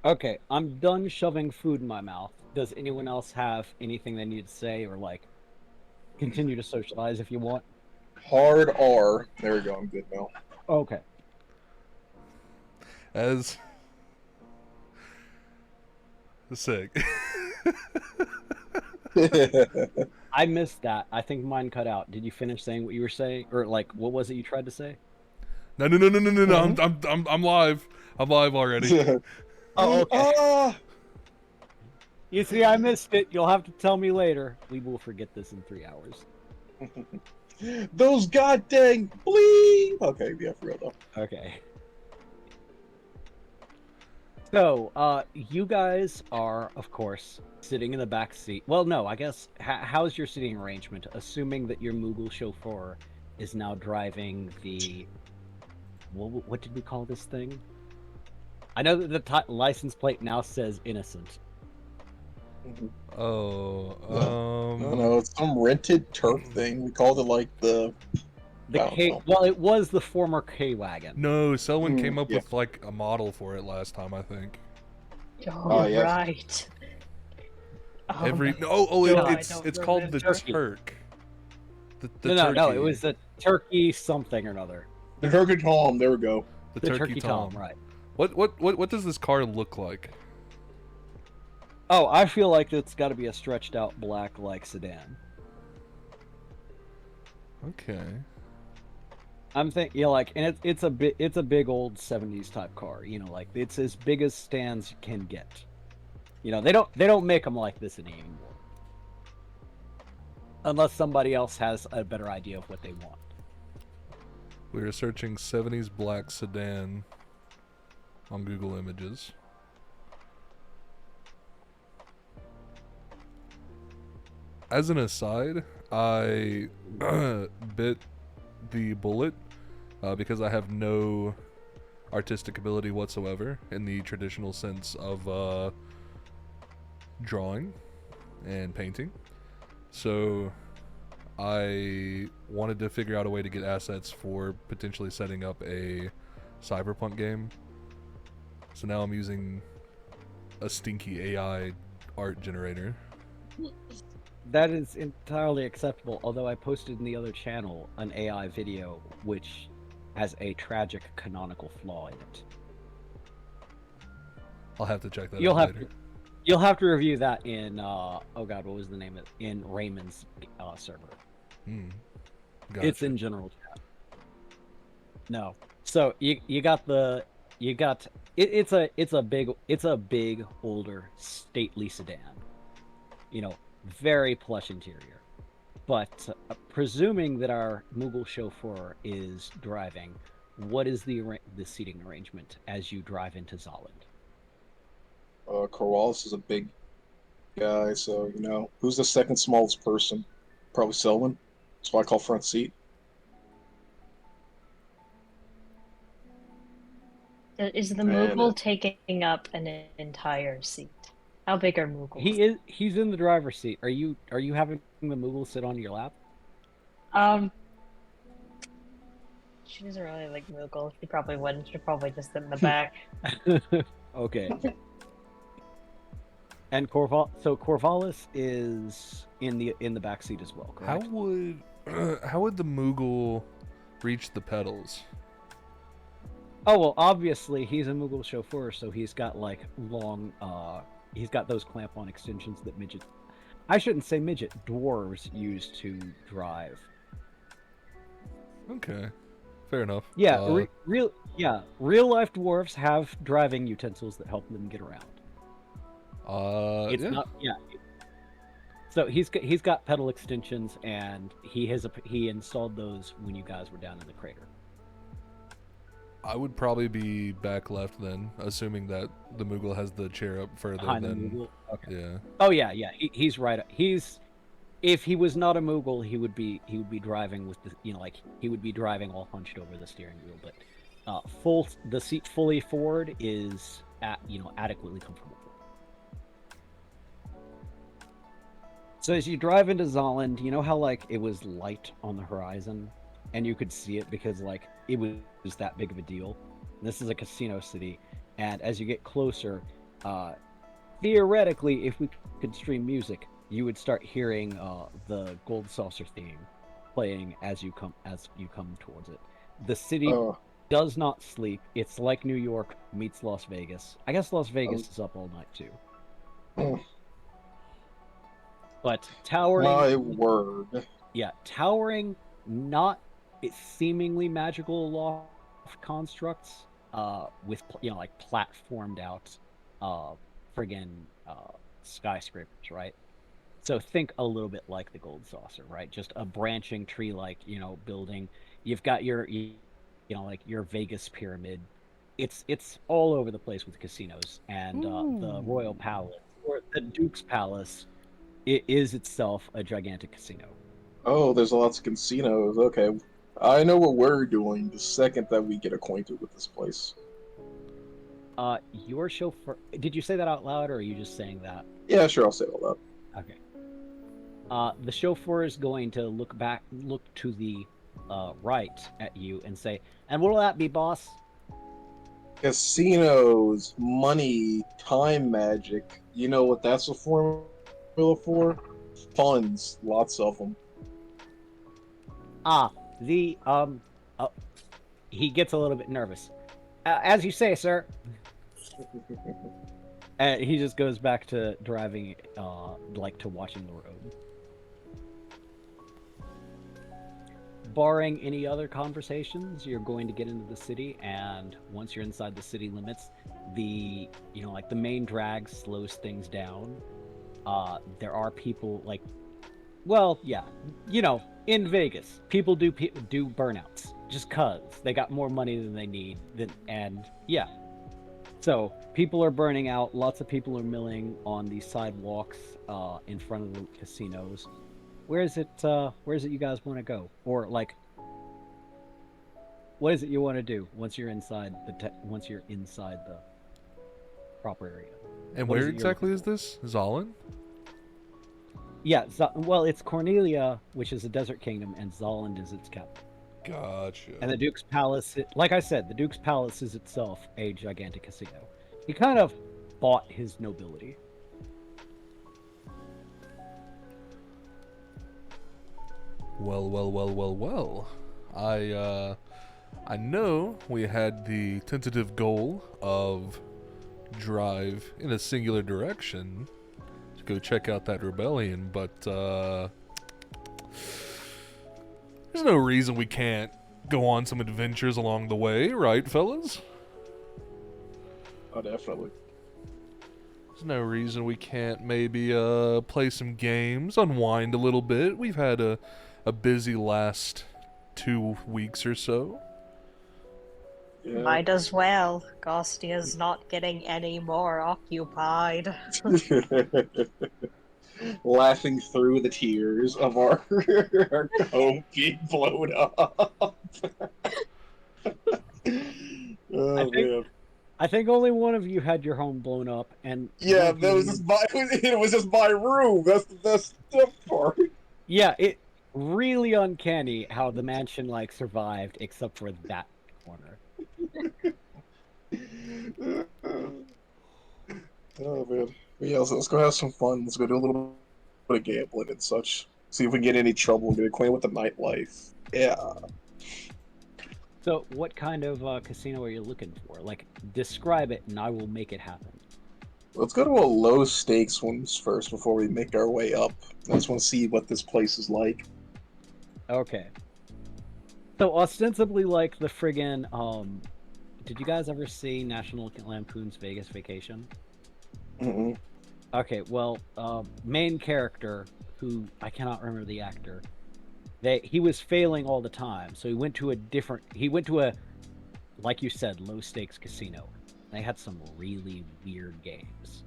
Okay, I'm done shoving food in my mouth. Does anyone else have anything they need to say or like continue to socialize if you want? Hard R. There we go. I'm good now. Okay. As sick. I missed that. I think mine cut out. Did you finish saying what you were saying? Or like what was it you tried to say? No, no, no, no, no, no, no. Mhm. I'm live. I'm live already. Oh, okay. Ah, You see, I missed it. You'll have to tell me later. We will forget this in 3 hours. those goddamn bleep. Okay, yeah, for real though. Okay. So, you guys are, of course, sitting in the back seat. Well, no, I guess, how's your seating arrangement? Assuming that your Moogle chauffeur is now driving the, what did we call this thing? I know that the license plate now says innocent. Oh, No, no, it's some rented turf thing. We called it like the. The I don't K, know. well, it was the former K-Wagon. No, Selwyn came up Yeah. with like a model for it last time, I think. Oh Oh, yeah. right. Oh Every my God, it's I don't called the remember. Turkey. Turk. The No, turkey. it was the turkey something or another. The Turkey Tom. There we go. The The turkey turkey Tom. Tom, right. What does this car look like? Oh, I feel like it's got to be a stretched out black like sedan. Okay. I'm thinking, like, and it's a big old '70s type car. You know, like it's as big as stands can get. You know, they don't make them like this anymore, unless somebody else has a better idea of what they want. We are searching 70s black sedan on Google Images. As an aside, I bit the bullet because I have no artistic ability whatsoever in the traditional sense of drawing and painting. So I wanted to figure out a way to get assets for potentially setting up a cyberpunk game. So now I'm using a stinky AI art generator. That is entirely acceptable. Although I posted in the other channel an AI video which has a tragic canonical flaw in it. I'll have to check that You'll out have later. to, you'll have to review that in oh god, what was the name of it? In Raymond's server. Gotcha. It's in general chat. No. So you got the you got it's a big older stately sedan. You know, very plush interior. But presuming that our Moogle chauffeur is driving, what is the seating arrangement as you drive into Zolland? Corvallis is a big guy, so you know who's the second smallest person? Probably Selwyn. That's why I call front seat. Is the And Moogle taking up an entire seat? How big are Moogles? He's in the driver's seat. Are you having the Moogle sit on your lap? Um, she doesn't really like Moogle. She probably wouldn't. She'd probably just sit in the back. Okay. And Corvallis is in the back seat as well, How correct? would how would the Moogle reach the pedals? Oh well, obviously he's a Moogle chauffeur, so he's got like long he's got those clamp-on extensions that I shouldn't say midget, dwarves use to drive. Okay, fair enough. Yeah, real life dwarves have driving utensils that help them get around. It's yeah. not So he's got pedal extensions, and he installed those when you guys were down in the crater. I would probably be back left then, assuming that the Moogle has the chair up further Behind the than. Moogle. Okay. Yeah. Oh yeah. He's right. If he was not a Moogle, he would be driving with the like he would be driving all hunched over the steering wheel. But the seat fully forward is adequately comfortable. So as you drive into Zolland, you know how like it was light on the horizon, and you could see it because like it was that big of a deal. This is a casino city, and as you get closer, Theoretically, if we could stream music, you would start hearing the Gold Saucer theme playing as you come towards it. The city Oh, does not sleep. It's like New York meets Las Vegas. I guess Las oh, Vegas is up all night too. oh, But towering, my word. yeah, towering, not it's seemingly magical loft constructs, with like platformed out, uh, friggin' skyscrapers, right? So think a little bit like the Gold Saucer, right? Just a branching tree-like, building. You've got like your Vegas pyramid. It's all over the place with casinos, and the Royal Ooh. Palace or the Duke's Palace. It is itself a gigantic casino. Oh, there's lots of casinos. Okay. I know what we're doing the second that we get acquainted with this place. Your chauffeur. Did you say that out loud, or are you just saying that? Yeah, sure, I'll say all that. Okay. The chauffeur is going to look to the right at you, and say, "And what'll that be, boss?" Casinos, money, time magic. You know what that's a formula for? Funds, lots of them. Ah, the he gets a little bit nervous. As you say, sir. And he just goes back to driving, like to watching the road. Barring any other conversations, you're going to get into the city, and once you're inside the city limits, like the main drag slows things down. There are people like, well, yeah, in Vegas, people do burnouts just cause they got more money than they need. And yeah, so people are burning out. Lots of people are milling on the sidewalks in front of the casinos. Where is it? Where is it you guys want to go? Or like, what is it you want to do once you're inside the proper area? And What is where it you're exactly looking is for? this? Zolin? Yeah, well, it's Cornelia, which is a desert kingdom, and Zolland is its capital. Gotcha. And the Duke's Palace, like I said, the Duke's Palace is itself a gigantic casino. He kind of bought his nobility. Well, well, well, well, well. I know we had the tentative goal of drive in a singular direction to go check out that rebellion, but there's no reason we can't go on some adventures along the way, right, fellas? Oh, definitely. There's no reason we can't maybe play some games, unwind a little bit. We've had a busy last 2 weeks or so. Yeah. Might as well. Gostia's not getting any more occupied. Laughing through the tears of our, our home being blown up. I Oh think man. I think only one of you had your home blown up, and one Yeah, of you that was just my it was just my room. That's the best part. yeah, it really uncanny how the mansion like survived except for that corner. Oh man. But yeah, let's go have some fun. Let's go do a little bit of gambling and such. See if we can get in any trouble and get acquainted with the nightlife. Yeah. So, what kind of casino are you looking for? Like, describe it, and I will make it happen. Let's go to a low stakes ones first before we make our way up. I just want to see what this place is like. Okay. So, ostensibly, like the friggin' did you guys ever see National Lampoon's Vegas Vacation? Mm-mm. Okay, well, main character, who I cannot remember the actor, he was failing all the time, so he went to a, like you said, low stakes casino. They had some really weird games.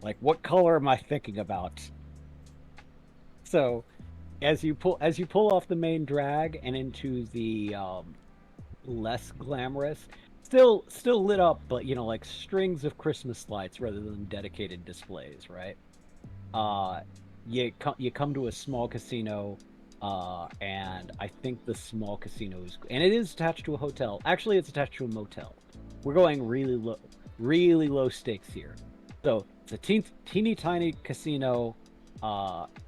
Like, what color am I thinking about? So, as you pull off the main drag and into the less glamorous, still lit up, but like strings of Christmas lights rather than dedicated displays, right? You come to a small casino, and I think the small casino and it is attached to a hotel. Actually, it's attached to a motel. We're going really low stakes here. So it's a teeny tiny casino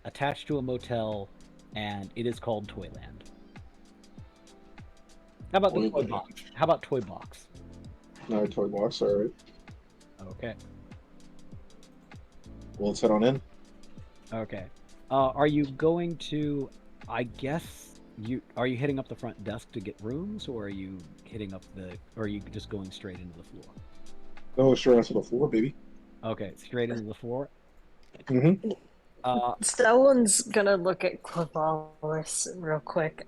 attached to a motel, and it is called Toyland. How about the toy Toyland. box? How about Toy Box? No, toy box. All right. Okay. Well, let's head on in. Okay. Are you going to? I guess are you hitting up the front desk to get rooms, or are you hitting up or are you just going straight into the floor? No, sure answer the floor, baby. Okay, straight into the floor. Mm-hmm. Someone's gonna look at Corvallis real quick.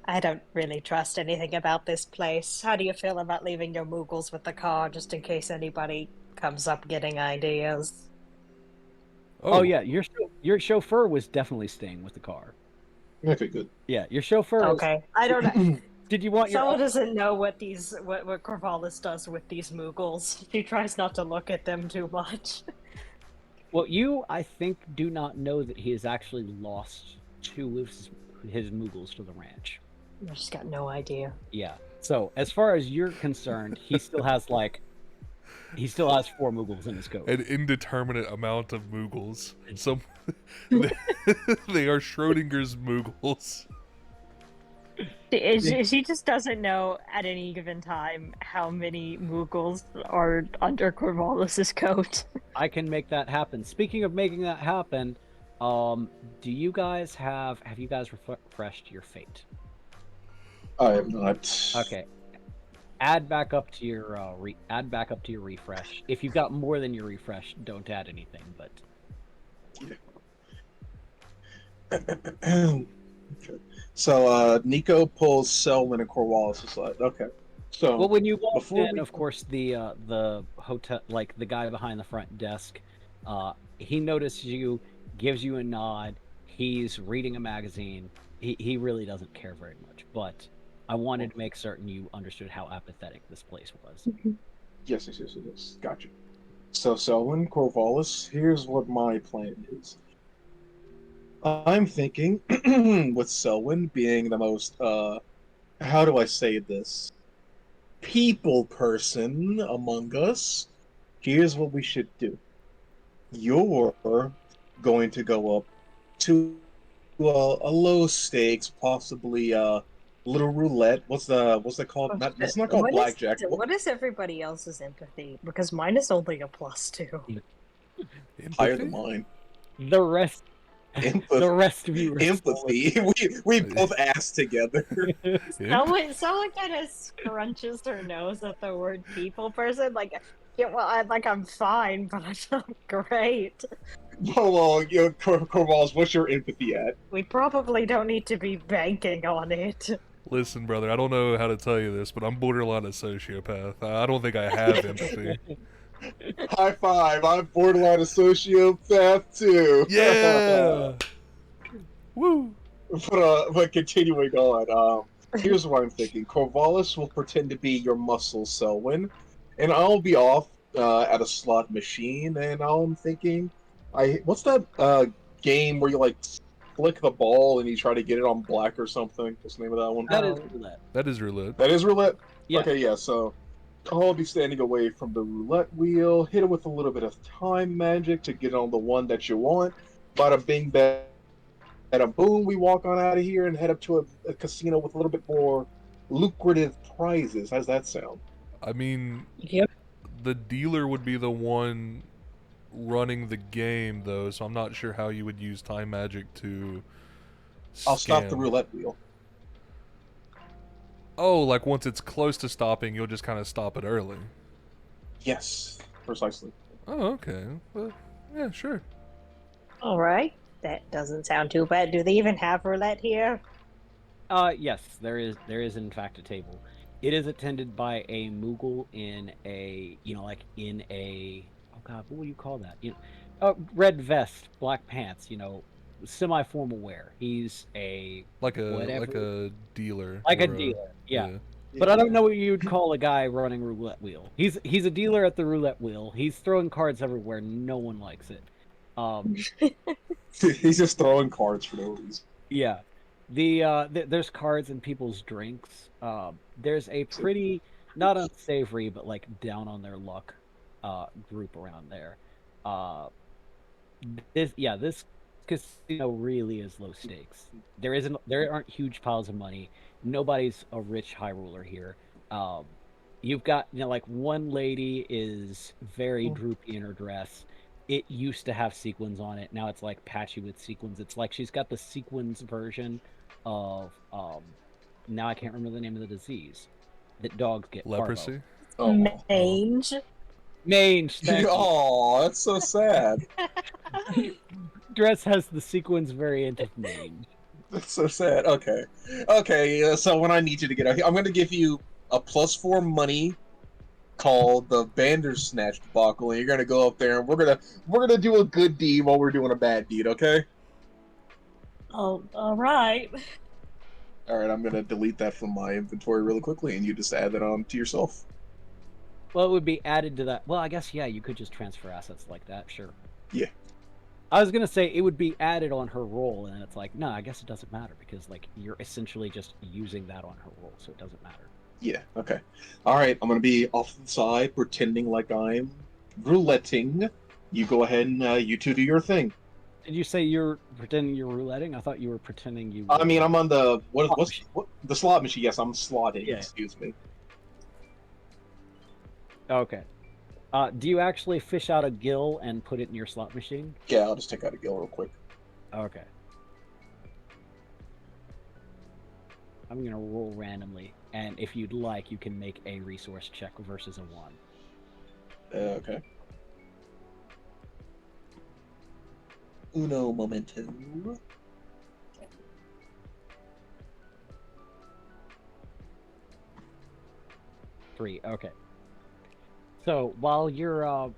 I don't really trust anything about this place. How do you feel about leaving your Moogles with the car just in case anybody comes up getting ideas? Oh yeah, your chauffeur was definitely staying with the car. Okay, good. Yeah, your chauffeur was. Okay, I don't know. Did you want your? Someone doesn't know what Corvallis does with these Moogles. She tries not to look at them too much. Well, you, I think, do not know that he has actually lost two of his Moogles to the ranch. I just got no idea. Yeah. So, as far as you're concerned, he still has four Moogles in his coat. An indeterminate amount of Moogles. Some they are Schrodinger's Moogles. She just doesn't know at any given time how many Moogles are under Corvallis's coat. I can make that happen. Speaking of making that happen, do you guys have you guys refreshed your fate? I am not. Okay. Add back up to your refresh. If you've got more than your refresh, don't add anything. But Okay. So Nico pulls Selwyn and Corvallis aside. Okay. So well, when you walk before in, we- of course, the hotel, like the guy behind the front desk, he notices you, gives you a nod. He's reading a magazine. He really doesn't care very much, but I wanted to make certain you understood how apathetic this place was. Yes. Gotcha. So Selwyn, Corvallis, here's what my plan is. I'm thinking with Selwyn being the most how do I say this? People person among us, here's what we should do. You're going to go up to a low stakes, possibly little roulette. What's that called? Not That's not called blackjack. What is everybody else's empathy? Because mine is only a +2. Higher than Empathy? mine. The rest, the rest of you are Empathy. We both ass together. Someone kind of scrunches her nose at the word people person. Like, yeah, well, I'm fine, but I feel great. Well, Corvallis, what's your empathy at? We probably don't need to be banking on it. Listen, brother, I don't know how to tell you this, but I'm borderline a sociopath. I don't think I have empathy. High five! I'm borderline a sociopath too. Yeah! Woo! But continuing on, here's what I'm thinking. Corvallis will pretend to be your muscle, Selwyn, and I'll be off at a slot machine. And I'm thinking, what's that game where you like flick the ball and you try to get it on black or something? What's the name of that one? That is roulette. That is roulette. That is roulette. Yeah. Okay, yeah. So I'll be standing away from the roulette wheel, hit it with a little bit of time magic to get on the one that you want. Bada bing, bada boom, we walk on out of here and head up to a casino with a little bit more lucrative prizes. How's that sound? I mean, Yep. the dealer would be the one running the game, though, so I'm not sure how you would use time magic to I'll stop the scam. roulette wheel. Oh, like once it's close to stopping, you'll just kind of stop it early. Yes, precisely. Oh, okay. Well, yeah, sure. All right. That doesn't sound too bad. Do they even have roulette here? Yes, there is in fact a table. It is attended by a Moogle in a, oh god, what would you call that? Red vest, black pants, semi-formal wear. He's a Like a whatever. dealer. Like a or dealer, yeah. But I don't know what you'd call a guy running roulette wheel. He's a dealer at the roulette wheel. He's throwing cards everywhere. No one likes it. He's just throwing cards for no reason. Yeah. There's cards in people's drinks. There's a pretty not unsavory but like down on their luck group around there. Uh, this casino really is low stakes. There aren't huge piles of money. Nobody's a rich high roller here. Um, you've got, like, one lady is very droopy in her dress. It used to have sequins on it. Now it's like patchy with sequins. It's like she's got the sequins version of now I can't remember the name of the disease that dogs get. Parvo. Leprosy. Oh, Mange. Mange, thank you. oh, that's so sad. Dress has the sequins variant of mange. That's so sad. Okay, okay. So when I need you to get out here, I'm going to give you a +4 money called the Bandersnatch debacle, and you're going to go up there, and we're gonna do a good deed while we're doing a bad deed. Okay. Oh, all right. All right. I'm going to delete that from my inventory really quickly, and you just add that on to yourself. Well, it would be added to that. Well, I guess, yeah, you could just transfer assets like that, sure. Yeah. I was gonna say it would be added on her roll, and it's like, no, I guess it doesn't matter because, like, you're essentially just using that on her roll, so it doesn't matter. Yeah. Okay. All right. I'm going to be off to the side, pretending like I'm rouletting. You go ahead and you two do your thing. Did you say you're pretending you're rouletting? I thought you were pretending you I were, mean, I'm on the slot what's machine. what the slot machine. Yes, I'm slotting. Yeah. Excuse me. Okay. Do you actually fish out a gill and put it in your slot machine? Yeah, I'll just take out a gill real quick. Okay. I'm gonna roll randomly, and if you'd like, you can make a resource check versus a 1. Okay. Uno momento. 3. Okay. So while you're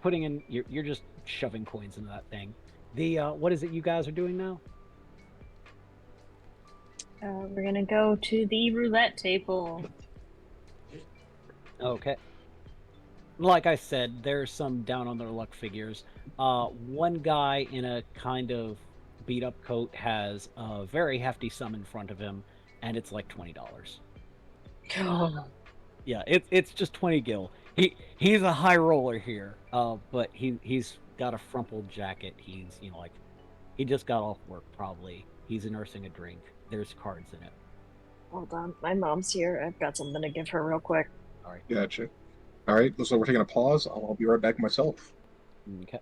putting in, you're just shoving coins into that thing. The what is it you guys are doing now? We're gonna go to the roulette table. Okay. Like I said, there's some down on their luck figures. One guy in a kind of beat up coat has a very hefty sum in front of him, and it's like $20. Oh, Yeah, it's just 20 gil. He's a high roller here. But he's got a frumpled jacket. He's, like, he just got off work probably. He's nursing a drink. There's cards in it. hold on. My mom's here. I've got something to give her real quick. All right. Gotcha. All right, so we're taking a pause. I'll be right back myself. Okay.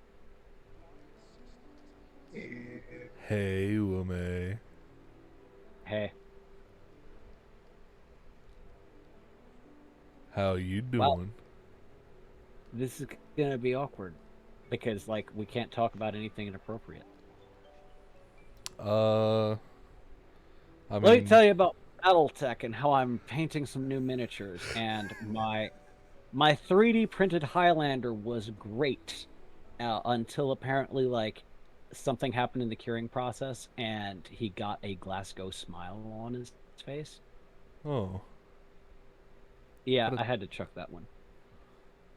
Hey, Ume. Hey. How you doing? Well, this is gonna be awkward because, like, we can't talk about anything inappropriate. I Let me mean, tell you about BattleTech and how I'm painting some new miniatures, and my 3D printed Highlander was great until apparently, like, something happened in the curing process and he got a Glasgow smile on his face. oh, Yeah, How did- I had to chuck that one.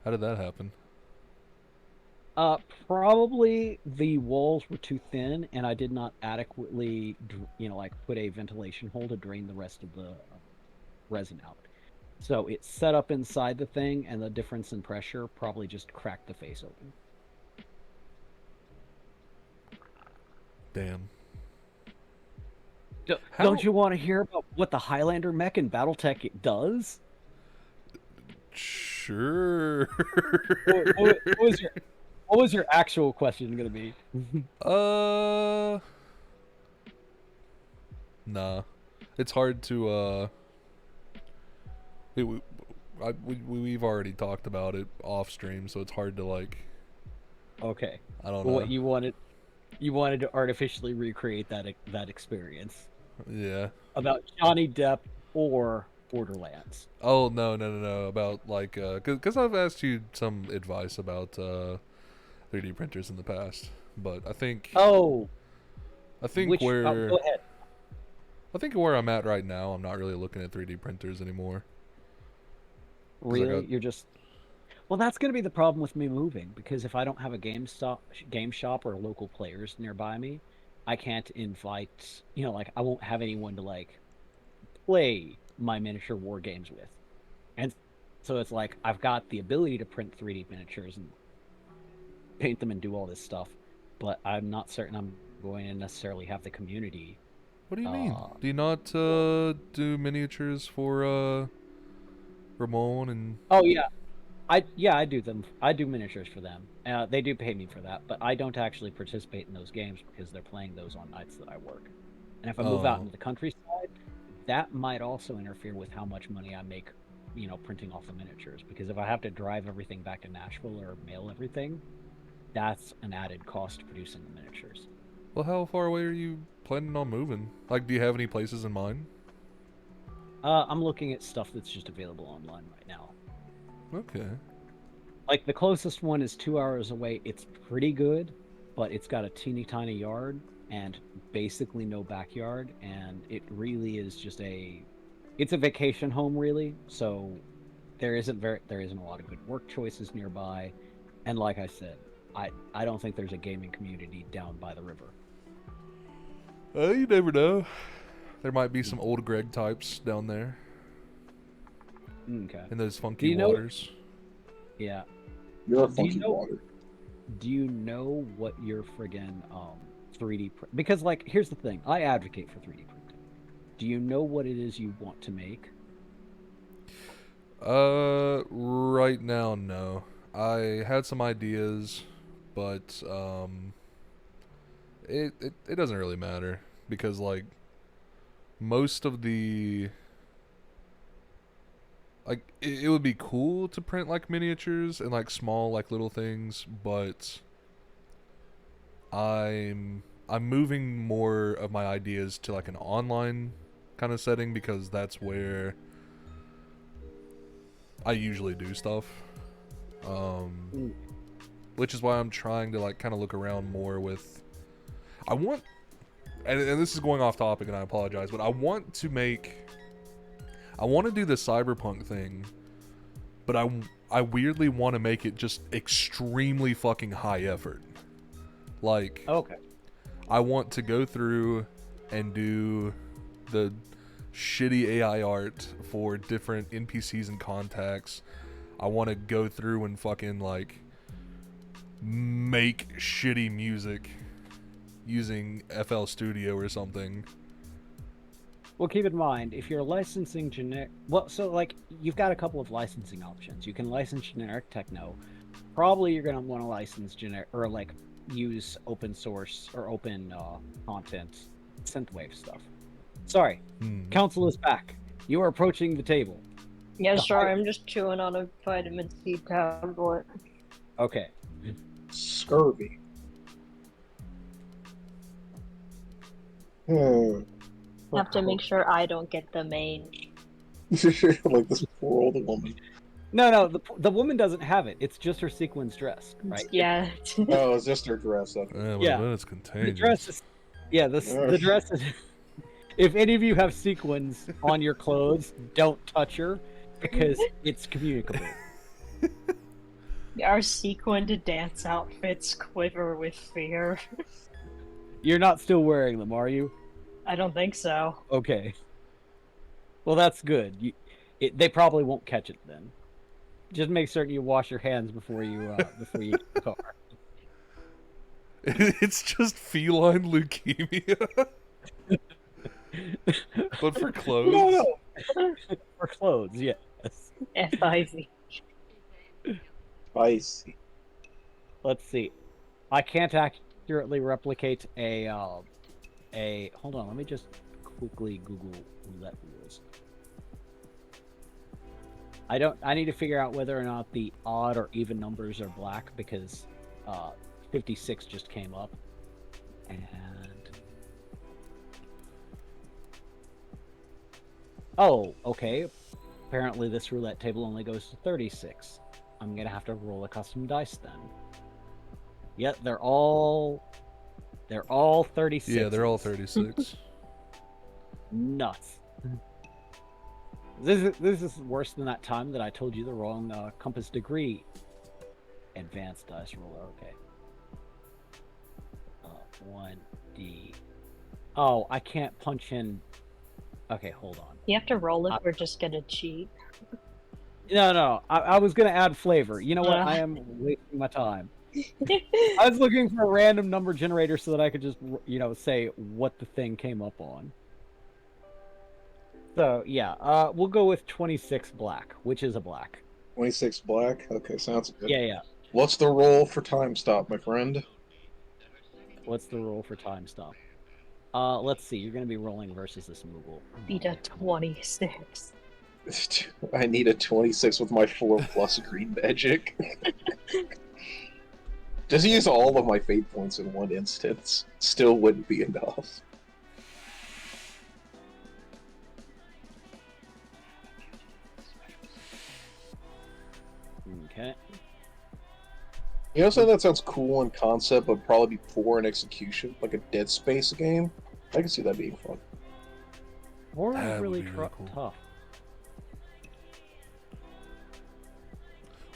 how did that happen? Probably the walls were too thin, and I did not adequately, like, put a ventilation hole to drain the rest of the resin out. So it set up inside the thing, and the difference in pressure probably just cracked the face open. Damn. How- Don't you want to hear about what the Highlander mech in BattleTech does? Sure. What was your actual question going to be? Nah. It's hard to we've already talked about it off stream, so it's hard to, like, Okay. I don't Well, know. what you wanted to artificially recreate that experience Yeah. about Johnny Depp or Borderlands. Oh, no, about, like, cuz I've asked you some advice about 3D printers in the past, but I think Oh, I think which where go ahead. I think where I'm at right now, I'm not really looking at 3D printers anymore. 'Cause I Really? got You're just Well, that's going to be the problem with me moving, because if I don't have a game shop or local players nearby me, I can't invite, like, I won't have anyone to, like, play my miniature war games with. And so it's like I've got the ability to print 3D miniatures, and paint them and do all this stuff, but I'm not certain I'm going to necessarily have the community. What do you mean? Uh, Do you not do miniatures for Ramon and? Oh yeah, I do them. I do miniatures for them. They do pay me for that, but I don't actually participate in those games because they're playing those on nights that I work. And if I move out Oh. into the countryside, that might also interfere with how much money I make, printing off the miniatures. Because if I have to drive everything back to Nashville or mail everything, that's an added cost to producing the miniatures. Well, how far away are you planning on moving? Like, do you have any places in mind? I'm looking at stuff that's just available online right now. Okay. Like the closest one is 2 hours away. It's pretty good, but it's got a teeny tiny yard and basically no backyard, and it really is just it's a vacation home really. So there isn't a lot of good work choices nearby, and like I said, I don't think there's a gaming community down by the river. You never know. There might be some old Greg types down there Okay. in those Do funky you know- waters. Yeah. You're a Do you funky know- water. Do you know what your friggin' 3D because like here's the thing, I advocate for 3D printing. Do you know what it is you want to make? Right now, no. I had some ideas, but it doesn't really matter because like most of the like it would be cool to print like miniatures and like small like little things, but I'm moving more of my ideas to like an online kind of setting because that's where I usually do stuff. Which is why I'm trying to like kind of look around more with I want and this is going off topic and I apologize, but I want to do the cyberpunk thing, but I weirdly want to make it just extremely fucking high effort. Like, Okay. I want to go through and do the shitty AI art for different NPCs and contacts. I want to go through and fucking like make shitty music using FL Studio or something. Well, keep in mind, if you're licensing generic... Well, so, like, you've got a couple of licensing options. You can license generic techno. Probably you're going to want to license generic... Or, like, use open source or open content synthwave stuff. Sorry. Council is back. You are approaching the table. Yeah, The sorry, high- I'm just chewing on a vitamin C tablet. Okay. Scurvy. Hmm. Have to make sure I don't get the main. Like this poor old woman. No, the woman doesn't have it. It's just her sequins dress, right? Yeah. Oh, it's just her dress up. Yeah, Yeah. but it's The contagious. dress is... Yeah, the dress is... If any of you have sequins on your clothes, don't touch her, because it's communicable. Our sequined dance outfits quiver with fear. You're not still wearing them, are you? I don't think so. Okay. Well, that's good. They probably won't catch it then. Just make certain you wash your hands before you get in the car. It's just feline leukemia. But for clothes. No. For clothes, yes. FIV. Spicy. Let's see. I can't accurately replicate a hold on, let me just quickly Google roulette rules. I need to figure out whether or not the odd or even numbers are black because 56 just came up. And oh, okay. Apparently this roulette table only goes to 36. I'm gonna have to roll a custom dice then. Yep, they're all 36. Yeah, they're all 36. Nuts. This is worse than that time that I told you the wrong compass degree. Advanced dice roller. Okay. 1D. Oh, I can't punch in. Okay, hold on. You have to roll if we're just gonna cheat. No. I was gonna add flavor. You know what? Ugh. I am wasting my time. I was looking for a random number generator so that I could just, say what the thing came up on. So yeah, we'll go with 26 black, which is a black. 26 black. Okay, sounds good. Yeah. What's the roll for time stop, my friend? What's the roll for time stop? Let's see. You're gonna be rolling versus this Moogle. Beat a 26. I need a 26 with my 4+ green magic. Just use all of my fate points in one instance. Still wouldn't be enough. Okay. You know something that sounds cool in concept, but probably be poor in execution, like a Dead Space game? I can see that being fun. Horror That is would really be really cool. tough.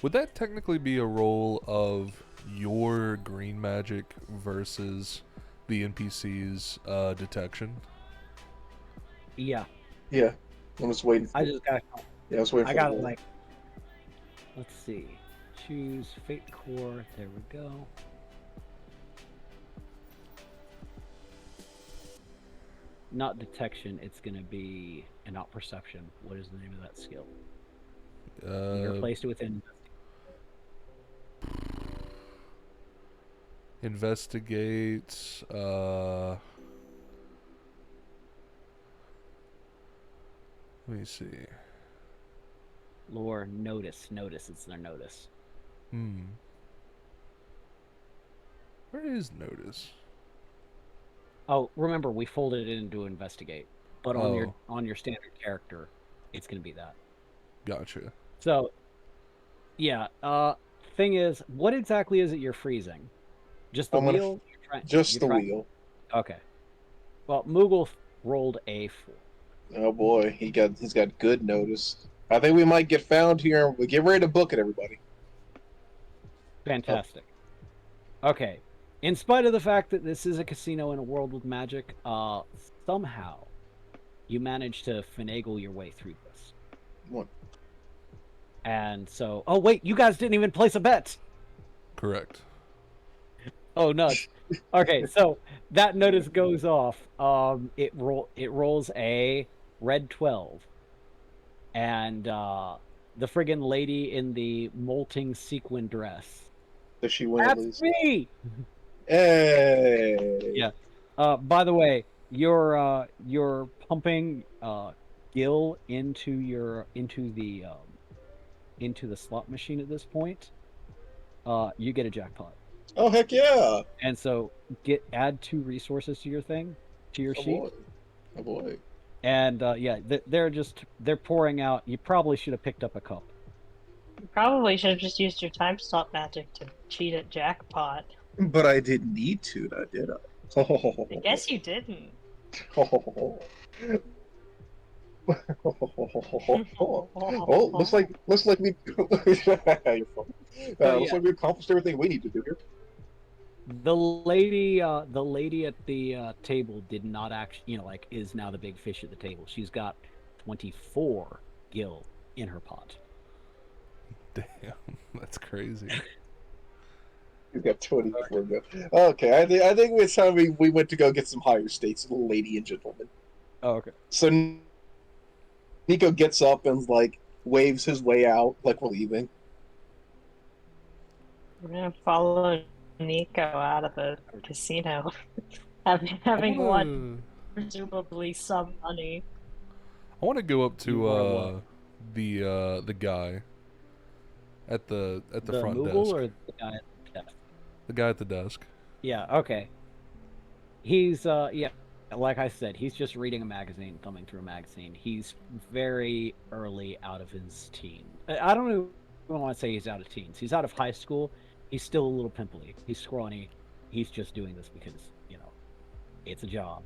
Would that technically be a roll of your green magic versus the NPC's detection? Yeah. Yeah. I'm just waiting for I just got. Yeah, I was waiting I for got the it. roll. Like. Let's see. Choose Fate Core. There we go. Not detection. It's gonna be and not perception. What is the name of that skill? You're placed within. Investigate. Let me see. Lore. Notice. It's their notice. Where is notice? Oh, remember we folded it into investigate, but Oh. on your standard character, it's gonna be that. Gotcha. So, yeah. Thing is, what exactly is it you're freezing? Just the I'm gonna wheel? Just you're the trying- wheel. Okay. Well, Moogle rolled a 4. Oh boy, he's got good notice. I think we might get found here. We get ready to book it, everybody. Fantastic. Okay. In spite of the fact that this is a casino in a world with magic, somehow you managed to finagle your way through this. What? And so, oh wait, you guys didn't even place a bet. Correct. Oh nuts. Okay, so that notice goes off. It rolls a red 12, and the friggin' lady in the molting sequin dress. Does she win at That's least? me. Hey. Yeah. By the way, you're pumping gil into the slot machine at this point. You get a jackpot. Oh heck yeah! And so add 2 resources to your Oh sheet. boy. Oh boy. And they're pouring out. You probably should have picked up a cup. You probably should have just used your time stop magic to cheat at jackpot. But I didn't need to, now, did I? I guess you didn't. Oh, looks like we. You're funny. Looks like we accomplished everything we need to do here. The lady at the table did not actually, is now the big fish at the table. She's got 24 gil in her pot. Damn, that's crazy. He's got 24 go. Okay, I think it's time we went to go get some higher stakes, lady and gentlemen. Oh, okay. So Nico gets up and waves his way out like we're leaving. We're gonna follow Nico out of the casino, having won presumably some money. I want to go up You wanna what? to the guy at the front Moogle desk. or the guy at the desk? The guy at the desk. Yeah. Okay. He's like I said, he's just reading a magazine, thumbing through a magazine. He's very early out of his teen. I don't even want to say he's out of teens. He's out of high school. He's still a little pimply. He's scrawny. He's just doing this because, it's a job.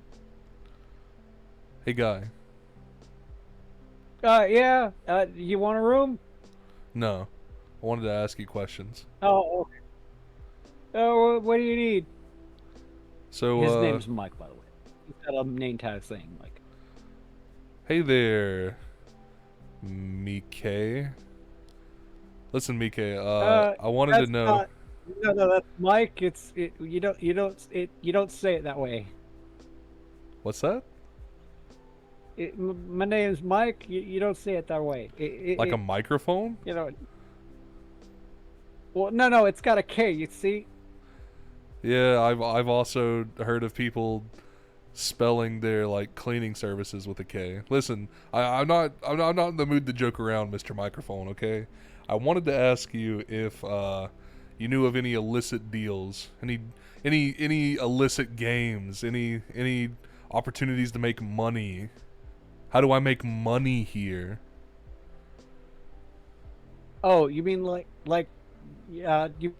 Hey, guy. Yeah. You want a room? No, I wanted to ask you questions. Oh, okay. Oh, what do you need? So, His name's Mike, by the way. He's got a name tag saying Mike. Hey there, Mike. Listen, Mike. I wanted to know. No, that's Mike. You don't say it that way. What's that? My name's Mike. You don't say it that way. Like a microphone? You know. Well, no, it's got a K. You see? Yeah, I've also heard of people spelling their like cleaning services with a K. Listen, I'm not in the mood to joke around, Mr. Microphone. Okay, I wanted to ask you if you knew of any illicit deals, any illicit games, any opportunities to make money. How do I make money here? Oh, you mean you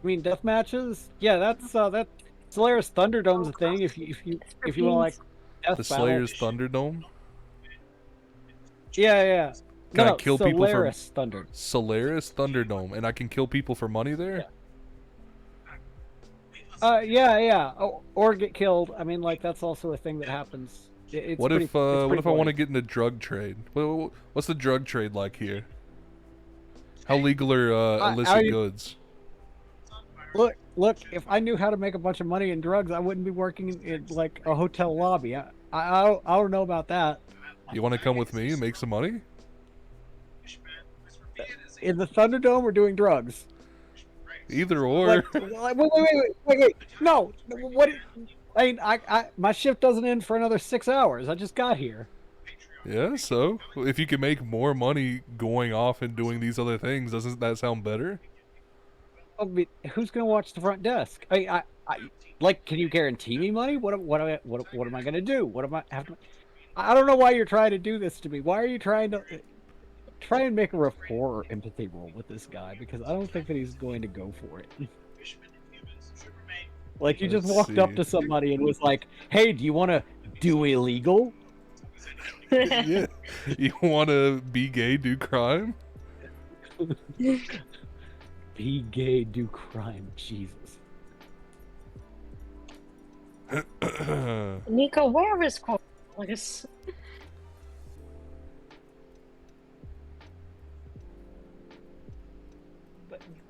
mean death matches? Yeah, that's that Solaris Thunderdome's a thing. If you want like death The battle. Slayer's Thunderdome? Yeah. Can No, I kill people for Solaris Thunder? Solaris Thunderdome, and I can kill people for money there? Yeah. Or get killed. I mean, like that's also a thing that happens. It's What pretty, if what pretty if I want to bloody. get into drug trade? What's the drug trade like here? How legal are illicit goods? Look. If I knew how to make a bunch of money in drugs, I wouldn't be working in like a hotel lobby. I don't know about that. You want to come with me and make some money? In the Thunderdome, we're doing drugs. Either or. Wait. No, what? I mean, my shift doesn't end for another 6 hours. I just got here. Yeah, so if you can make more money going off and doing these other things, doesn't that sound better? I mean, who's gonna watch the front desk? Like, can you guarantee me money? What am I gonna do? What am I have to? I don't know why you're trying to do this to me. Why are you trying to try and make a rapport or empathy roll with this guy? Because I don't think that he's going to go for it. Like, you just Let's walked up see. to somebody and was like, "Hey, do you want to do illegal?" Yeah. You want to be gay, do crime? Be gay, do crime. Jesus. Nico, where is Corvus?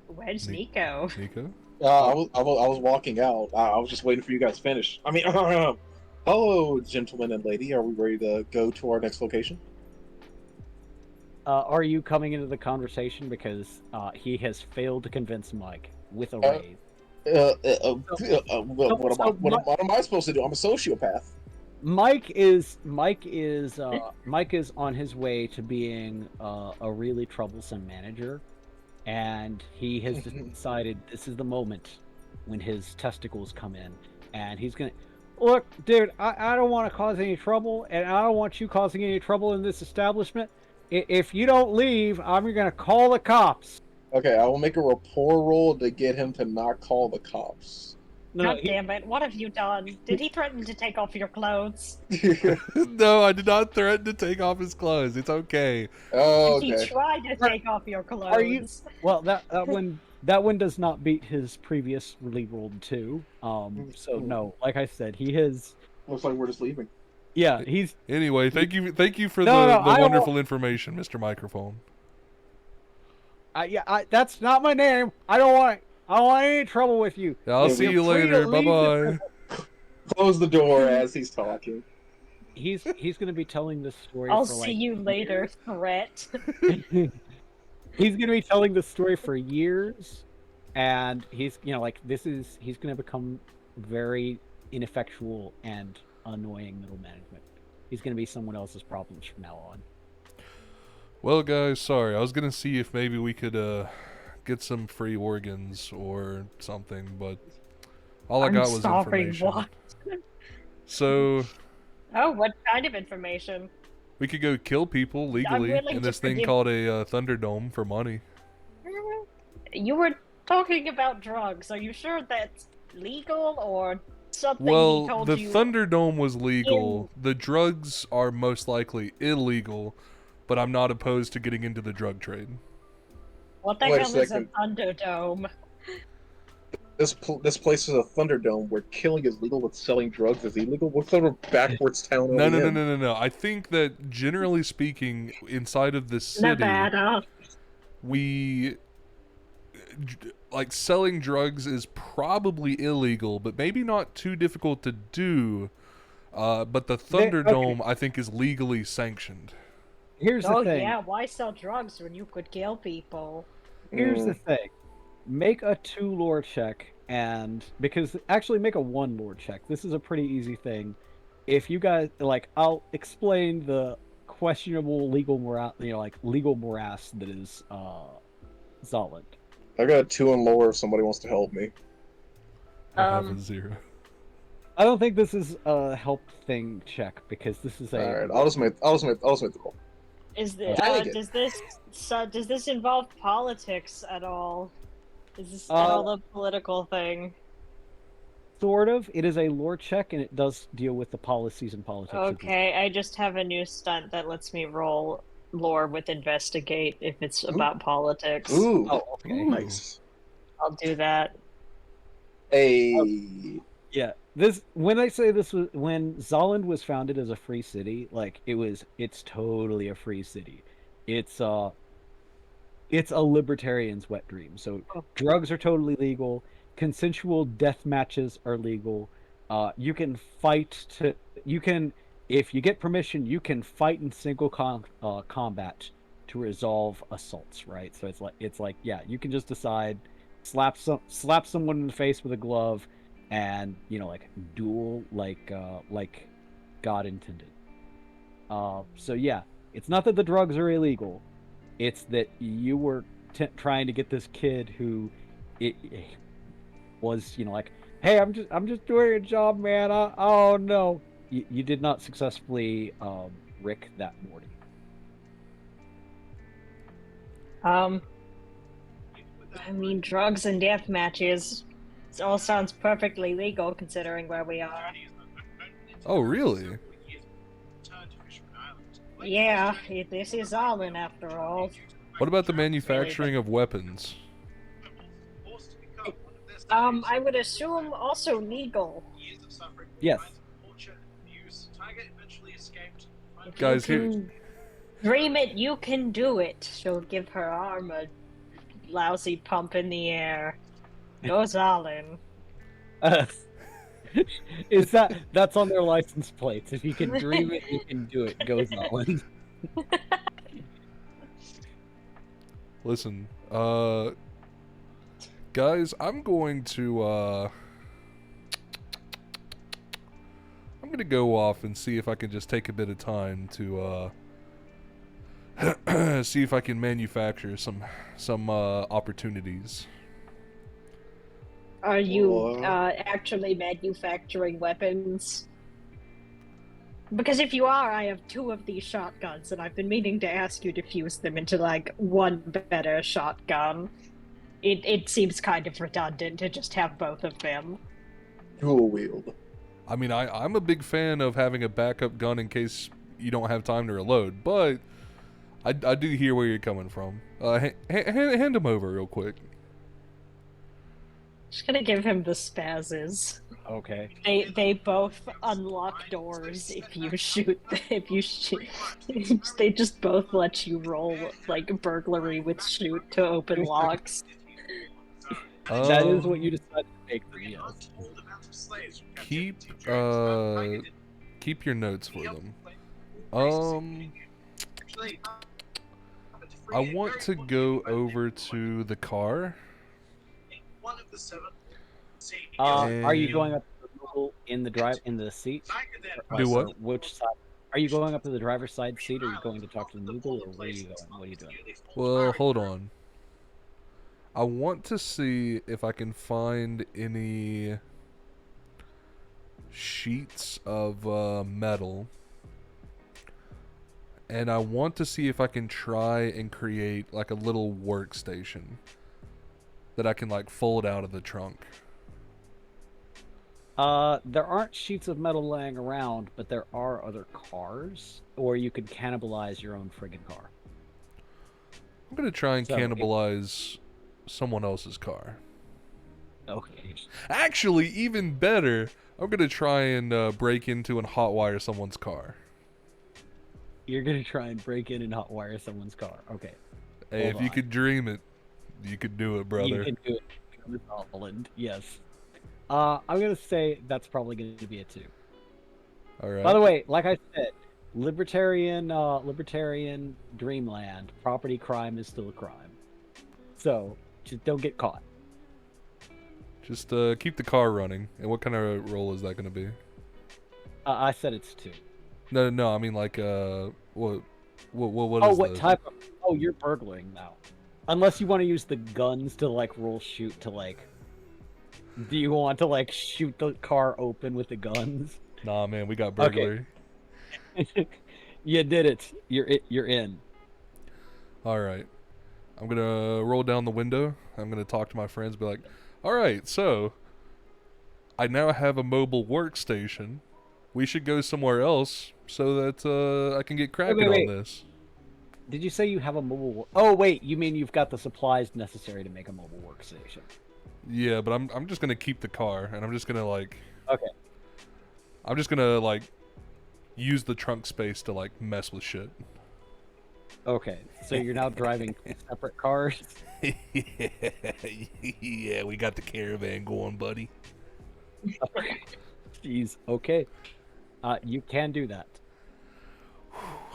Where's Nico? Nico? I was walking out. I was just waiting for you guys to finish. I mean, hello, gentlemen and lady. Are we ready to go to our next location? Are you coming into the conversation because he has failed to convince Mike with a raise? What am I supposed to do? I'm a sociopath. Mike is on his way to being a really troublesome manager, and he has decided this is the moment when his testicles come in, and he's gonna look, dude. I don't want to cause any trouble, and I don't want you causing any trouble in this establishment. If you don't leave, I'm gonna call the cops. Okay, I will make a rapport roll to get him to not call the cops. God damn it, what have you done? Did he threaten to take off your clothes? No, I did not threaten to take off his clothes. It's okay. Oh, Did okay. he tried to take off your clothes? Are you? Well, that one does not beat his previously rolled 2. So no, like I said, he has. Looks like we're just leaving. Yeah, he's. Anyway, thank you for No, the I wonderful information, Mr. Microphone. That's not my name. I don't want any trouble with you. Yeah, I'll Yeah, see we're you free to later. Bye leave bye. Close the door as he's talking. He's gonna be telling this story. I'll for, see like, you later, threat. He's gonna be telling this story for years, and he's he's gonna become very ineffectual and annoying middle management. He's gonna be someone else's problems from now on. Well, guys, sorry. I was gonna see if maybe we could get some free organs or something, but all I I'm got was sorry, information. what? So Oh, what kind of information? we could go kill people legally willing in to this thing forgive- called a Thunderdome for money. You were talking about drugs. Are you sure that's legal or something Well, he told the you? Thunderdome was legal. The drugs are most likely illegal, but I'm not opposed to getting into the drug trade. What the Wait a hell is a second. Thunderdome? This place is a Thunderdome where killing is legal but selling drugs is illegal. What sort of backwards town No, are no, we no, in? no, no, no. I think that generally speaking, inside of this city, Nevada. like selling drugs is probably illegal, but maybe not too difficult to do. But the Thunderdome, I think, is legally sanctioned. Here's the Oh thing. yeah, why sell drugs when you could kill people? Here's the thing. Make a 2 lore check, and because actually make a 1 lore check. This is a pretty easy thing. If you guys like, I'll explain the questionable legal moral, like legal morass that is Zoland. I got a 2 in lore if somebody wants to help me. I have a 0. I don't think this is a help thing check because this is a. All right, I'll just make the roll. Is the Dang it. does this involve politics at all? Is this at all a political thing? Sort of. It is a lore check, and it does deal with the policies and politics. of the- Okay, I just have a new stunt that lets me roll lore with investigate if it's about politics. Ooh, Oh, okay. nice. I'll do that. Hey, Yeah, this when I say this was when Zoland was founded as a free city, like it's totally a free city. It's a libertarian's wet dream. So drugs are totally legal, consensual death matches are legal. You can if you get permission, you can fight in single combat to resolve assaults, right? So it's like yeah, you can just decide slap someone in the face with a glove and like duel like God intended. So yeah, it's not that the drugs are illegal, it's that you were trying to get this kid who it was like, hey, I'm just doing a job, man. Oh no, you did not successfully Rick that Morty. I mean, drugs and death matches. It all sounds perfectly legal considering where we are. Oh, really? Yeah, this is Allen after all. What about the manufacturing of weapons? I would assume also legal. Yes. If Guys, you here- can dream it, you can do it. She'll give her arm a lousy pump in the air. Goes Allen. Is that's on their license plates? If you can dream it, you can do it. Goes Zoland. Listen, guys, I'm going to go off and see if I can just take a bit of time to see if I can manufacture some opportunities. Are you actually manufacturing weapons? Because if you are, I have 2 of these shotguns, and I've been meaning to ask you to fuse them into, like, one better shotgun. It seems kind of redundant to just have both of them. dual wield. I mean, I'm a big fan of having a backup gun in case you don't have time to reload, but I do hear where you're coming from. Hand them over real quick. Just gonna give him the spazzes. Okay. They both unlock doors if you shoot. If you shoot, they just both let you roll like burglary with shoot to open locks. That is what you decided to take for me. Yes. Keep your notes for them. I want to go over to the car. Are you going up to the Google in the seat? Do what? Or which side? Are you going up to the driver's side seat, or are you going to talk to the Moogle, or where are you going? What are you doing? Well, hold on. I want to see if I can find any sheets of metal. And I want to see if I can try and create like a little workstation that I can like fold out of the trunk. There aren't sheets of metal laying around, but there are other cars, or you could cannibalize your own friggin' car. I'm gonna try and So, cannibalize someone else's car. Okay. Actually, even better, I'm gonna try and break into and hotwire someone's car. You're gonna try and break in and hotwire someone's car. Okay. Hey, Hold if you on. could dream it, You could do it, You brother. can do it with Holland, yes. I'm gonna say that's probably gonna be a 2. All right. By the way, like I said, libertarian dreamland, property crime is still a crime. So just don't get caught. Just keep the car running. And what kind of roll is that going to be? I said it's 2. No. I mean like what Oh, is what the? type of? Oh, you're burgling now. Unless you want to use the guns to like roll shoot to like. Do you want to like shoot the car open with the guns? Nah, man, we got Okay. burglary. You did it. You're in. All right. I'm gonna roll down the window. I'm gonna talk to my friends. Be like, all right, so I now have a mobile workstation. We should go somewhere else so that I can get cracking on wait. this. Did you say you have a mobile? Oh wait, you mean you've got the supplies necessary to make a mobile workstation? Yeah, but I'm just gonna keep the car, and I'm just gonna like. Okay. I'm just gonna like use the trunk space to like mess with shit. Okay. So you're now driving 2 separate cars. Yeah, we got the caravan going, buddy. Jeez. Okay. You can do that.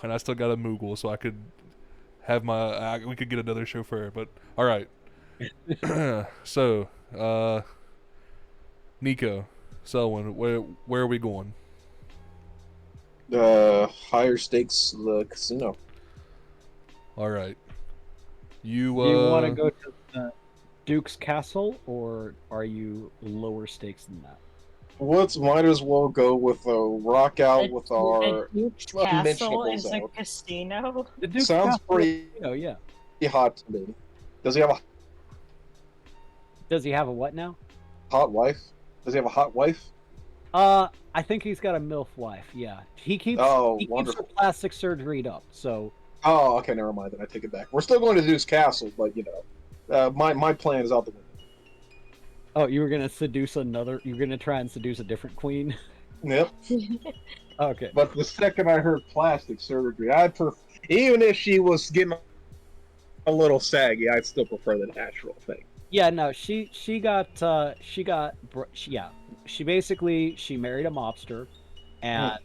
And I still got a Moogle, so I could have my. We could get another chauffeur, but all right. So, Nico, Selwyn, where are we going? Higher stakes, the casino. All right. Do you want to go to the Duke's Castle, or are you lower stakes than that? Might as well go with a rock out with our The Duke's Castle unmentionables is a out. casino. The Duke's Sounds Castle. pretty Oh yeah. hot to me. Does he have a Does he have a what now? hot wife? Does he have a hot wife? I think he's got a MILF wife. Yeah, he keeps Oh, he keeps her wonderful. plastic surgeryed up. So Oh, okay, never mind. Then I take it back. We're still going to Zeus Castle, but my plan is out the window. oh, you were gonna seduce another. You're gonna try and seduce a different queen. Yep. Okay. But the second I heard plastic surgery, even if she was getting a little saggy, I'd still prefer the natural thing. Yeah, no, she basically she married a mobster, and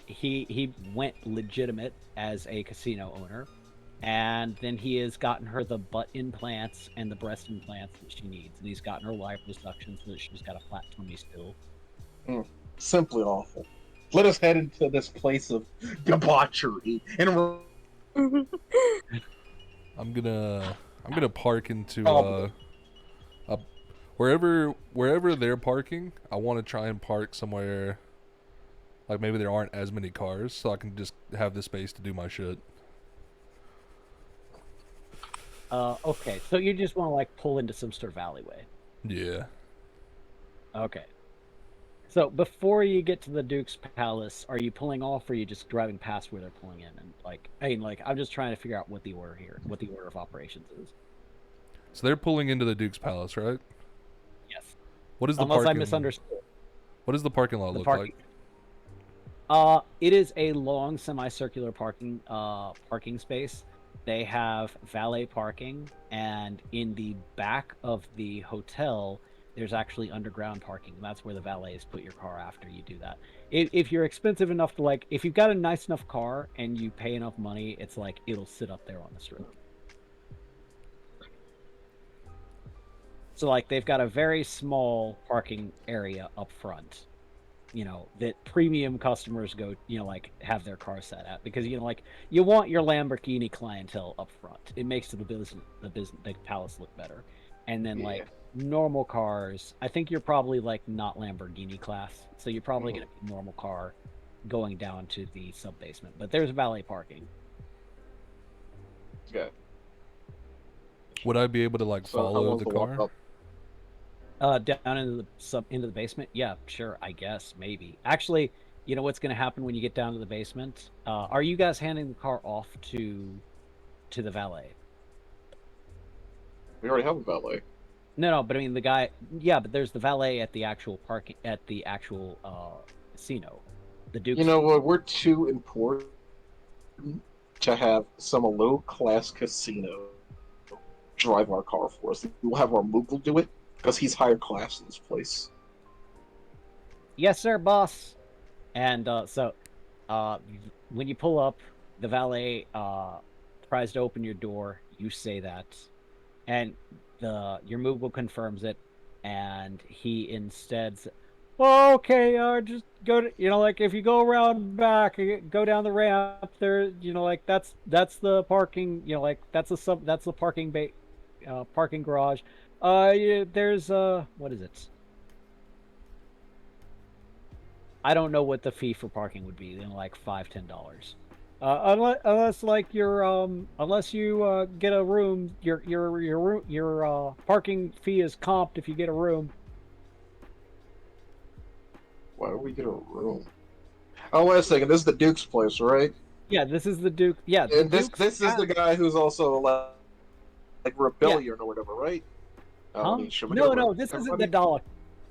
he went legitimate as a casino owner, and then he has gotten her the butt implants and the breast implants that she needs, and he's gotten her liposuction so that she's got a flat tummy still. Simply awful. Let us head into this place of debauchery and I'm gonna park into wherever they're parking. I want to try and park somewhere like maybe there aren't as many cars, so I can just have the space to do my shit. Okay, so you just want to like pull into some sort of alleyway. Yeah. Okay. So before you get to the Duke's Palace, are you pulling off, or are you just driving past where they're pulling in? And I'm just trying to figure out what the order here, what the order of operations is. So they're pulling into the Duke's Palace, right? Yes. What is the Unless I parking? misunderstood. What does the parking lot look like? It is a long semicircular parking space. They have valet parking, and in the back of the hotel, there's actually underground parking. That's where the valets put your car after you do that. If you're expensive enough to if you've got a nice enough car and you pay enough money, it's like it'll sit up there on the strip. So they've got a very small parking area up front, that premium customers go, have their car set at, because you want your Lamborghini clientele up front. It makes the palace look better. And then normal cars, I think you're probably not Lamborghini class, so you're probably going to be normal car going down to the sub basement. But there's valet parking. Yeah. Would I be able to follow the car? Down into the basement? Yeah, sure, I guess, maybe. Actually, you know what's going to happen when you get down to the basement? Are you guys handing the car off to the valet? We already have a valet. No, but I mean the guy. Yeah, but there's the valet at the actual parking at the actual casino. The Duke's. You know what? We're too important to have some low-class casino drive our car for us. We'll have our Moogle do it because he's higher class in this place. Yes, sir, boss. And when you pull up, the valet tries to open your door. You say that, and your Moogle confirms it, and he instead says, "Well, okay, just go to, like, if you go around back, go down the ramp there, like, that's the parking, like, that's the parking garage. Yeah, there's what is it? I don't know what the fee for parking would be, like $5-10. Unless like unless you get a room, your parking fee is comped if you get a room. Why do we get a room? Oh, wait a second. This is the Duke's place, right? Yeah, this is the Duke. Yeah, the And this Duke's this is the guy who's also like rebellion or whatever, right? Huh? Should we No, get a no, room, this isn't everybody? the Dalek.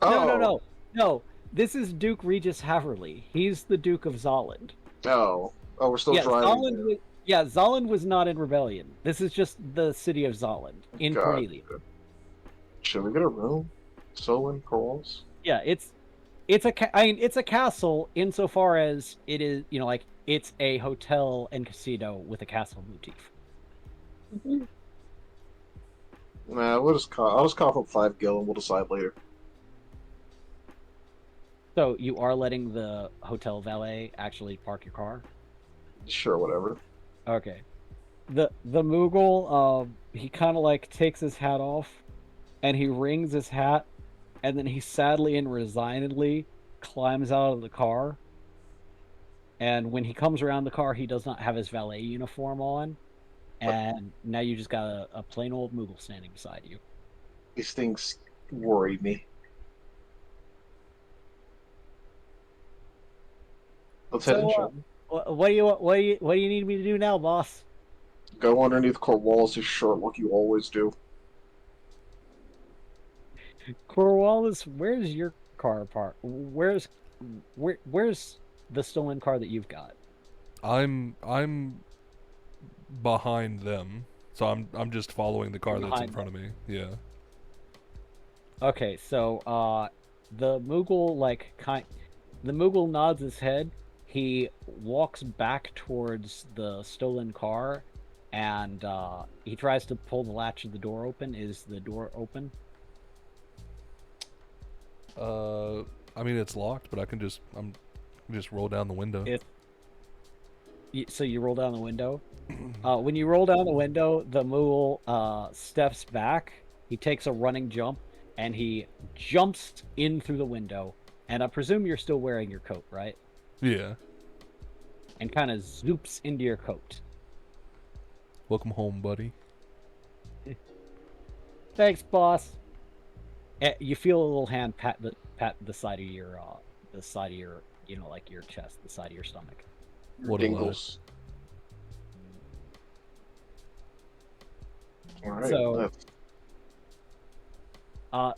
No, no, Oh, no, no. This is Duke Regis Haverly. He's the Duke of Zolland. oh, we're still Yeah, driving there. Zolland was not in rebellion. This is just the city of Zolland in God. Cornelia. Should we get a room? Solon, Corals? Yeah, it's it's a castle insofar as it is, like, it's a hotel and casino with a castle motif. Nah, I'll just cough up 5 gil and we'll decide later. So you are letting the hotel valet actually park your car? Sure, whatever. Okay. The Moogle, he kind of like takes his hat off, and he wrings his hat, and then he sadly and resignedly climbs out of the car. And when he comes around the car, he does not have his valet uniform on, and now you just got a plain old Moogle standing beside you. These things worry me. Let's head in, shall we? What do you need me to do now, boss? Go underneath Corvallis' shirt like you always do. Corvallis, where's your car parked? Where's the stolen car that you've got? I'm behind them, so I'm just following the car that's in Behind front of me. Yeah. Okay, so the Moogle the Moogle nods his head. He walks back towards the stolen car, and he tries to pull the latch of the door open. Is the door open? I mean it's locked, but I can just roll down the window. So you roll down the window. When you roll down the window, the Moogle steps back. He takes a running jump, and he jumps in through the window. And I presume you're still wearing your coat, right? Yeah. And kind of zoops into your coat. Welcome home, buddy. Thanks, boss. You feel a little hand pat the side of your like your chest, the side of your stomach. What Dingles. Alright. So,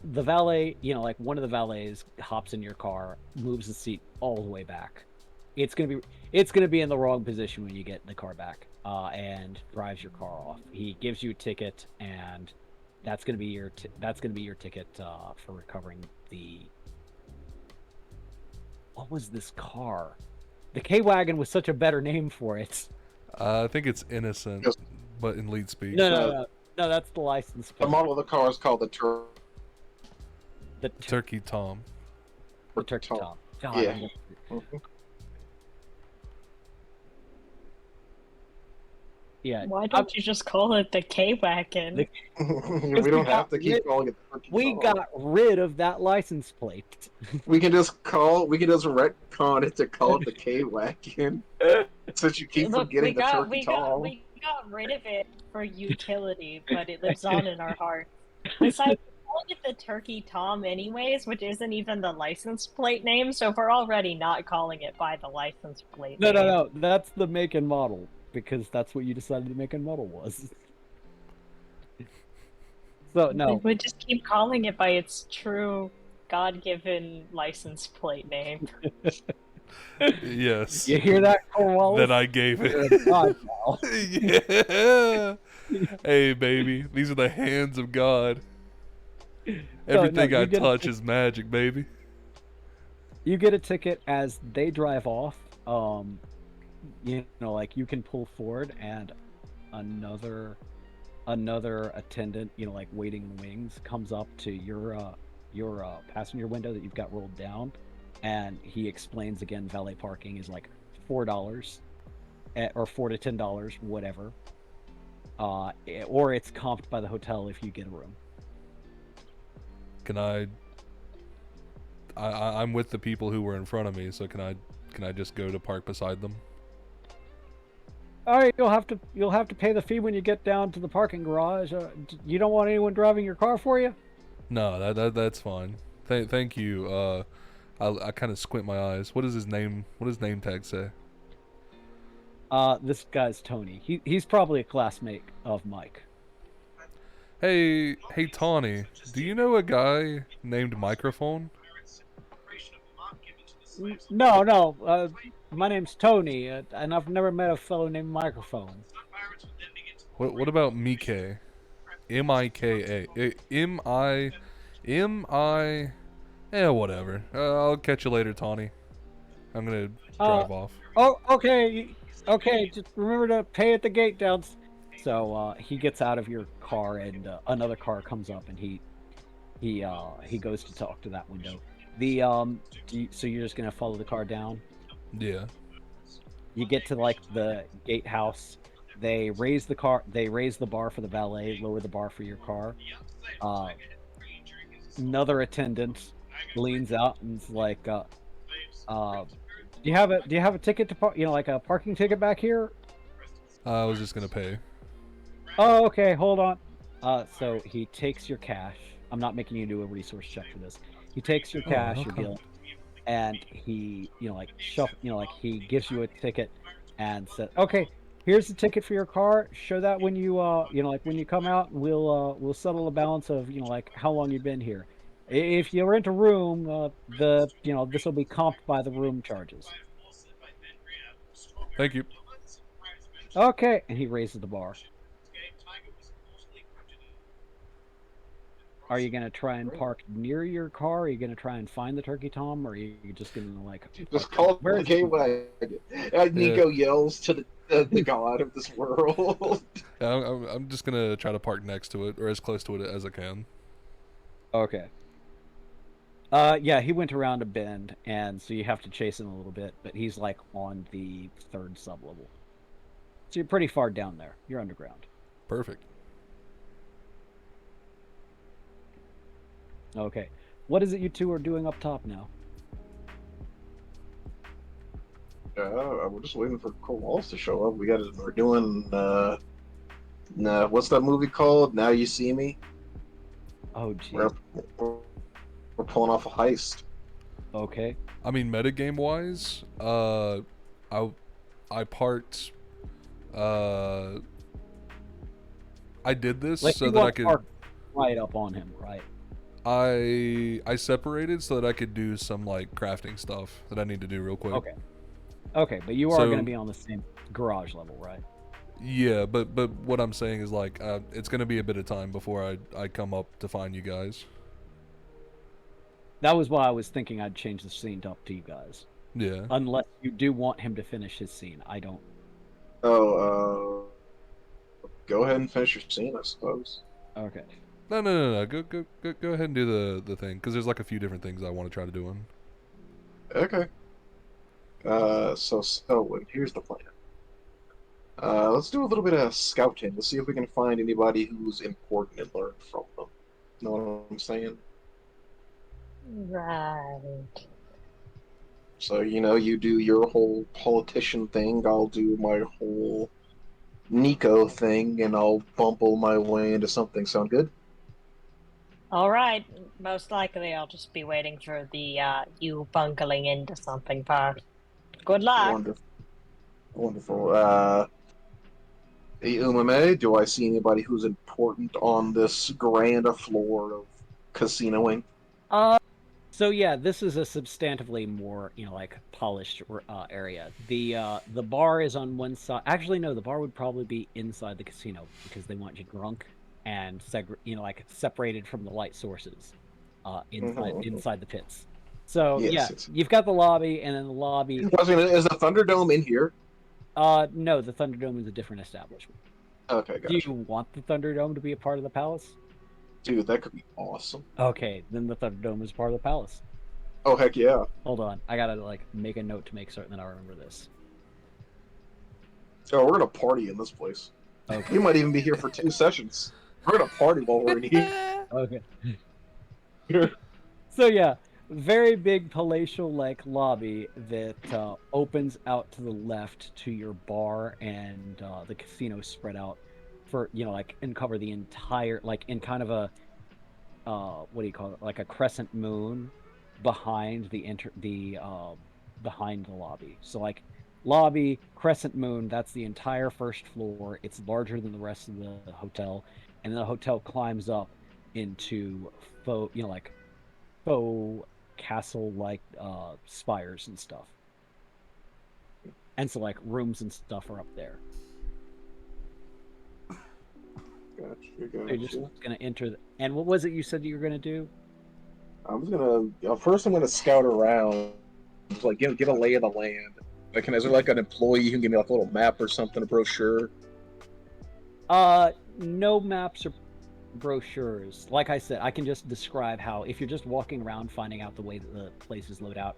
the valet, like one of the valets hops in your car, moves the seat all the way back. It's gonna be in the wrong position when you get the car back, and drives your car off. He gives you a ticket, and that's gonna be your ticket for recovering the. What was this car? The K-Wagon was such a better name for it. I think it's innocent, Yes. but in lead speed. No, that's the license plate. The model of the car is called the Turkey Tom. The Turkey Tom. God, Yeah. Yeah. Why don't you just call it the K-Wagon? We don't have to keep calling it the Turkey We Tom. got rid of that license plate. We can just retcon it to call it the K-Wagon. Since you keep Look, forgetting the Turkey Tom. we got rid of it for utility, but it lives on in our hearts. Besides, we're calling it the Turkey Tom anyways, which isn't even the license plate name, so we're already not calling it by the license plate name. No. That's the make and model, because that's what you decided the make and model was. So, no. We would just keep calling it by its true God-given license plate name. Yes. You hear that, Cornwallis? That I gave You're a it. god now. Yeah. Hey, baby. These are the hands of God. So, no, Everything I you get touch is magic, baby. you get a ticket as they drive off. You know, like you can pull forward, and another attendant, you know, like waiting in the wings, comes up to your passenger window that you've got rolled down, and he explains again. Valet parking is like $4, or $4 to $10, whatever. Or it's comped by the hotel if you get a room. Can I'm with the people who were in front of me, so can I just go to park beside them? All right, you'll have to pay the fee when you get down to the parking garage. You don't want anyone driving your car for you? No, that's fine. Thank you. I kind of squint my eyes. What is his name? What does name tag say? This guy's Tony. He's probably a classmate of Mike. Hey, Tawny, do you know a guy named Microphone? No. My name's Tony, and I've never met a fellow named Microphone. What about Mike? M-I-K-A. M-I... Yeah, whatever. I'll catch you later, Tawny. I'm gonna drive off. Oh, okay. Okay, just remember to pay at the gate down. So he gets out of your car, and another car comes up, and he goes to talk to that window. So you're just gonna follow the car down? Yeah. You get to like the gatehouse. They raise the bar for the valet, lower the bar for your car. Another attendant leans out and's like, do you have a ticket to park? You know, like a parking ticket back here? I was just gonna pay. Oh, okay. Hold on. So he takes your cash. I'm not making you do a resource check for this. He takes your cash, your okay. bill, and he, he gives you a ticket and says, "Okay, here's the ticket for your car. Show that when you, when you come out, we'll settle the balance of, like how long you've been here. If you rent a room, this will be comped by the room charges." Thank you. Okay, and he raises the bar. Are you gonna try and park near your car? Are you gonna try and find the turkey tom, or are you just gonna like Just call it the game wagon. Nico yells to the god of this world. I'm just gonna try to park next to it, or as close to it as I can. Okay. Yeah, he went around a bend, and so you have to chase him a little bit, but he's like on the third sublevel. So you're pretty far down there. You're underground. Perfect. Okay. What is it you two are doing up top now? We're just waiting for Cornwallis to show up. We're doing what's that movie called? Now You See Me. Oh, gee. We're pulling off a heist. Okay. I mean, metagame wise, I parked. I did this Like so you that I won't could. park right up on him, right? I separated so that I could do some like crafting stuff that I need to do real quick. Okay. Okay, but you are So- going to be on the same garage level, right? Yeah, but what I'm saying is like it's gonna be a bit of time before I come up to find you guys. That was why I was thinking I'd change the scene up to you guys. Yeah. Unless you do want him to finish his scene. I don't. Oh, go ahead and finish your scene, I suppose. Okay. No. Go ahead and do the thing, because there's like a few different things I want to try to do in. Okay. So here's the plan. Let's do a little bit of scouting. Let's see if we can find anybody who's important and learn from them. Know what I'm saying? Right. So, you do your whole politician thing, I'll do my whole Nico thing, and I'll bumble my way into something. Sound good? All right. Most likely, I'll just be waiting for the you bungling into something part. Good luck. Wonderful. Wonderful. Hey, Umame, do I see anybody who's important on this grand floor of casinoing? So yeah, this is a substantively more, like polished area. The bar is on one side. Actually, no, the bar would probably be inside the casino because they want you drunk and like separated from the light sources, Mhm. inside the pits. So yeah, Yes, yes. you've got the lobby, and then the lobby. Is the Thunderdome in here? No, the Thunderdome is a different establishment. Okay, Do gotcha. you want the Thunderdome to be a part of the palace? Dude, that could be awesome. Okay, then the Thunderdome is part of the palace. Oh, heck yeah. Hold on, I gotta like make a note to make certain that I remember this. Oh, we're gonna party in this place. Okay. We might even be here for 2 sessions. We're gonna party while we're in Okay. here. So yeah, very big palatial like lobby that opens out to the left to your bar and the casino spread out for like and cover the entire like in kind of a what do you call it, like a crescent moon behind behind the lobby. So like lobby crescent moon, that's the entire first floor. It's larger than the rest of the hotel, and then the hotel climbs up into like faux castle like spires and stuff. And so like rooms and stuff are up there. Gotcha, So you're just gotcha. gonna enter and what was it you said you were gonna do? I'm just gonna first. I'm gonna scout around, just like get a lay of the land. Like, is there like an employee who can give me like a little map or something, a brochure? No maps or brochures. Like I said, I can just describe how if you're just walking around finding out the way that the place is laid out,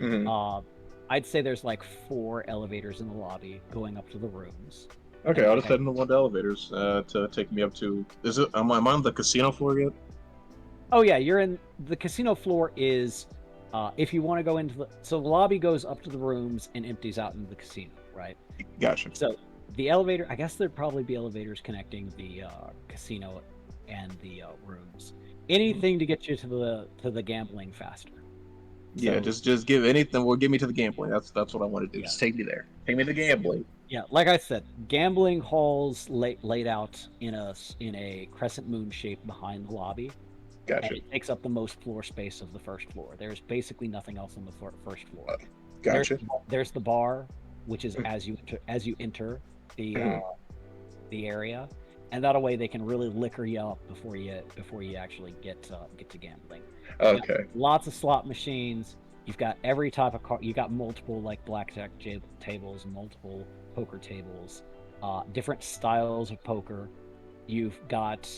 Mm-hmm. I'd say there's like 4 elevators in the lobby going up to the rooms. Okay, And I'll like just head into one of the elevators to take me up to. Is it? Am I on the casino floor yet? oh yeah, you're in the casino floor is if you want to go into the lobby goes up to the rooms and empties out into the casino, right? Gotcha. So the elevator, I guess there'd probably be elevators connecting the casino and the rooms. Anything to get you to the gambling faster. Yeah, So, just give anything. Will get me to the gambling. That's what I want to do. yeah. Just take me there. Take me to gambling. Yeah, like I said, gambling halls laid out in a crescent moon shape behind the lobby, and Gotcha. it takes up the most floor space of the first floor. There's basically nothing else on the first floor. Gotcha. There's the bar, which is as you enter the area, and that way they can really liquor you up before you actually get to gambling. You got Okay. lots of slot machines. You've got every type of you got multiple like blackjack tables, multiple poker tables, different styles of poker. You've got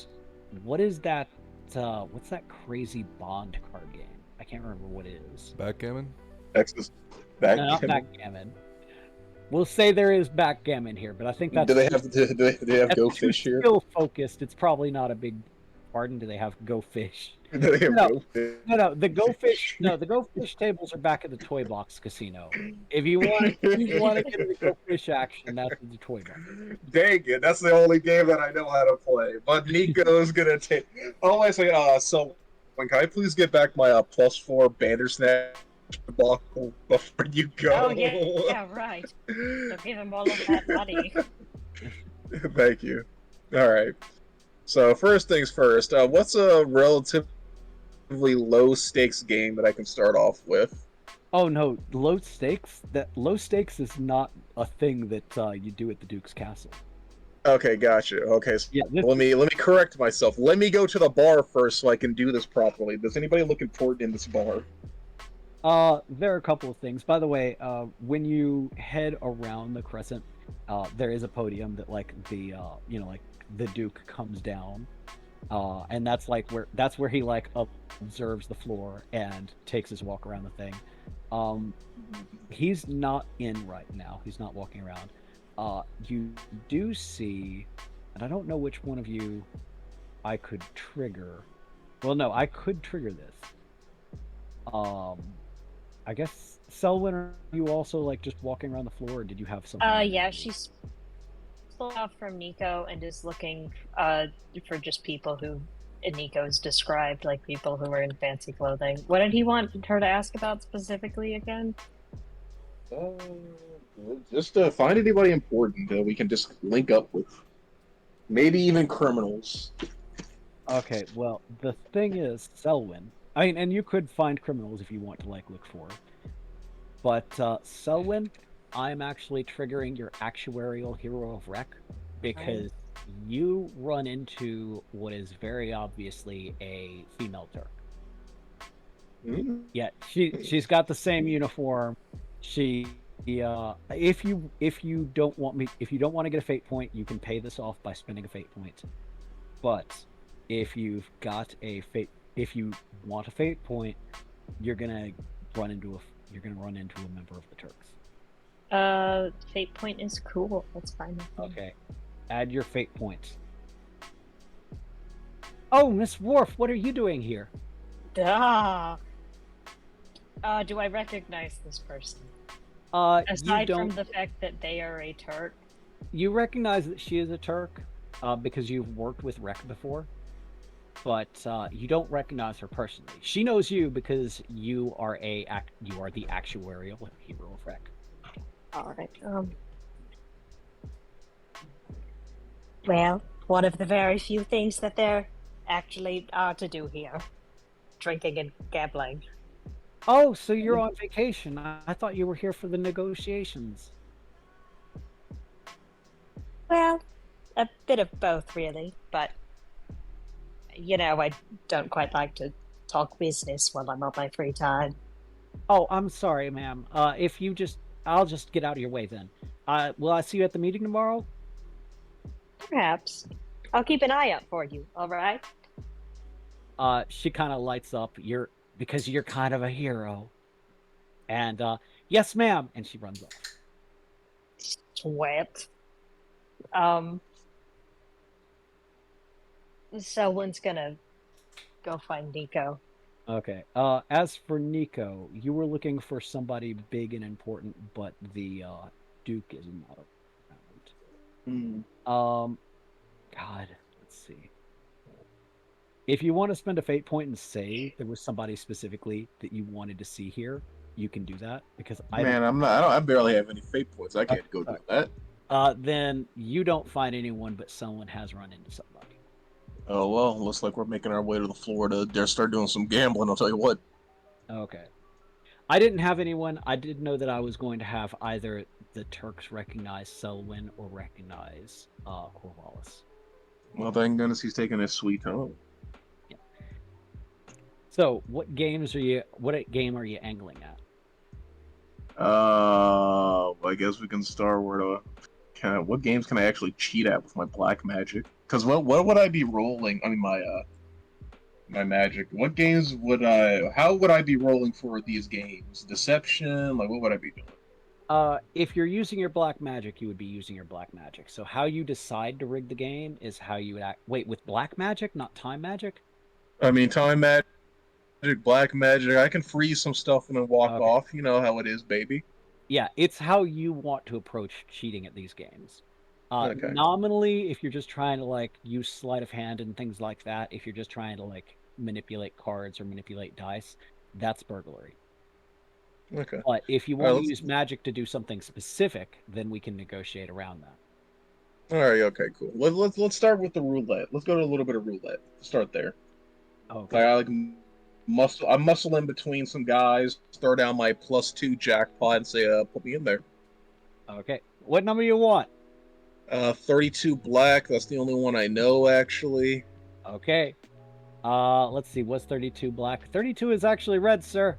what is that? What's that crazy Bond card game? I can't remember what it is. Backgammon? Texas. No, not backgammon. We'll say there is backgammon here, but I think that's Do they have that's Go too Fish here? skill focused. It's probably not a big. Pardon? Do they have Go Fish? Do they have No. Go Fish? No, the Go Fish. No, the Go Fish tables are back at the Toy Box Casino. If you want to get into Go Fish action, that's at the Toy Box. Dang it! That's the only game that I know how to play. But Nico's gonna take. Oh, I say, so can I please get back my +4 Bandersnatch buckle before you go? Oh yeah, right. So give him all of that money. Thank you. All right. So first things first. What's a relatively low stakes game that I can start off with? Oh no, low stakes. That low stakes is not a thing that you do at the Duke's Castle. Okay, gotcha. Okay, so Yeah, let me correct myself. Let me go to the bar first so I can do this properly. Does anybody look important in this bar? there are a couple of things. By the way, when you head around the crescent, there is a podium that like the like the Duke comes down, and that's where he like observes the floor and takes his walk around the thing. He's not in right now. He's not walking around. You do see, and I don't know which one of you I could trigger. Well, no, I could trigger this. I guess Selwyn, are you also like just walking around the floor, or did you have something? Yeah, she's pulled out from Nico and is looking for just people who Nico's described, like people who are in fancy clothing. What did he want her to ask about specifically again? Just to find anybody important that we can just link up with. Maybe even criminals. Okay, well, the thing is, Selwyn, I mean, and you could find criminals if you want to like look for. But Selwyn, I'm actually triggering your actuarial hero of rec because you run into what is very obviously a female Turk. Hmm. Yeah, she's got the same uniform. She if you don't want to get a fate point, you can pay this off by spending a fate point. But if you've got a fate if you want a fate point, you're gonna you're gonna run into a member of the Turks. Fate point is cool. That's fine with me. Okay. Add your fate points. Oh, Miss Worf, what are you doing here? Duh. Do I recognize this person? You Aside from don't the fact that they are a Turk. you recognize that she is a Turk, because you've worked with Rek before, but you don't recognize her personally. She knows you because you are the actuarial hero of Rek. Alright, well, one of the very few things that there actually are to do here. Drinking and gambling. Oh, so you're on vacation. I thought you were here for the negotiations. Well, a bit of both, really, but I don't quite like to talk business while I'm on my free time. Oh, I'm sorry, ma'am. If you just, I'll just get out of your way then. Will I see you at the meeting tomorrow? Perhaps. I'll keep an eye out for you, alright? She kind of lights up. Because you're kind of a hero. And yes, ma'am. And she runs off. Sweat. Someone's gonna go find Nico. Okay. As for Nico, you were looking for somebody big and important, but the Duke is not around. God, let's see. If you want to spend a fate point and say there was somebody specifically that you wanted to see here, you can do that because Man, I'm not. I barely have any fate points. I can't go do that. then you don't find anyone, but someone has run into somebody. Oh well, looks like we're making our way to the Florida. Dare start doing some gambling. I'll tell you what. Okay. I didn't have anyone. I did know that I was going to have either the Turks recognize Selwyn or recognize Corvallis. Well, thank goodness he's taking his sweet time. Yeah. So, what game are you angling at? I guess we can start where what games can I actually cheat at with my black magic? Because what would I be rolling? I mean, my magic. What games would I? How would I be rolling for these games? Deception? Like, what would I be doing? If you're using your black magic, you would be using your black magic. So how you decide to rig the game is how you would act. Wait, with black magic, not time magic? I mean, time magic, black magic. I can freeze some stuff and then walk Okay. off. You know how it is, baby. Yeah, it's how you want to approach cheating at these games. Okay. Nominally, if you're just trying to like use sleight of hand and things like that, if you're just trying to like manipulate cards or manipulate dice, that's burglary. Okay. But if you All right, want to use magic to do something specific, then we can negotiate around that. All right. Okay. Cool. Let's start with the roulette. Let's go to a little bit of roulette. Start there. Okay. I like muscle. I muscle in between some guys. Throw down my +2 jackpot and say, put me in there. Okay. What number you want? 32 black. That's the only one I know, actually. Okay. Let's see. What's 32 black? 32 is actually red, sir.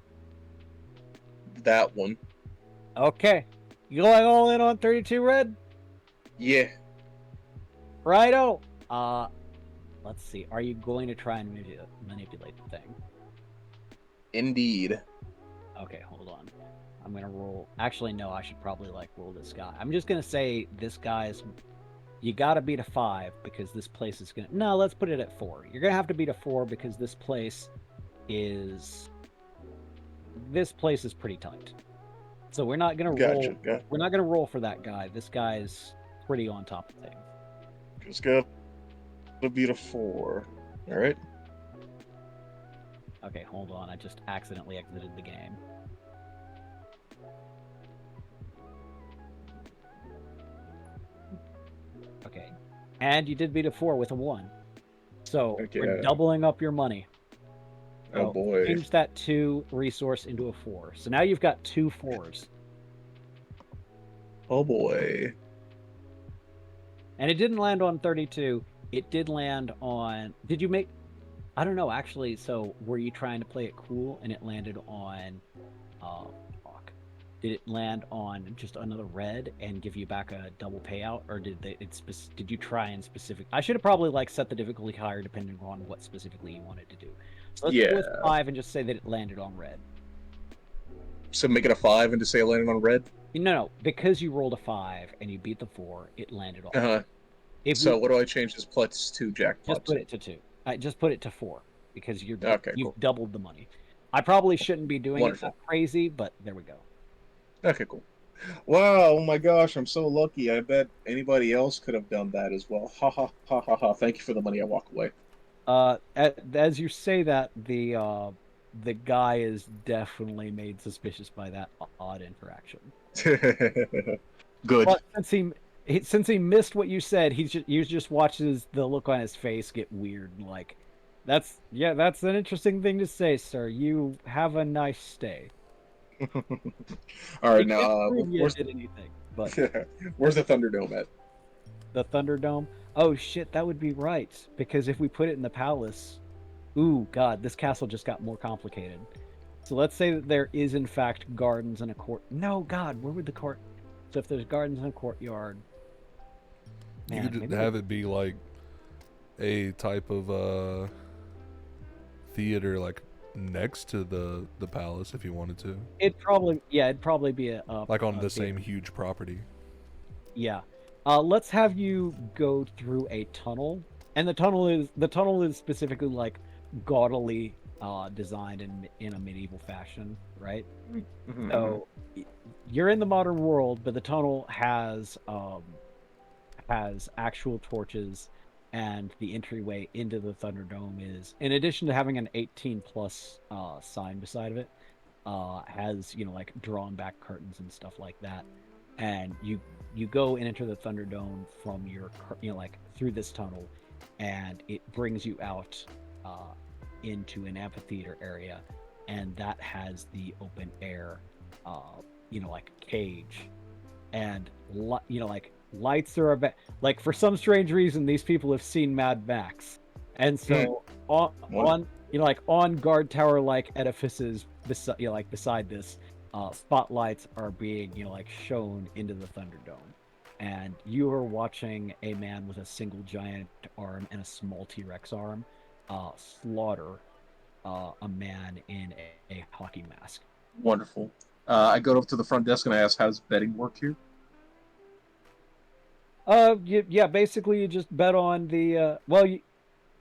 That one. Okay. You going all in on 32 red? Yeah. Righto. Let's see. Are you going to try and manipulate the thing? Indeed. Okay, hold on. I'm gonna roll. Actually, no. I should probably like roll this guy. I'm just gonna say this guy's. You gotta beat a 5 because this place is gonna. No, let's put it at 4. You're gonna have to beat a 4 because this place is. This place is pretty tight. So we're not gonna roll. Gotcha. We're not gonna roll for that guy. This guy's pretty on top of things. Just got to beat a 4. All right. Okay, hold on. I just accidentally exited the game. Okay. And you did beat a 4 with a 1. So Okay. we're doubling up your money. Oh So boy. change that 2 resource into a 4. So now you've got 2 4s. Oh boy. And it didn't land on 32. It did land on. Did you make. I don't know, actually. So were you trying to play it cool and it landed on. Fuck. Did it land on just another red and give you back a double payout, or did you try and specific? I should have probably like set the difficulty higher depending on what specifically you wanted to do. So let's go with Yeah. 5 and just say that it landed on red. So make it a 5 and just say it landed on red? No, because you rolled a 5 and you beat the 4, it landed on. Uh-huh. If So we, what do I change this plus 2 jackpot just put to? it to 2. Just put it to 4 because you've Cool. doubled the money. I probably shouldn't be doing Wonderful. it that crazy, but there we go. Okay, cool. Wow, oh my gosh, I'm so lucky. I bet anybody else could have done that as well. Ha ha ha ha ha. Thank you for the money. I walk away. As you say that, the guy is definitely made suspicious by that odd interaction. Good. But since he missed what you said, you just watches the look on his face get weird. Like, that's an interesting thing to say, sir. You have a nice stay. All right, He can't now prove you where's did anything, but where's the Thunderdome at? the Thunderdome. Oh shit, that would be right because if we put it in the palace, ooh god, this castle just got more complicated. So let's say that there is in fact gardens and a court. No, god, where would the court? So if there's gardens and a courtyard, You man, could maybe have it be like a type of theater, like next to the palace, if you wanted to. it'd probably be a Like on the theater. same huge property. Yeah. Let's have you go through a tunnel, and the tunnel is specifically like gaudily designed in a medieval fashion, right? Mhm, So you're in the modern world, but the tunnel has actual torches, and the entryway into the Thunderdome is, in addition to having an 18 plus sign beside of it, has like drawn back curtains and stuff like that, and you go and enter the Thunderdome from your like through this tunnel, and it brings you out into an amphitheater area, and that has the open air like cage, and like lights are like for some strange reason these people have seen Mad Max, and so on like on guard tower like edifices beside this, spotlights are being like shown into the Thunderdome, and you are watching a man with a single giant arm and a small T-Rex arm slaughter a man in a hockey mask. Wonderful. I go up to the front desk and I ask, "How does betting work here?" Yeah, basically you just bet on the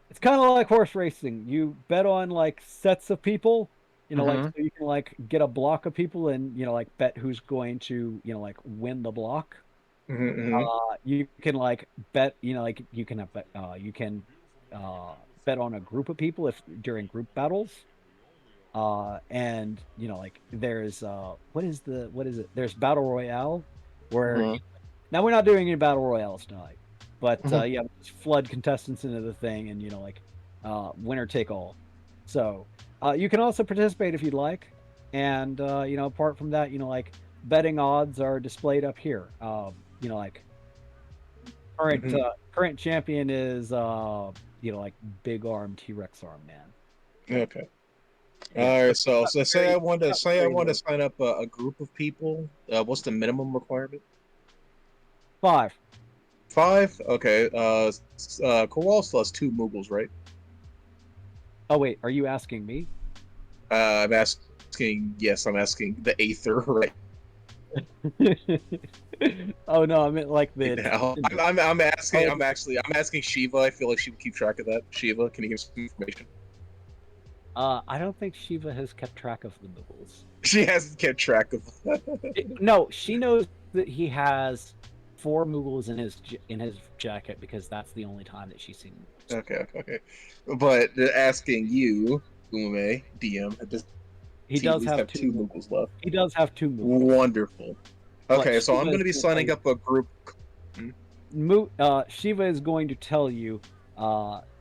it's kind of like horse racing. You bet on like sets of people, like so you can like get a block of people and like bet who's going to like win the block. You can like bet, like you can have you can bet on a group of people if during group battles. And like there's what is it? There's battle royale where now we're not doing any battle royales tonight, but yeah, just flood contestants into the thing, and like winner take all. So you can also participate if you'd like, and apart from that, like betting odds are displayed up here. Like current champion is like big arm T-Rex arm man. Okay. Yeah, All right. So say I want to very sign up a group of people. What's the minimum requirement? 5. 5. Okay. Kowal still has 2 Moogles, right? Oh wait, are you asking me? I'm asking. Yes, I'm asking the Aether, right? Oh no, I meant like the. Now. I'm asking. I'm asking Shiva. I feel like she would keep track of that. Shiva, can you give some information? I don't think Shiva has kept track of the Moogles. She hasn't kept track of. No, she knows that he has 4 Moogles in his jacket because that's the only time that she's seen them. Okay. But asking you, Ume, DM, does He does have 2 Moogles left? He does have 2 Moogles. Wonderful. Okay, so I'm going to be signing up a group. Shiva is going to tell you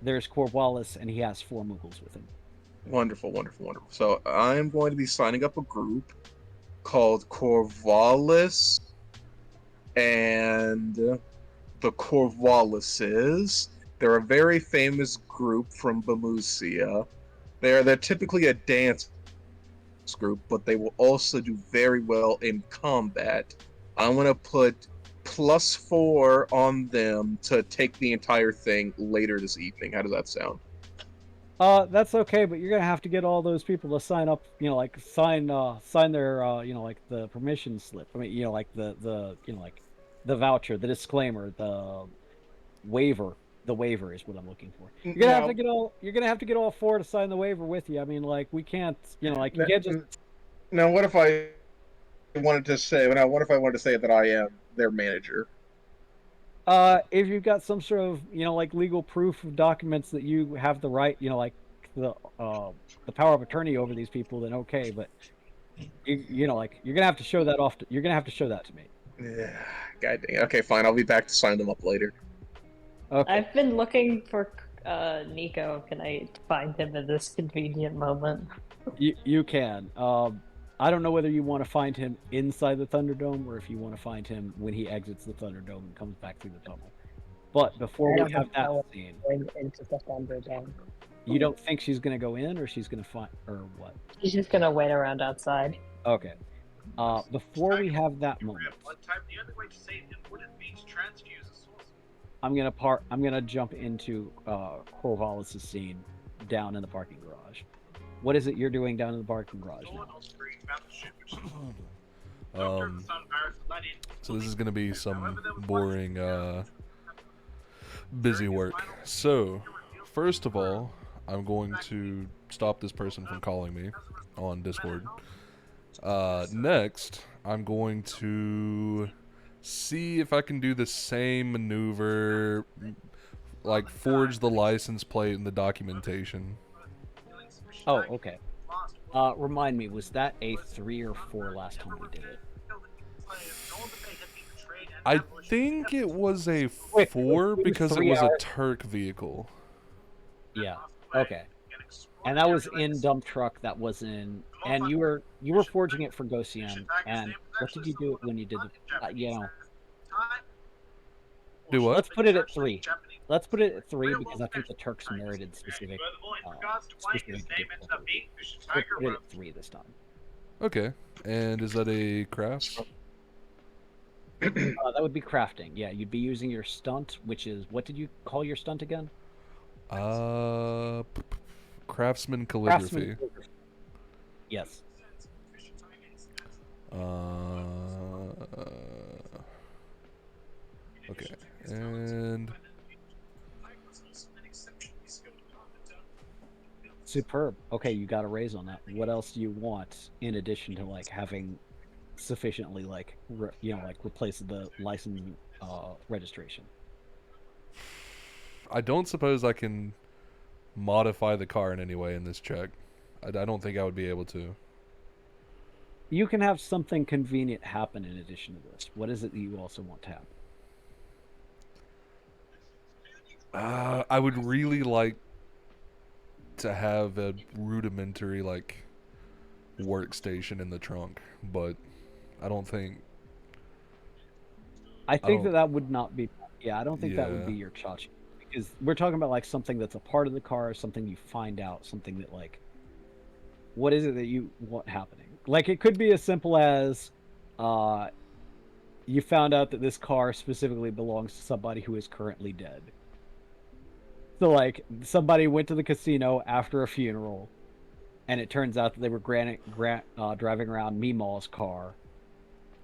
there's Corvallis and he has 4 Moogles with him. Wonderful, wonderful, wonderful. So I'm going to be signing up a group called Corvallis and the Corvallises. They're a very famous group from Bamusia. They're typically a dance group, but they will also do very well in combat. I'm gonna put +4 on them to take the entire thing later this evening. How does that sound? That's okay, but you're gonna have to get all those people to sign up, like sign their, like the permission slip. I mean, like like the voucher, the disclaimer, the waiver. The waiver is what I'm looking for. Now, You're gonna have to get all four to sign the waiver with you. I mean, like we can't, like you can't just. now, what if I wanted to say? Now, what if I wanted to say that I am their manager? If you've got some sort of, like legal proof of documents that you have the right, like the power of attorney over these people, then okay. But like you're gonna have to show that off. You're gonna have to show that to me. Yeah, God dang it. Okay, fine. I'll be back to sign them up later. Okay. I've been looking for Nico. Can I find him at this convenient moment? You can. I don't know whether you want to find him inside the Thunderdome or if you want to find him when he exits the Thunderdome and comes back through the tunnel. But before we have that scene, Into the Thunderdome. you don't think she's gonna go in, or she's gonna find, or what? She's just gonna wait around outside. Okay. Before we have that moment, I'm gonna jump into Corvallis' scene down in the parking garage. What is it you're doing down in the parking garage now? So this is gonna be some boring, busy work. So, first of all, I'm going to stop this person from calling me on Discord. Next, I'm going to see if I can do the same maneuver, like forge the license plate and the documentation. Oh, okay. Remind me, was that a 3 or 4 last time we did it? I think it was a Wait, 4 because it 3 was a hours? Turk vehicle. Yeah. Okay. And that was in dump truck. That was in, and you were forging it for Gosien. And what did you do when you did the? Do what? Let's put it at 3. Let's put it at 3 because I think the Turks merited specific. Specific difficulty. Let's put it at 3 this time. Okay. And is that a craft? That would be crafting. Yeah, you'd be using your stunt, which is, what did you call your stunt again? Craftsman calligraphy. Yes. Okay. And Superb. Okay, you got a raise on that. What else do you want in addition to like having sufficiently like replace the license registration? I don't suppose I can modify the car in any way in this check. I don't think I would be able to. You can have something convenient happen in addition to this. What is it that you also want to happen? I would really like to have a rudimentary like workstation in the trunk, but I don't think. I think that would not be. Yeah, I don't think that would Yeah. be your chachi, because we're talking about like something that's a part of the car, something you find out, something that like. What is it that you want happening? Like it could be as simple as, you found out that this car specifically belongs to somebody who is currently dead. So like somebody went to the casino after a funeral, and it turns out that they were driving around Memaw's car,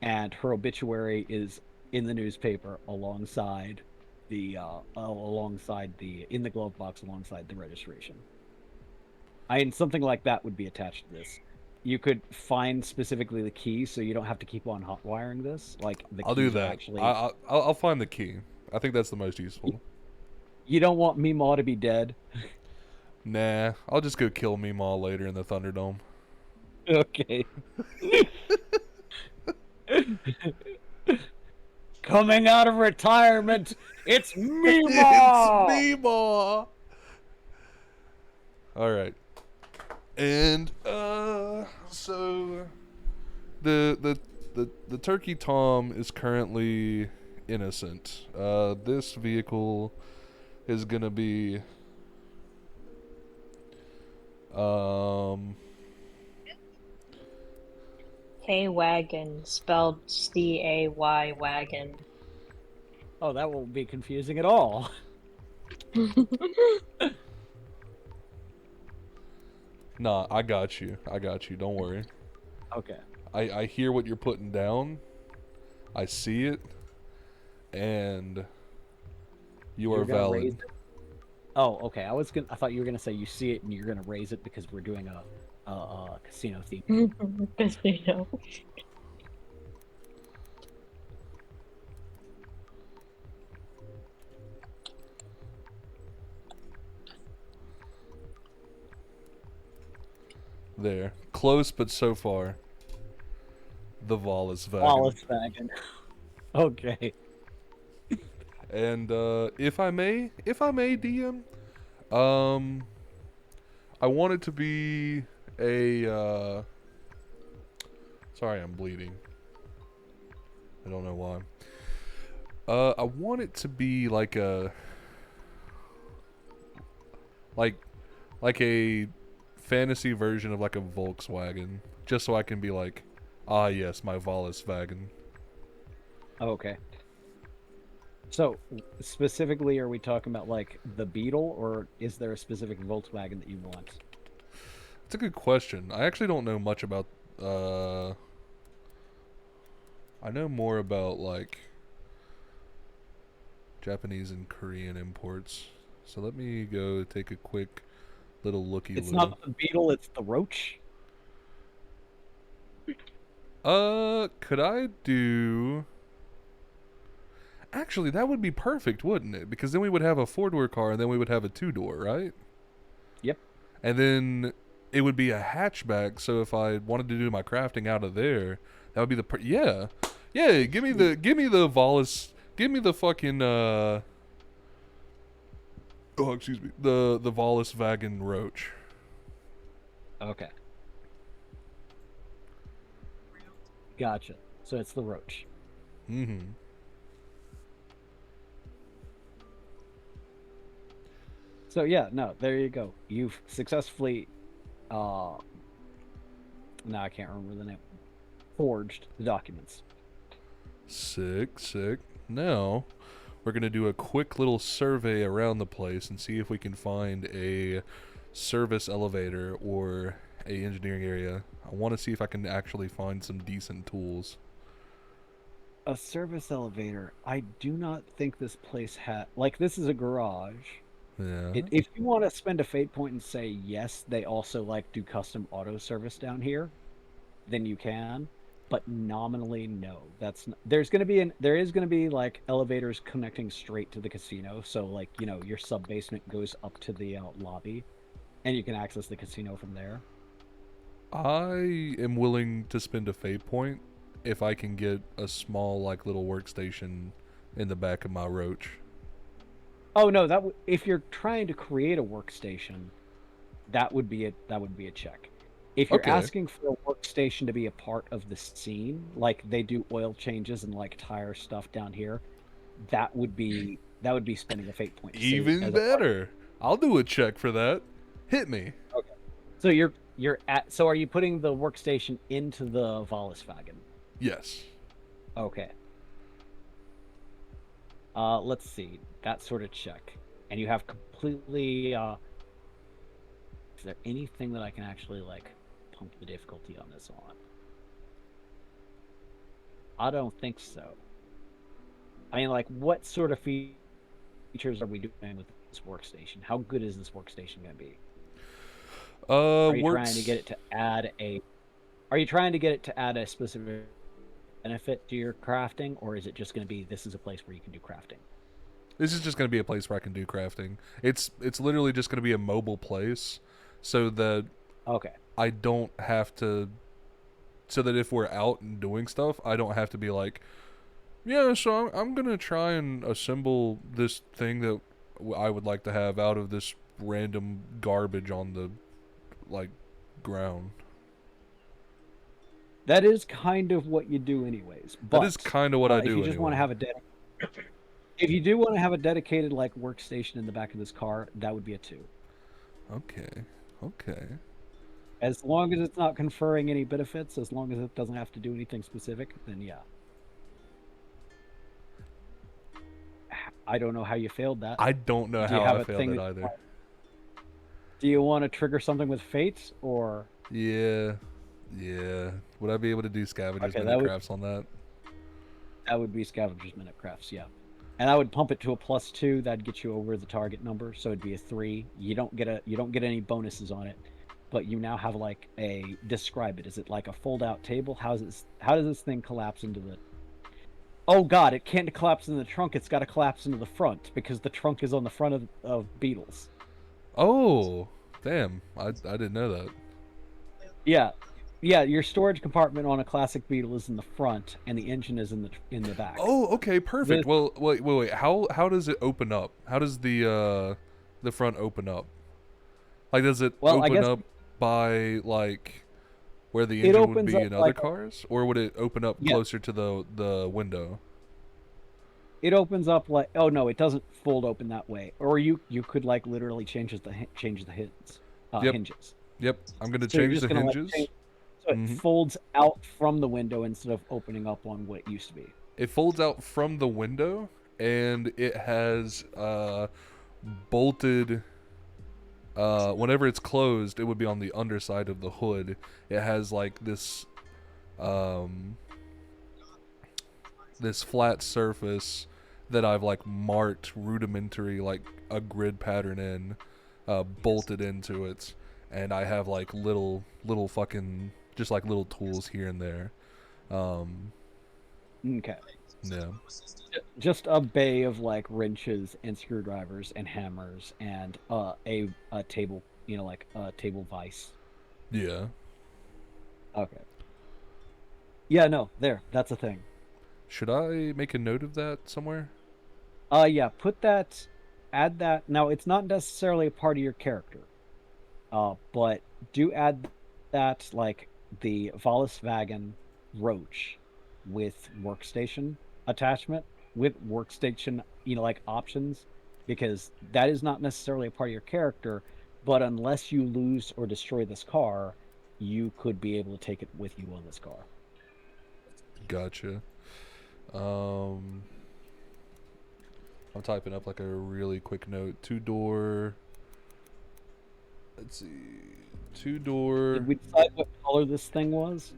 and her obituary is in the newspaper alongside the in the glove box alongside the registration. I mean, something like that would be attached to this. You could find specifically the key, so you don't have to keep on hot wiring this. Like the I'll do keys that. Actually, I'll find the key. I think that's the most useful. you don't want Meemaw to be dead. Nah, I'll just go kill Meemaw later in the Thunderdome. Okay. Coming out of retirement, it's Meemaw! It's Meemaw! Alright. And so the turkey Tom is currently innocent. This vehicle is gonna be K-Wagon, spelled C-A-Y wagon. Oh, that won't be confusing at all. Nah, I got you. Don't worry. Okay. I hear what you're putting down. I see it, and you You're are gonna raise valid. it? Oh, okay. I thought you were gonna say you see it and you're gonna raise it because we're doing a casino theme. Casino. There, close, but so far, the Volkswagen. Wallace wagon. Okay. And if I may, DM, um, I want it to be a. Sorry, I'm bleeding. I don't know why. I want it to be like a like like a fantasy version of like a Volkswagen, just so I can be like, ah, yes, my Volkswagen. Okay. So specifically, are we talking about like the Beetle, or is there a specific Volkswagen that you want? It's a good question. I actually don't know much about. I know more about like Japanese and Korean imports. So let me go take a quick little looky It's loo. not the Beetle, it's the Roach. Could I do? Actually, that would be perfect, wouldn't it? Because then we would have a 4-door car, and then we would have a 2-door, right? Yep. And then it would be a hatchback. So if I wanted to do my crafting out of there, that would be the yeah. Give me the Volus. Give me the fucking oh, excuse me, the Volkswagen Roach. Okay. Gotcha. So it's the Roach. Mm-hmm. So yeah, no, there you go. You've successfully no, I can't remember the name. Forged the documents. Sick. Now, we're gonna do a quick little survey around the place and see if we can find a service elevator or a engineering area. I want to see if I can actually find some decent tools. A service elevator. I do not think this place had like this is a garage. Yeah. If you want to spend a fate point and say yes, they also like do custom auto service down here, then you can. But nominally, no. That's n there is gonna be like elevators connecting straight to the casino. So like your sub basement goes up to the lobby, and you can access the casino from there. I am willing to spend a fate point if I can get a small like little workstation in the back of my Roach. Oh no, if you're trying to create a workstation, that would be a check. If you're Okay. asking for a workstation to be a part of the scene, like they do oil changes and like tire stuff down here, that would be spending a fate point. To save Even as a part. better. I'll do a check for that. Hit me. Okay. So so are you putting the workstation into the Volkswagen? Yes. Okay. Let's see. That sort of check. And you have completely is there anything that I can actually like pump the difficulty on this on? I don't think so. I mean, like, what sort of features are we doing with this workstation? How good is this workstation going to be? Are you trying to get it to add a? Are you trying to get it to add a specific benefit to your crafting, or is it just going to be this is a place where you can do crafting? This is just going to be a place where I can do crafting. It's literally just going to be a mobile place, so that Okay. I don't have to. So that if we're out and doing stuff, I don't have to be like, yeah. So I'm gonna try and assemble this thing that I would like to have out of this random garbage on the like ground. That is kind of what you do anyways. But That is kind of what I if do you just want to anyway. have if you do want to have a dedicated like workstation in the back of this car, that would be a 2. Okay. Okay. As long as it's not conferring any benefits, as long as it doesn't have to do anything specific, then yeah. I don't know how you failed that. I don't know Do you how have I a failed thing it either. Do you want to trigger something with fate or Yeah. Yeah. Would I be able to do scavengers Okay, minute crafts on that? that would be Scavenger's Minute Crafts, yeah. And I would pump it to a +2. That'd get you over the target number, so it'd be a 3. You don't get any bonuses on it, but you now have like a describe it. Is it like a fold-out table? How does this thing collapse into the? Oh God, it can't collapse in the trunk. It's got to collapse into the front because the trunk is on the front of Beetles. Oh, damn! I didn't know that. Yeah, yeah. Your storage compartment on a classic Beetle is in the front, and the engine is in the back. Oh, okay, perfect. This- Well, wait. How does it open up? How does the front open up? Like, does it Well, I open guess up by like where the it engine would opens be up in other like cars, or would it open up Yeah. closer to the window? it opens up like oh no, it doesn't fold open that way. Or you could like literally change the hinges. Yep. Hinges. Yep, I'm gonna So you're change just the gonna like hinges. change, so it Mhm. folds out from the window instead of opening up on what it used to be. It folds out from the window, and it has bolted. Whenever it's closed, it would be on the underside of the hood. It has like um, this flat surface that I've like marked rudimentary, like a grid pattern in, bolted into it, and I have like little fucking just like little tools here and there. Okay. Yeah. Just a bay of like wrenches and screwdrivers and hammers and a table, like a table vise. Yeah. Okay. Yeah, no, that's a thing. Should I make a note of that somewhere? Yeah, add that. Now, it's not necessarily a part of your character. But do add that like the Volkswagen Roach with workstation attachment with workstation, like options, because that is not necessarily a part of your character, but unless you lose or destroy this car, you could be able to take it with you on this car. Gotcha. I'm typing up like a really quick note. 2-door. Let's see. 2-door. Did we decide what color this thing was?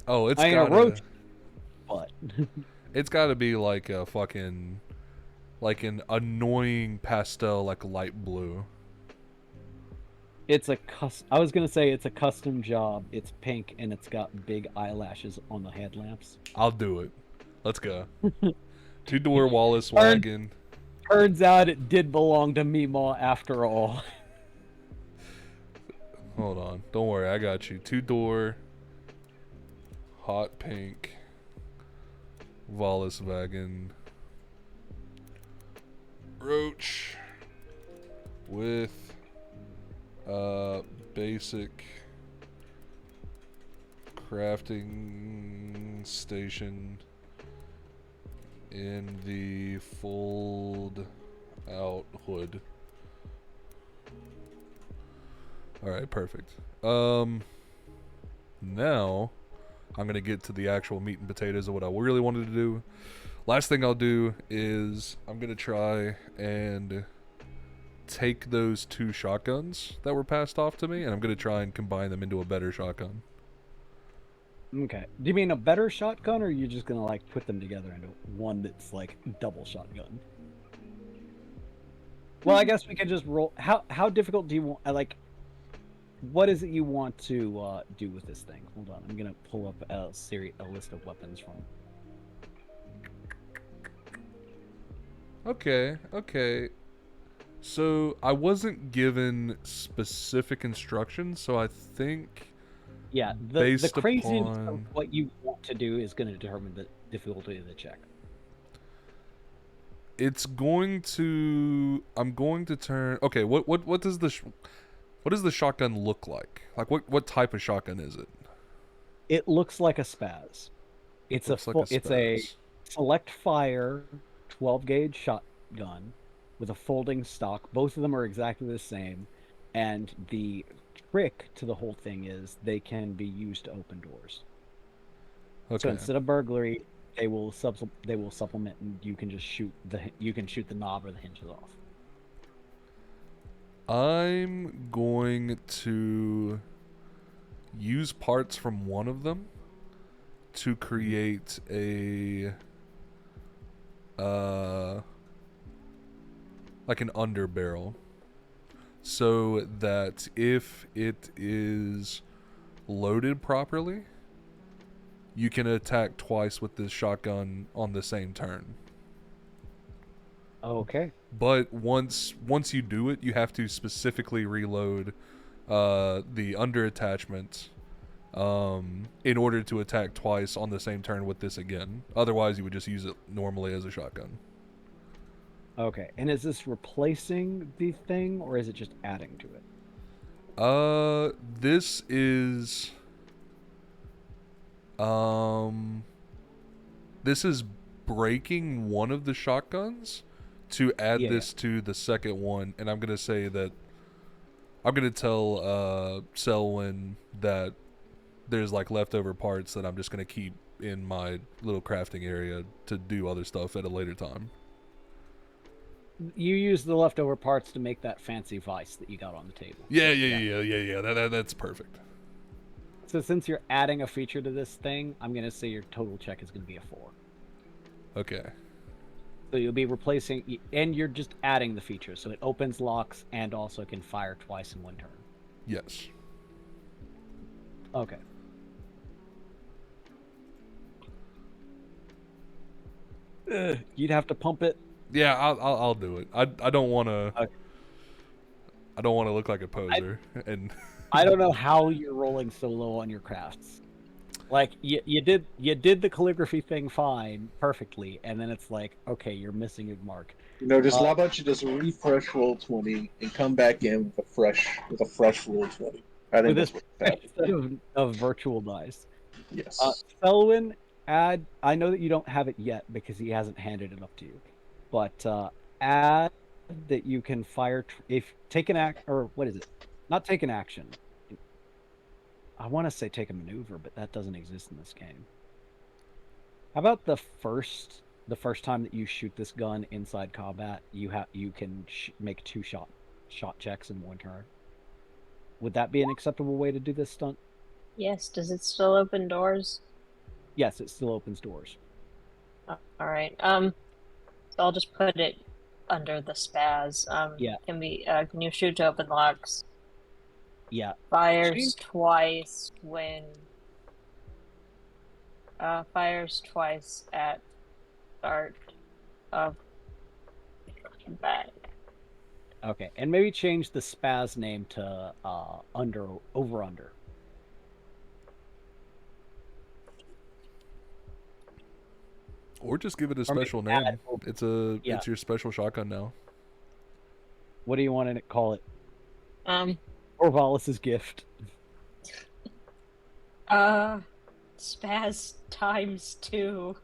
Oh, it's I mean, got a roach, but It's got to be like a fucking, like an annoying pastel, like light blue. I was gonna say it's a custom job. It's pink and it's got big eyelashes on the headlamps. I'll do it. Let's go. 2-door Wallace wagon. Turns out it did belong to Meemaw after all. Hold on. Don't worry, I got you. 2-door hot pink Wallace wagon Roach with basic crafting station in the fold out hood. Alright, perfect. Now I'm gonna get to the actual meat and potatoes of what I really wanted to do. Last thing I'll do is I'm gonna try and take those 2 shotguns that were passed off to me, and I'm gonna try and combine them into a better shotgun. Okay. Do you mean a better shotgun, or are you just gonna like put them together into one that's like double shotgun? Well, I guess we could just roll. How difficult do you want? What is it you want to do with this thing? Hold on, I'm gonna pull up a list of weapons from. Okay. So I wasn't given specific instructions, so I think Yeah, the based craziness of upon what you want to do is going to determine the difficulty of the check. I'm going to turn. Okay, what What does the shotgun look like? Like what type of shotgun is it? It looks like a spaz. Looks like a It's a spaz. select fire 12 gauge shotgun with a folding stock. Both of them are exactly the same, and the trick to the whole thing is they can be used to open doors. So Okay. instead of burglary, they will supplement, and you can just shoot the knob or the hinges off. I'm going to use parts from one of them to create a like an underbarrel, so that if it is loaded properly, you can attack twice with this shotgun on the same turn. Okay. But once you do it, you have to specifically reload the under attachment in order to attack twice on the same turn with this again. Otherwise, you would just use it normally as a shotgun. Okay. And is this replacing the thing, or is it just adding to it? This is um, this is breaking one of the shotguns to add Yeah. this to the second one, and I'm gonna say that I'm gonna tell Selwyn that there's like leftover parts that I'm just gonna keep in my little crafting area to do other stuff at a later time. You use the leftover parts to make that fancy vice that you got on the table. Yeah. That's perfect. So since you're adding a feature to this thing, I'm gonna say your total check is gonna be a 4. Okay. So you'll be replacing, and you're just adding the feature, so it opens locks and also can fire twice in one turn. Yes. Okay. You'd have to pump it. Yeah, I'll do it. I don't want to. Okay. I don't want to look like a poser. And I don't know how you're rolling so low on your crafts. Like you did the calligraphy thing fine, perfectly, and then it's like, okay, you're missing a mark. Just how about you just refresh roll 20 and come back in with a fresh roll 20. I think With that's this what happened. instead of virtual dice. Yes. Selwyn, add. I know that you don't have it yet because he hasn't handed it up to you, but add that you can fire if take an act, or what is it? Not take an action. I want to say take a maneuver, but that doesn't exist in this game. How about the first time that you shoot this gun inside combat, you can make 2 shot checks in one turn. Would that be an acceptable way to do this stunt? Yes, does it still open doors? Yes, it still opens doors. All right. So I'll just put it under the spaz. Yeah. Can you shoot to open locks? Yeah. Fires twice at start of back. Okay, and maybe change the spaz name to over under. or just give it a Or maybe special name. add- yeah. It's your special shotgun now. What do you want to call it? Um, Corvallis's gift. spaz times 2.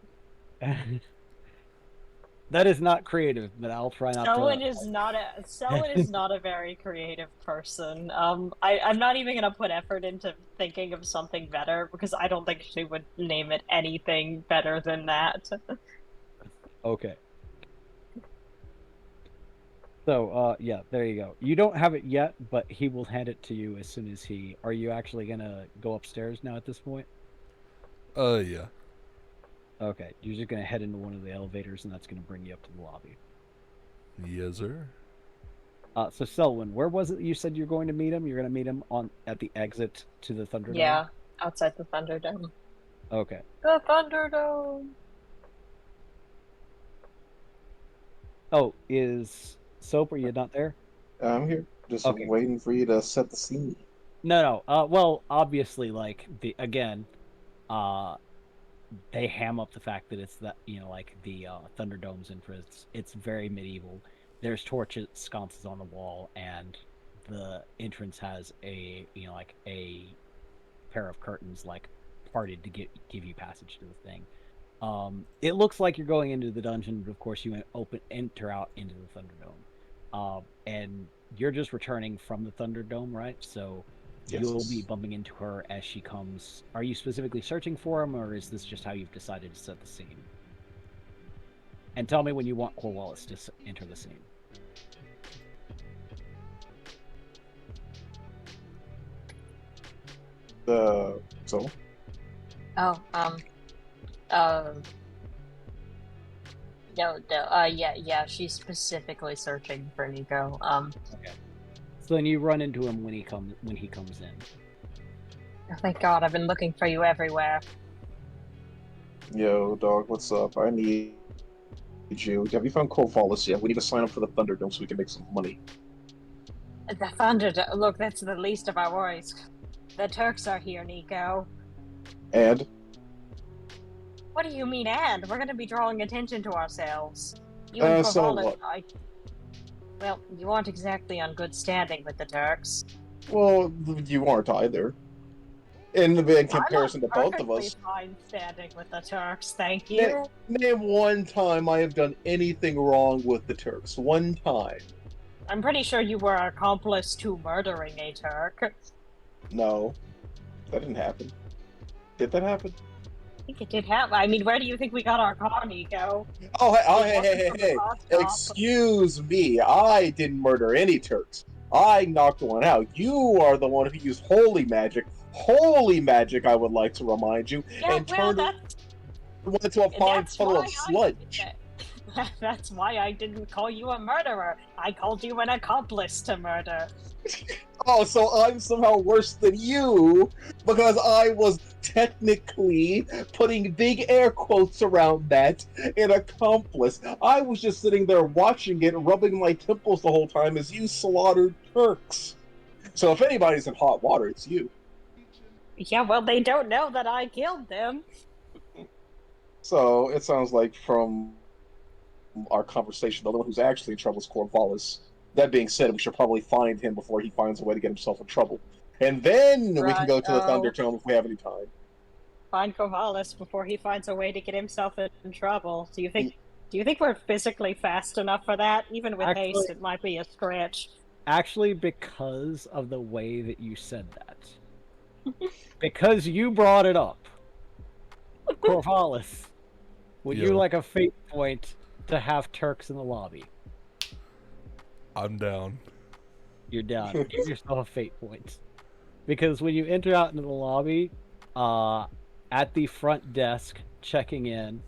That is not creative, but I'll try not Selwyn to. is not a very creative person. I'm not even gonna put effort into thinking of something better because I don't think she would name it anything better than that. Okay. So, yeah, there you go. You don't have it yet, but he will hand it to you as soon as he. Are you actually gonna go upstairs now at this point? Yeah. Okay, you're just gonna head into one of the elevators, and that's gonna bring you up to the lobby. Yes, sir. So Selwyn, where was it you said you're going to meet him? You're gonna meet him at the exit to the Thunderdome? Yeah, outside the Thunderdome. Okay. The Thunderdome. Oh, is Soap? Are you not there? I'm here, just Okay. waiting for you to set the scene. No. Well, obviously, like they ham up the fact that it's that like the Thunderdome's entrance. It's very medieval. There's torches, sconces on the wall, and the entrance has a like a pair of curtains like parted to give you passage to the thing. It looks like you're going into the dungeon, but of course you enter out into the Thunderdome, and you're just returning from the Thunderdome, right? So you'll be Yes. bumping into her as she comes. Are you specifically searching for him, or is this just how you've decided to set the scene? And tell me when you want Corvallis to enter the scene. So Oh, um, yeah, she's specifically searching for Nico. Okay. So then you run into him when he comes in. Oh, thank God, I've been looking for you everywhere. yo, dog, what's up? I need you. Have you found Corvallis yet? We need to sign up for the Thunderdome so we can make some money. The Thunder, look, that's the least of our worries. The Turks are here, Nico. And What do you mean, and? We're gonna be drawing attention to ourselves. You and so Corvallis, what? well, you aren't exactly on good standing with the Turks. Well, you aren't either. In I'm comparison to on both of perfectly us, fine standing with the Turks, thank na- you. name one time I have done anything wrong with the Turks. One time. I'm pretty sure you were accomplice to murdering a Turk. No, that didn't happen. Did that happen? I think it did happen. I mean, where do you think we got our car, Nico? Hey, It hey, wasn't hey, from the hey! car stop. Excuse me. I didn't murder any Turks. I knocked one out. You are the one who used holy magic. Holy magic, I would like to remind you, Yeah, and well, turned it into a fine that's puddle why of sludge. that's why I didn't call you a murderer. I called you an accomplice to murder. Oh, so I'm somehow worse than you because I was technically putting big air quotes around that an accomplice. I was just sitting there watching it, rubbing my temples the whole time as you slaughtered Turks. So if anybody's in hot water, it's you. Yeah, well, they don't know that I killed them. So it sounds like from our conversation, the only one who's actually in trouble is Corvallis. That being said, we should probably find him before he finds a way to get himself in trouble. And then we can Right. go to the Oh, Thunderdome if we have any time. find Corvallis before he finds a way to get himself in trouble. Do you Mm, think? Do you think we're physically fast enough for that? Even with Actually, haste, it might be a stretch. because of the way that you said that, because you brought it up, Corvallis, would you Yo, like a fate point to have Turks in the lobby? I'm down. You're down. Give yourself a fate point. Because when you enter out into the lobby, at the front desk checking in,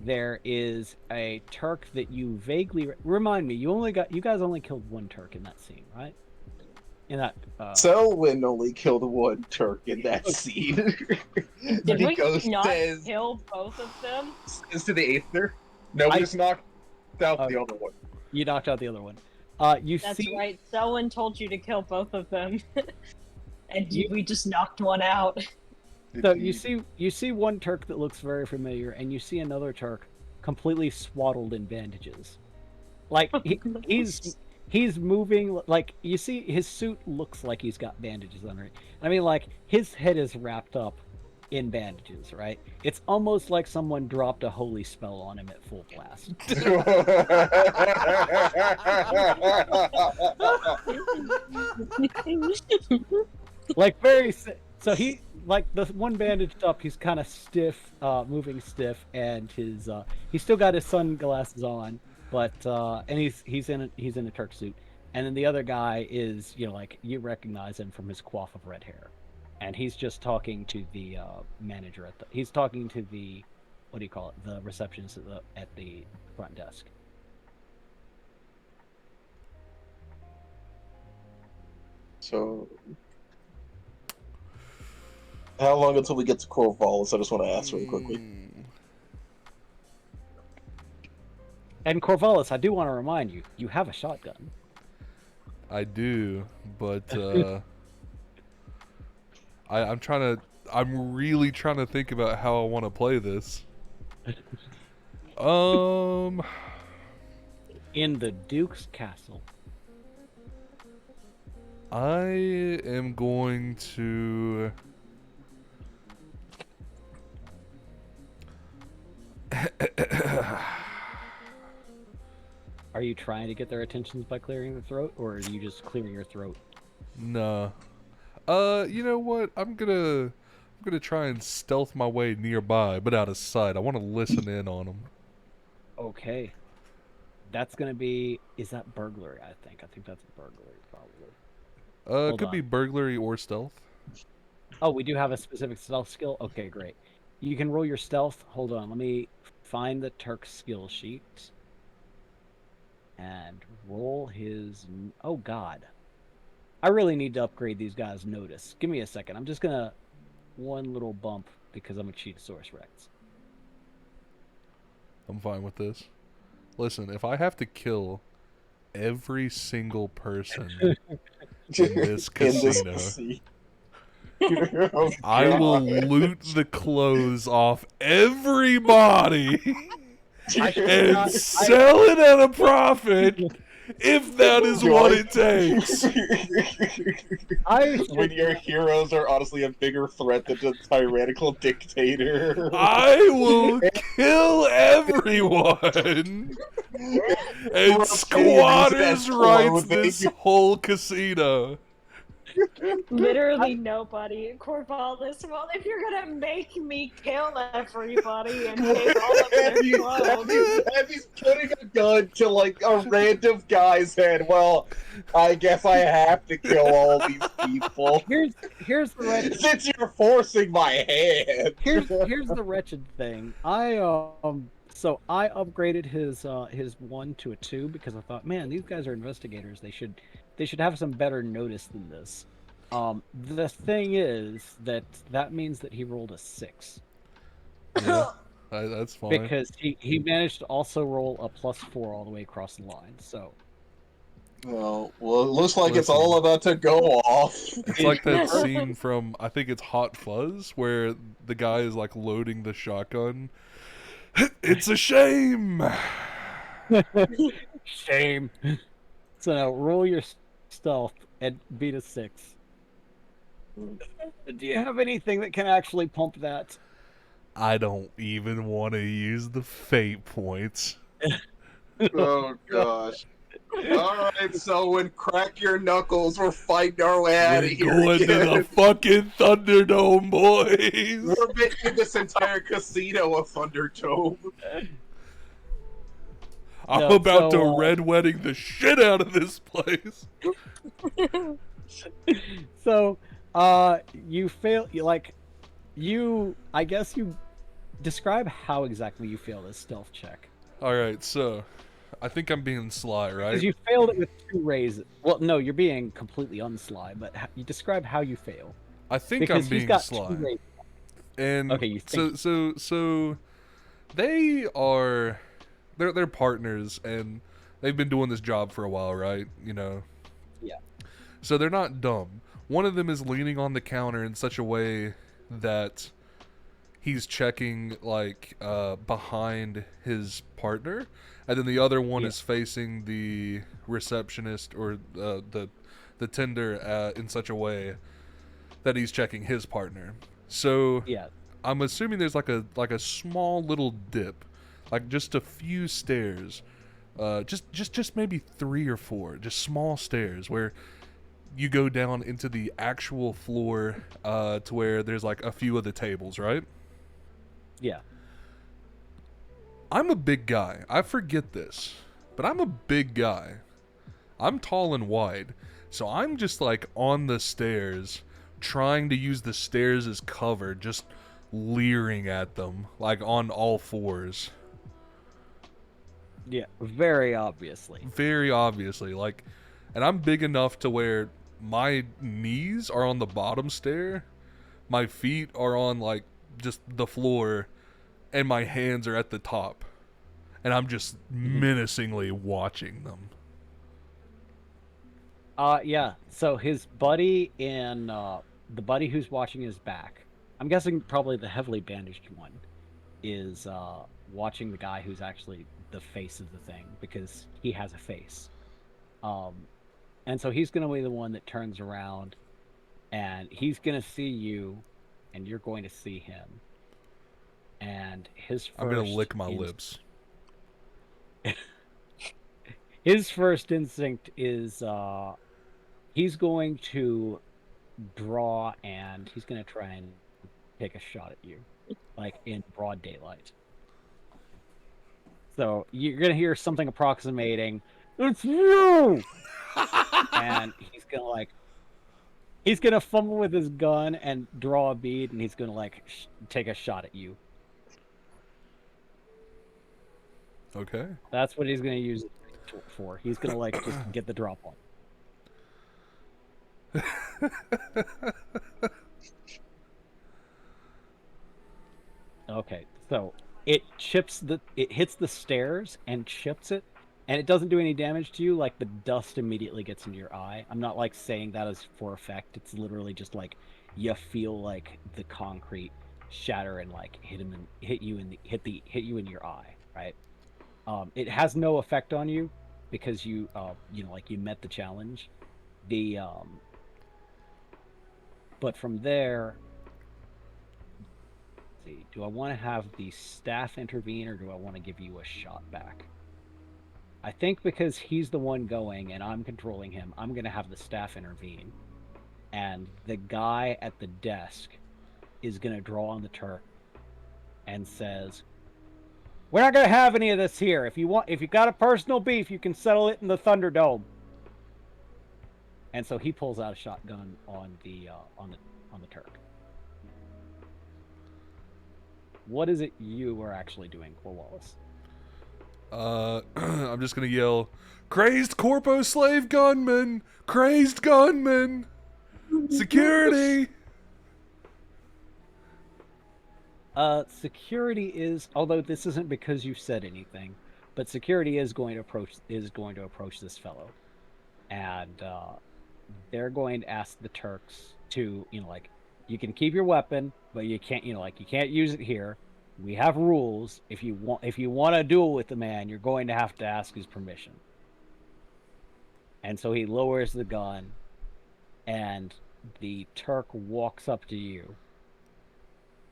there is a Turk that you vaguely remind me. You guys only killed one Turk in that scene, right? In that Selwyn only killed one Turk in that scene. Did we Nico not says, kill both of them? says to the Aether. No, we I just knocked out uh, the other one. you knocked out the other one. You That's see, right. Selwyn told you to kill both of them, and you, we just knocked one out. so Indeed. you see one Turk that looks very familiar, and you see another Turk completely swaddled in bandages. Like he's moving, like you see his suit looks like he's got bandages under it. I mean, like his head is wrapped up in bandages, right? It's almost like someone dropped a holy spell on him at full blast. Like so he, like the one bandaged up, he's kind of stiff, moving stiff, and he's still got his sunglasses on, but and he's in a Turk suit. And then the other guy is, like you recognize him from his coif of red hair, and he's just talking to the manager he's talking to the, what do you call it, the receptionist at the front desk. So, how long until we get to Corvallis? I just want to ask really quickly. And Corvallis, I do want to remind you, you have a shotgun. I do, but I'm really trying to think about how I want to play this. In the Duke's castle. I am going to. Are you trying to get their attentions by clearing the throat, or are you just clearing your throat? Nah. You know what? I'm gonna try and stealth my way nearby, but out of sight. I want to listen in on them. Okay. That's gonna be. Is that burglary? I think. I think that's burglary, probably. Hold Could on. be burglary or stealth. Oh, we do have a specific stealth skill? Okay, great. You can roll your stealth. Hold on, let me find the Turk skill sheet. And roll his... Oh, God. I really need to upgrade these guys' notice. Give me a second. I'm just gonna... One little bump, because I'm a Cheetosaurus Rex. I'm fine with this. Listen, if I have to kill every single person in this casino, Oh, I will God. loot the clothes off everybody and sell it at a profit if that is what it takes. When your heroes are honestly a bigger threat than the tyrannical dictator. I will kill everyone and squatters rights this whole casino. Literally nobody. Corvallis, well, if you're gonna make me kill everybody and take all of their clothes. As he's putting a gun to like a random guy's head, well, I guess I have to kill all these people. Here's the wretched... Since you're forcing my hand. Here's the wretched thing. So I upgraded his 1 to a 2 because I thought, man, these guys are investigators. They should have some better notice than this. The thing is that means that he rolled a 6. Yeah, that's fine. Because he managed to also roll a +4 all the way across the line. So. Well, it looks like it's all about to go off. It's like that scene from, I think it's Hot Fuzz, where the guy is like loading the shotgun. It's a shame. Shame. So now roll your stealth and beat a 6. Do you have anything that can actually pump that? I don't even want to use the fate points. Oh gosh. Alright, so when crack your knuckles, we're fighting our way out of here. Going to the fucking Thunderdome, boys. We're making this entire casino a Thunderdome. I'm about to red wedding the shit out of this place. So, you fail. I guess you describe how exactly you fail this stealth check. All right, so I think I'm being sly, right? Because you failed it with 2 raises. Well, no, you're being completely unsly. But you describe how you fail. I think Because I'm being he's got sly. 2 raises. And okay, you think... so they are they're partners and they've been doing this job for a while, right? You know. Yeah. So they're not dumb. One of them is leaning on the counter in such a way that he's checking like behind his partner, and then the other one is facing the receptionist or the tender in such a way that he's checking his partner. So Yeah. I'm assuming there's like a small little dip, like just a few stairs, just maybe 3 or 4, just small stairs where you go down into the actual floor to where there's like a few of the tables, right? Yeah. I'm a big guy. I forget this, but I'm a big guy. I'm tall and wide, so I'm just like on the stairs, trying to use the stairs as cover, just leering at them, like on all 4s. Yeah, very obviously. Very obviously, like, and I'm big enough to where my knees are on the bottom stair, my feet are on like just the floor, and my hands are at the top, and I'm just menacingly watching them. Yeah. So his buddy and the buddy who's watching his back, I'm guessing probably the heavily bandaged one, is watching the guy who's actually the face of the thing because he has a face. And so he's going to be the one that turns around, and he's going to see you, and you're going to see him. And I'm gonna lick my lips. His first instinct is he's going to draw, and he's going to try and take a shot at you, like in broad daylight. So you're going to hear something approximating, "It's you!" And he's going to fumble with his gun and draw a bead, and he's going to like take a shot at you. Okay. That's what he's going to use it for. He's going to like just get the drop on. Okay, so it hits the stairs and chips it, and it doesn't do any damage to you. Like the dust immediately gets into your eye. I'm not like saying that as for effect. It's literally just like you feel like the concrete shatter and like hit you in your eye, right? It has no effect on you because you like you met the challenge. But from there, let's see, do I want to have the staff intervene or do I want to give you a shot back? I think because he's the one going and I'm controlling him, I'm going to have the staff intervene. And the guy at the desk is going to draw on the Turk and says, "We're not going to have any of this here. If you got a personal beef, you can settle it in the Thunderdome." And so he pulls out a shotgun on the Turk. What is it you are actually doing, Corvallis? I'm just gonna yell, "Crazed corpo slave gunman! Crazed gunman! Security!" Security is, although this isn't because you said anything, but security is going to approach this fellow, and they're going to ask the Turks to, like, you can keep your weapon, but you can't, you can't use it here. We have rules. If you want to duel with the man, you're going to have to ask his permission. And so he lowers the gun, and the Turk walks up to you,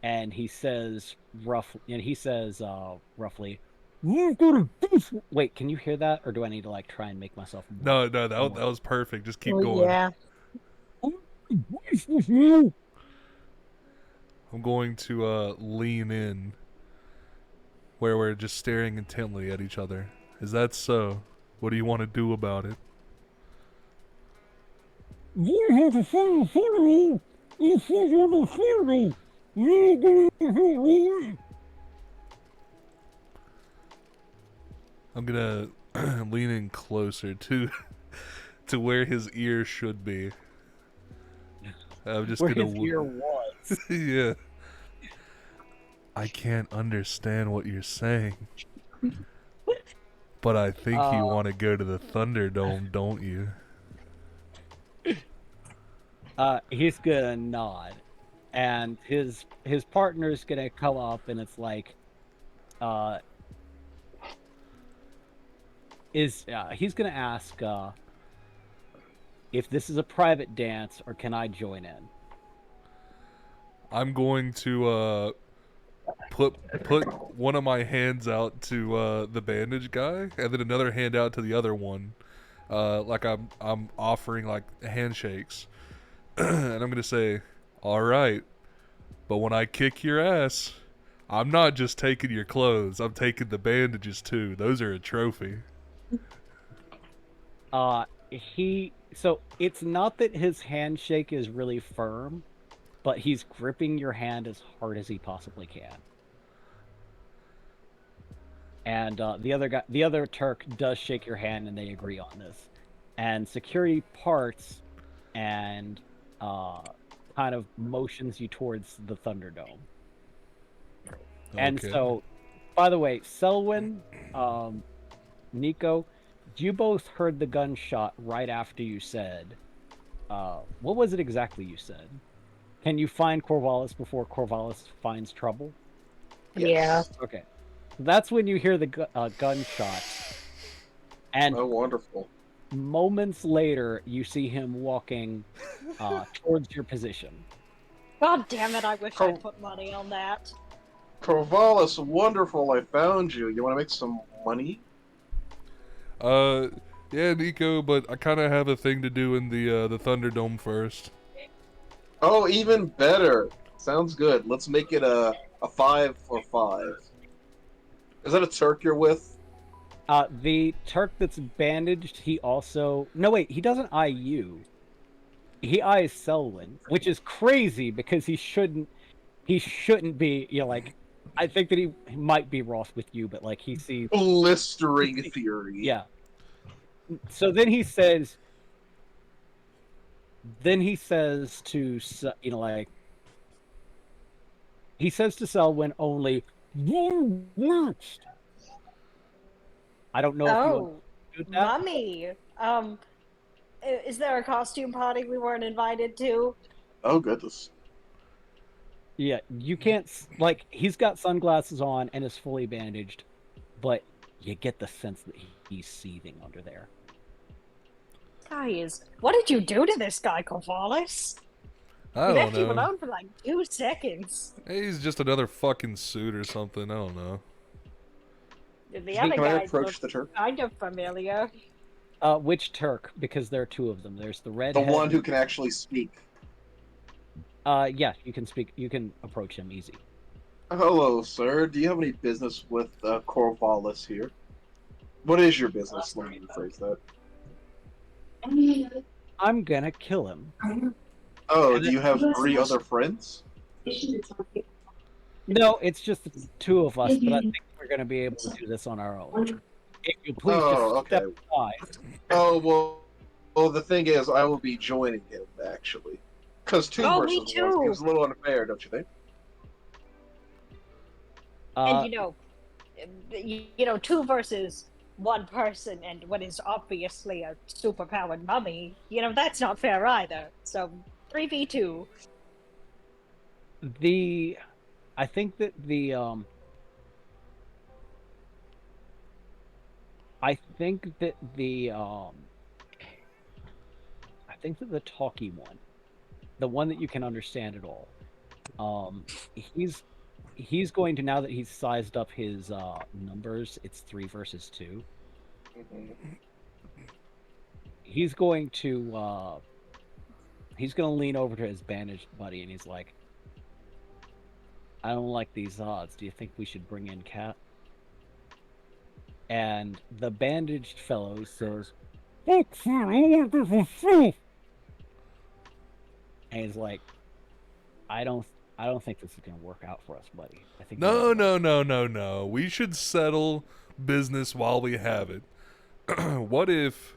and he says roughly, wait, can you hear that, or do I need to like try and make myself No, that was perfect. Just keep going. Yeah. I'm going to lean in where we're just staring intently at each other. Is that so? What do you want to do about it? I'm gonna lean in closer to where his ear should be. I'm just where gonna his ear was. yeah. I can't understand what you're saying. But I think you want to go to the Thunderdome, don't you? He's gonna nod, and his partner's gonna come up, and it's like, he's gonna ask if this is a private dance or can I join in? I'm going to put one of my hands out to the bandage guy, and then another hand out to the other one, like I'm offering like handshakes, and I'm gonna say, "All right, but when I kick your ass, I'm not just taking your clothes. I'm taking the bandages too. Those are a trophy." So it's not that his handshake is really firm, but he's gripping your hand as hard as he possibly can. And the other Turk does shake your hand, and they agree on this. And security parts and kind of motions you towards the Thunderdome. Okay. And so, by the way, Selwyn, Nico, you both heard the gunshot right after you said, what was it exactly you said? Can you find Corvallis before Corvallis finds trouble? Yes. Yeah. Okay. That's when you hear the gunshot. And oh, wonderful. moments later, you see him walking towards your position. God damn it! I wish Cor- I'd put money on that. Corvallis, wonderful, I found you. You want to make some money? Yeah, Nico, but I kind of have a thing to do in the Thunderdome first. Oh, even better. Sounds good. Let's make it a 5 for 5. Is that a Turk you're with? The Turk that's bandaged, he also... No, wait, he doesn't eye you. He eyes Selwyn, which is crazy because he shouldn't be, like, I think that he might be Ross with you, but, like, he sees... Blistering theory. Yeah. So then he says to, like, he says to Selwyn only, "You watched." I don't know if you Oh, understood that. mummy. Is there a costume party we weren't invited to? Oh, goodness. Yeah, you can't, like, he's got sunglasses on and is fully bandaged, but you get the sense that he's seething under there. Guys, what did you do to this guy, Corvallis? I We don't left you know. alone for like 2 seconds. Hey, he's just another fucking suit or something. I don't know. The other Can I guy approach looked the Turk? kind of familiar. Which Turk? Because there are two of them. There's the The redhead. one who can actually speak. Yeah, you can speak. You can approach him easy. Hello, sir. Do you have any business with Corvallis here? What is your business? Let me rephrase that. I'm gonna kill him. Oh, do you have 3 other friends? No, it's just the two of us, but I think we're gonna be able to do this on our own. If you please Oh, just step okay. aside. Oh, well, the thing is, I will be joining him, actually. Because 2 Oh, versus me 1 too. seems a little unfair, don't you think? And you know, 2 versus 1 person and what is obviously a superpowered mummy, that's not fair either. So 3v2. I think that I think that the talky one, the one that you can understand at all, he's going to, now that he's sized up his numbers, it's 3 versus 2. Mhm. He's going to lean over to his bandaged buddy and he's like, "I don't like these odds. Do you think we should bring in Cat?" And the bandaged fellow says, "Fuck you, I want this for free." And he's like, I don't think this is gonna work out for us, buddy. I think No. We should settle business while we have it. What if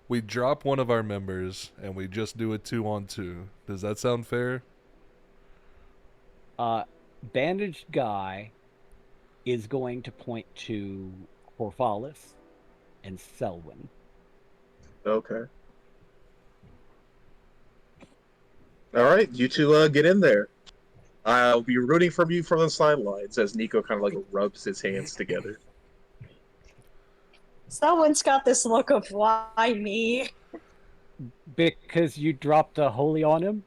we drop one of our members and we just do a 2-on-2? Does that sound fair? Bandaged guy is going to point to Corvallis and Selwyn. Okay. Alright, you two get in there. I'll be rooting for you from the sidelines as Nico kind of like rubs his hands together. Someone's got this look of why me. Because you dropped a holy on him?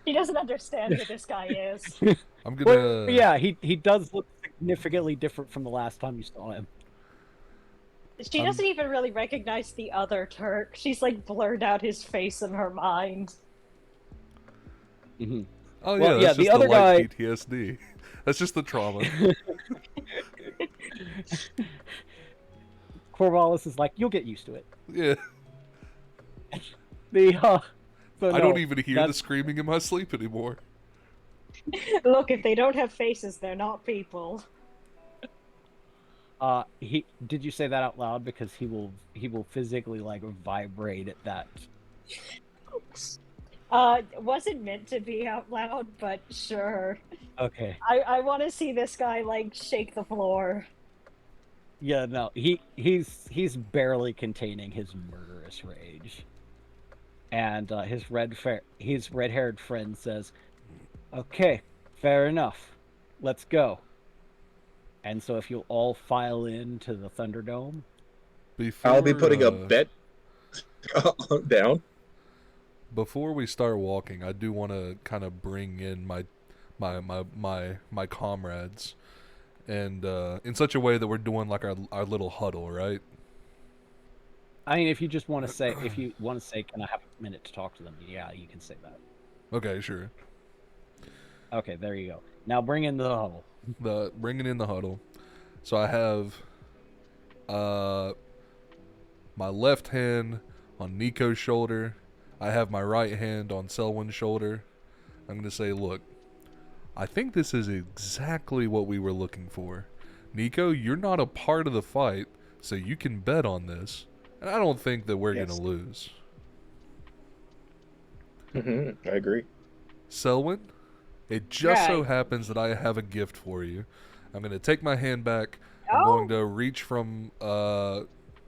He doesn't understand who this guy is. I'm gonna. Well, yeah, he does look significantly different from the last time you saw him. She doesn't even really recognize the other Turk. She's like blurred out his face in her mind. Mm-hmm. Oh Well, yeah, yeah, that's the just other the light guy- PTSD. That's just the trauma. Corvallis is like, "You'll get used to it." Yeah. So I no, don't even hear the that's- screaming in my sleep anymore. Look, if they don't have faces, they're not people. Did you say that out loud? Because he will physically like vibrate at that. Wasn't meant to be out loud, but sure. Okay. I want to see this guy like shake the floor. Yeah, no, he's barely containing his murderous rage. And his red-haired friend says, "Okay, fair enough. Let's go." And so if you'll all file into the Thunderdome, Before, I'll be putting a bet Down. Before we start walking, I do want to kind of bring in my comrades, and in such a way that we're doing like our little huddle, right? I mean, if you just want to say, can I have a minute to talk to them? Yeah, you can say that. Okay, sure. Okay, there you go. Now bring in the huddle. Bringing in the huddle. So I have my left hand on Nico's shoulder. I have my right hand on Selwyn's shoulder. I'm going to say, look, I think this is exactly what we were looking for. Nico, you're not a part of the fight, so you can bet on this. And I don't think that we're going to lose. I agree. Selwyn, it just so Right. happens that I have a gift for you. I'm going to take my hand back. I'm Oh. going to reach from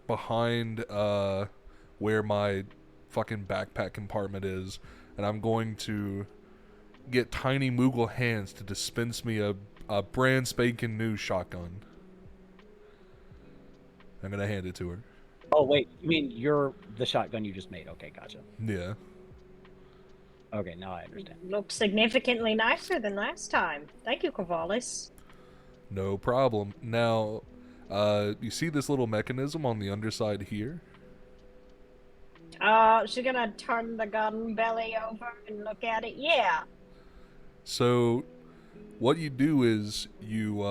behind where my fucking backpack compartment is, and I'm going to get tiny Moogle hands to dispense me a brand spanking new shotgun. I'm going to hand it to her. Oh wait, you mean you're the shotgun you just made? Okay, gotcha. Yeah. Okay, now I understand. Looks significantly nicer than last time. Thank you, Corvallis. No problem. Now, you see this little mechanism on the underside here? She's gonna turn the gun belly over and look at it. Yeah. So, what you do is you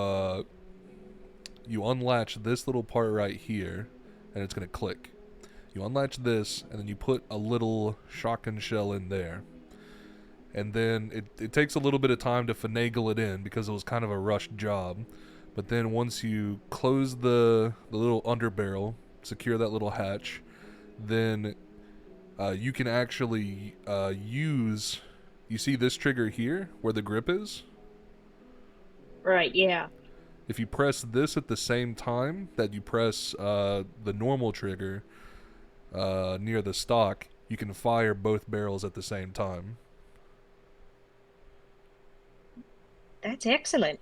unlatch this little part right here, and it's gonna click. You unlatch this, and then you put a little shotgun shell in there. And then it takes a little bit of time to finagle it in because it was kind of a rushed job. But then once you close the little underbarrel, secure that little hatch, then you can actually use... You see this trigger here, where the grip is? Right, yeah. If you press this at the same time that you press the normal trigger near the stock, you can fire both barrels at the same time. That's excellent.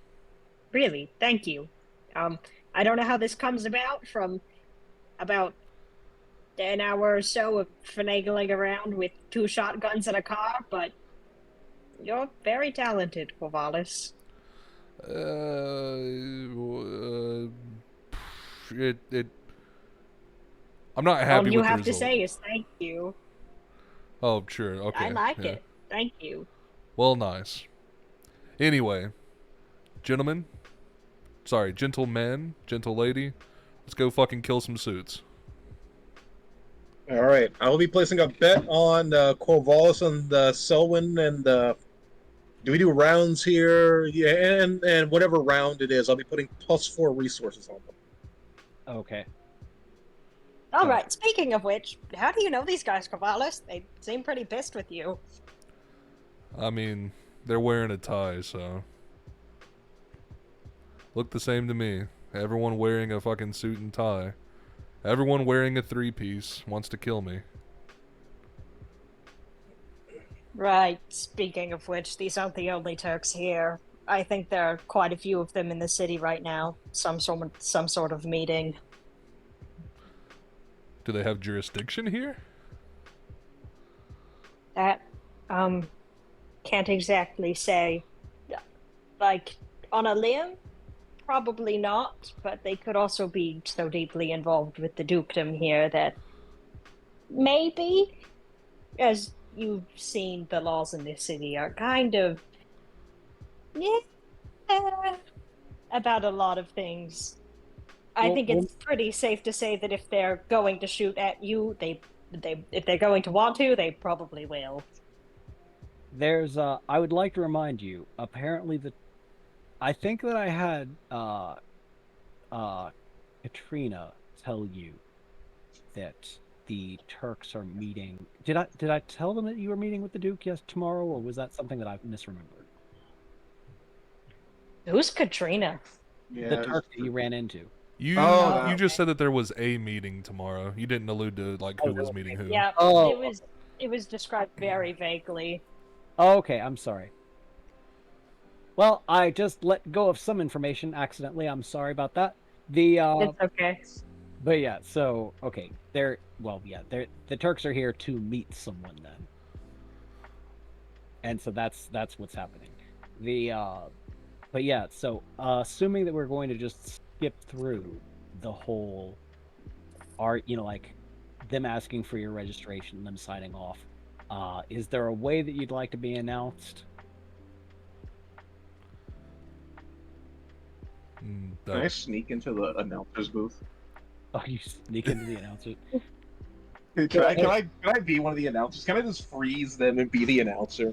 Really, thank you. I don't know how this comes about from about an hour or so of finagling around with 2 shotguns in a car, but you're very talented, Corvallis. I'm not happy All you with the have to result. say is thank you. Oh, sure. Okay. I like yeah. it. Thank you. Well, nice. Anyway, gentlemen, sorry, gentlemen, gentle lady, let's go fucking kill some suits. All right, I will be placing a bet on Corvallis and Selwyn, and do we do rounds here? Yeah, and whatever round it is, I'll be putting +4 resources on them. Okay. All right, speaking of which, how do you know these guys, Corvallis? They seem pretty pissed with you. I mean, they're wearing a tie, so look the same to me. Everyone wearing a fucking suit and tie. Everyone wearing a 3-piece wants to kill me. Right, speaking of which, these aren't the only Turks here. I think there are quite a few of them in the city right now. Some sort of meeting. Do they have jurisdiction here? That, can't exactly say. Like, on a limb? Probably not, but they could also be so deeply involved with the dukedom here that maybe, as you've seen, the laws in this city are kind of, about a lot of things. I think it's pretty safe to say that if they're going to shoot at you, if they're going to want to, they probably will. There's I would like to remind you, apparently I think that I had Katrina tell you that the Turks are meeting. Did I tell them that you were meeting with the Duke tomorrow, or was that something that I misremembered? Who's Katrina? Yeah, The Turk that you ran into. You just said that there was a meeting tomorrow. You didn't allude to like who was meeting who. Yeah, Oh. it was described very vaguely. Oh, okay, I'm sorry. Well, I just let go of some information accidentally. I'm sorry about that. It's okay. But yeah, so okay, well, yeah, the Turks are here to meet someone then, and so that's what's happening. The but yeah, so assuming that we're going to just skip through the whole art, like them asking for your registration, them signing off. Is there a way that you'd like to be announced? Can I sneak into the announcer's booth? Oh, you sneak into the announcers. Can I be one of the announcers? Can I just freeze them and be the announcer?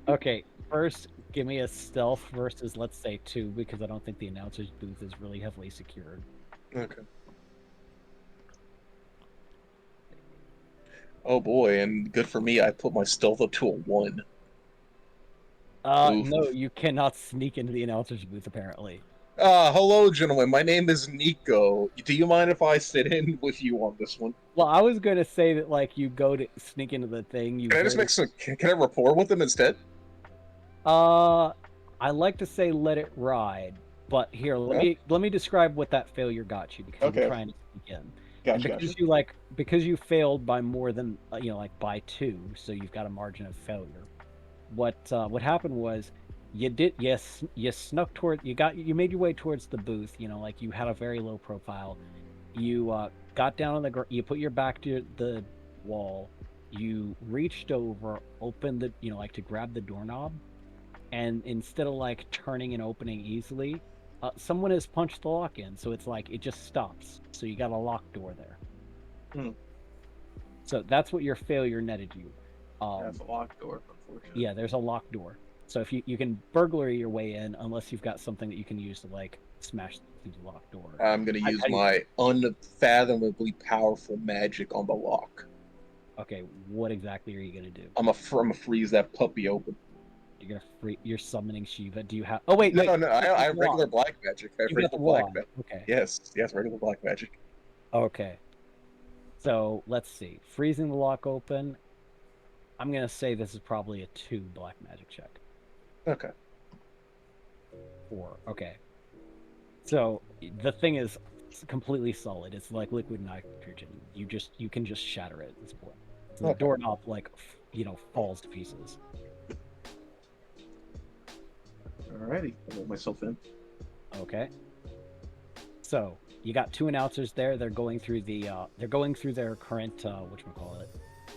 Okay, first, give me a stealth versus, let's say, 2, because I don't think the announcer's booth is really heavily secured. Okay. Oh boy, and good for me, I put my stealth up to a 1. Oof. No, you cannot sneak into the announcer's booth, apparently. Hello, gentlemen. My name is Nico. Do you mind if I sit in with you on this one? Well, I was going to say that, like, you go to sneak into the thing, you Can I just make some? Can I rapport with them instead? I like to say let it ride, but here, Huh? let me describe what that failure got you, because you were Okay. trying to sneak in. And Gotcha. because Gotcha. because you failed by more than like by 2, so you've got a margin of failure. What happened was you snuck toward you made your way towards the booth, like you had a very low profile. You got down on you put your back to the wall. You reached over, opened the like to grab the doorknob, and instead of like turning and opening easily, someone has punched the lock in, so it's like it just stops. So you got a locked door there. Hmm. So that's what your failure netted you. That's a locked door, unfortunately. Yeah, there's a locked door. So if you can burglary your way in, unless you've got something that you can use to like smash through the locked door. I'm gonna use How do you, my unfathomably powerful magic on the lock. okay, what exactly are you gonna do? I'm gonna freeze that puppy open. You're summoning Shiva. Do you have? Oh wait, No, wait. no, I have regular black magic. I have You got the regular black wand. magic. Okay. Yes, regular black magic. Okay. So let's see. Freezing the lock open. I'm gonna say this is probably a 2 black magic check. Okay. 4. Okay. So the thing is completely solid. It's like liquid nitrogen. You can just shatter it at this point. So the Okay. doorknob like falls to pieces. Alrighty, I'll let myself in. Okay. So you got 2 announcers there. They're going through their current whatchamacallit,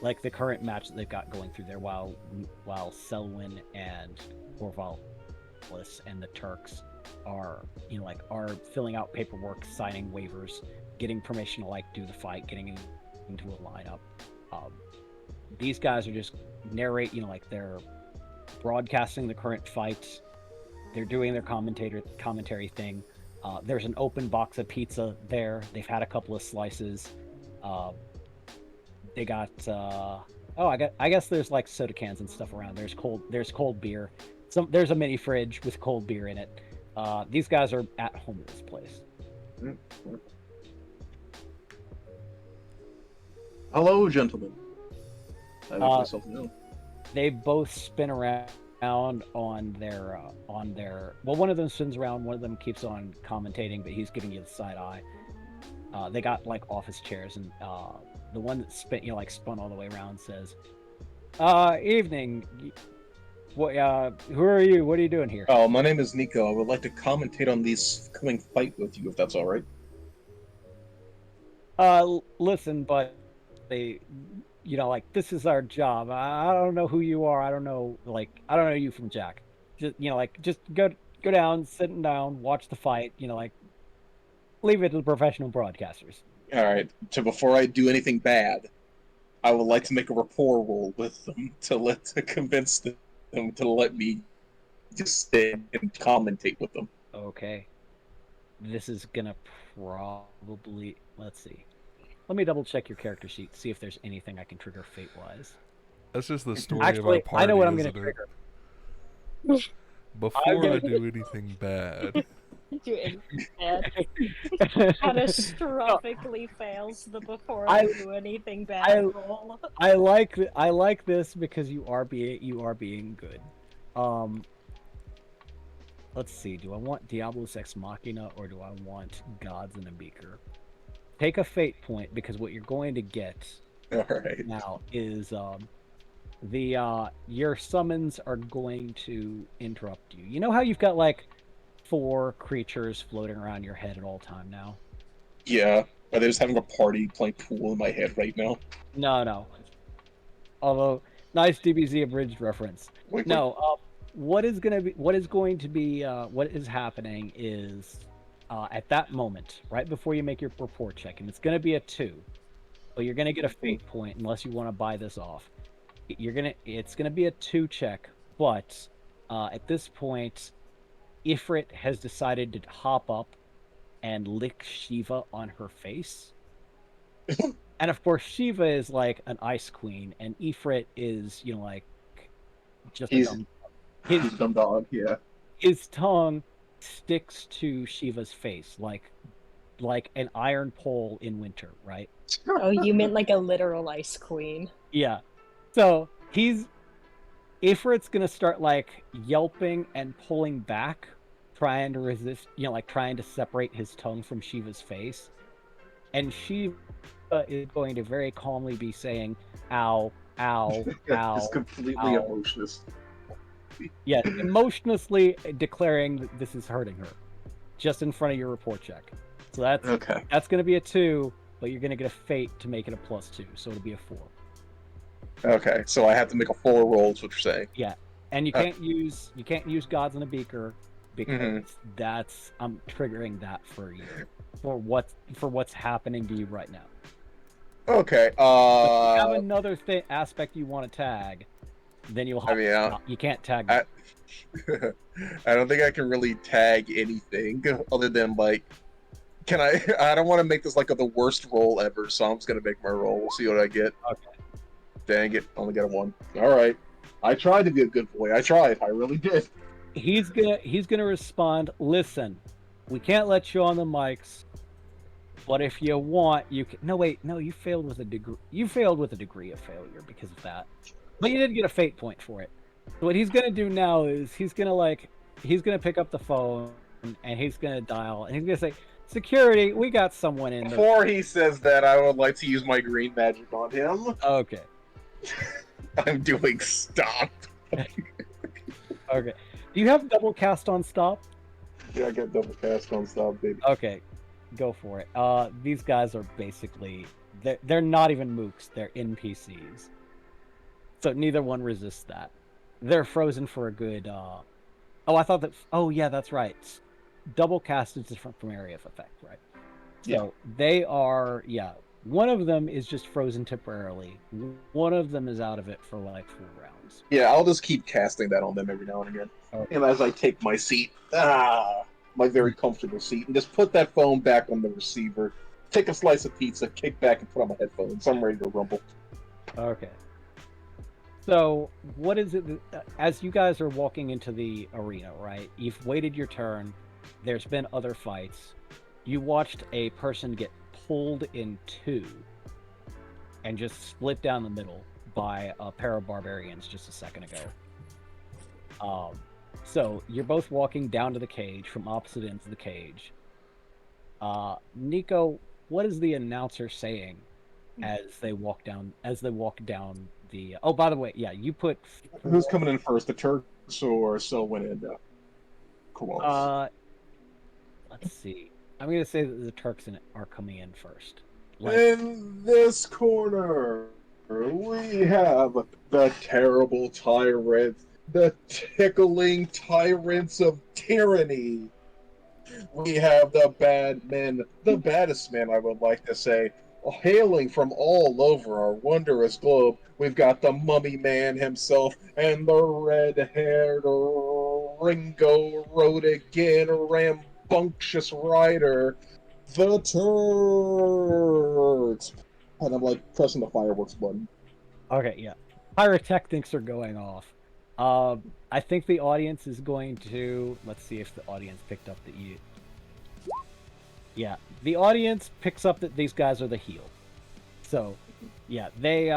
like the current match that they've got going through there while Selwyn and Corvallis and the Turks are are filling out paperwork, signing waivers, getting permission to like do the fight, getting into a lineup. These guys are just narrate, like they're broadcasting the current fight. They're doing their commentary thing. There's an open box of pizza there. They've had a couple of slices. They got I guess there's like soda cans and stuff around. There's cold beer. There's a mini fridge with cold beer in it. These guys are at home at this place. Hello, gentlemen. I make myself known. They both spin around on their well, one of them spins around, one of them keeps on commentating, but he's giving you the side eye. They got like office chairs, and the one that spun all the way around says, evening. What who are you? What are you doing here? Oh, my name is Nico. I would like to commentate on this coming fight with you, if that's all right. Listen, but they like this is our job. I don't know who you are. I don't know you from Jack. Just go down, sit down, watch the fight, leave it to the professional broadcasters. All right. So before I do anything bad, I would like to make a rapport roll with them to convince them to let me just sit and commentate with them. Okay. This is gonna probably, let's see. Let me double check your character sheet, see if there's anything I can trigger fate wise. That's just the story Actually, of our party, I know what I'm gonna isn't it? trigger. Before I do anything bad. You idiot. Catastrophically fails the before I I do anything bad roll. I like this because you are being good. Let's see. Do I want Diablos Ex Machina or do I want Gods in a Beaker? take a fate point, because what you're going to get All right. now is your summons are going to interrupt you. You know how you've got like 4 creatures floating around your head at all time now? Yeah, but they're just having a party playing pool in my head right now. No. Although nice DBZ abridged reference. Wink, wink. No, what is what is happening is at that moment, right before you make your report check, and it's going to be a 2, but you're going to get a fate point unless you want to buy this off. It's going to be a 2 check, but at this point, Ifrit has decided to hop up and lick Shiva on her face. And of course, Shiva is like an ice queen, and Ifrit is, like just a He's dumb. he's His a dumb dog. Yeah. his tongue sticks to Shiva's face like an iron pole in winter, right? Oh, you meant like a literal ice queen. Yeah. So Ifrit's gonna start like yelping and pulling back, trying to resist, like trying to separate his tongue from Shiva's face. And Shiva is going to very calmly be saying, ow, ow, ow, Just completely ow. emotionless. Yeah, emotionlessly declaring that this is hurting her, just in front of your report check. So Okay. that's going to be a 2, but you're going to get a fate to make it a +2, so it'll be a 4. Okay. So I have to make a 4 roll. Is what you're saying? Yeah, and you can't use gods in a beaker because I'm triggering that for you for what's happening to you right now. Okay. If you have another aspect you want to tag, then you'll have you can't tag that. I don't think I can really tag anything other than like, can I? I don't want to make this like the worst roll ever, so I'm just gonna make my roll. We'll see what I get. Okay. Dang it! Only got a 1. All right. I tried to be a good boy. I tried. I really did. He's gonna respond. Listen, we can't let you on the mics, but if you want, you can. No, wait, no, you failed with a degree. You failed with a degree of failure because of that, but you did get a fate point for it. So what he's gonna do now is he's gonna pick up the phone and he's gonna dial and he's gonna say, "Security, we got someone in there." Before he says that, I would like to use my green magic on him. Okay. I'm doing stop. Okay. Do you have double cast on stop? Yeah, I got double cast on stop, baby. Okay, go for it. These guys are basically they're not even mooks, they're NPCs. So neither one resists that. They're frozen for a good I thought that oh yeah, that's right. Double cast is different from area of effect, right? So they are one of them is just frozen temporarily. One of them is out of it for like 4 rounds. Yeah, I'll just keep casting that on them every now and again. Okay. And as I take my seat, my very comfortable seat, and just put that phone back on the receiver, take a slice of pizza, kick back, and put on my headphones. I'm ready to rumble. Okay. So, what is it as you guys are walking into the arena, right? You've waited your turn. There's been other fights. You watched a person get pulled in 2 and just split down the middle by a pair of barbarians just a second ago. So you're both walking down to the cage from opposite ends of the cage. Nico, what is the announcer saying as they walk down the oh, by the way, you put Who's coming in first, the Turks or Selwyn and Kowals? Let's see. I'm gonna say that the Turks are coming in first. In this corner, we have the terrible tyrant, the tickling tyrants of tyranny. We have the bad men, the baddest men, I would like to say, hailing from all over our wondrous globe. We've got the mummy man himself and the red-haired Ringo Rodigan rambunctious rider, the Turks. And I'm like pressing the fireworks button. Okay, yeah. Pyrotechnics are going off. I think the audience is going to. Let's see if the audience picked up that you. Yeah, the audience picks up that these guys are the heel. So, yeah, they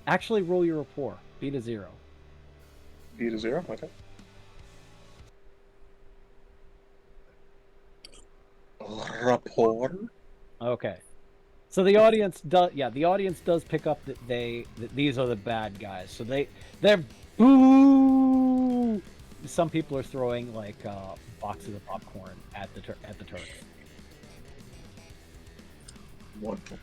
actually roll your rapport. Beat a 0. Beat a 0? Okay. Rapport? Okay. So the audience does, yeah, the audience does pick up that that these are the bad guys. So they're boo. Some people are throwing like boxes of popcorn at the Turks. Wonderful.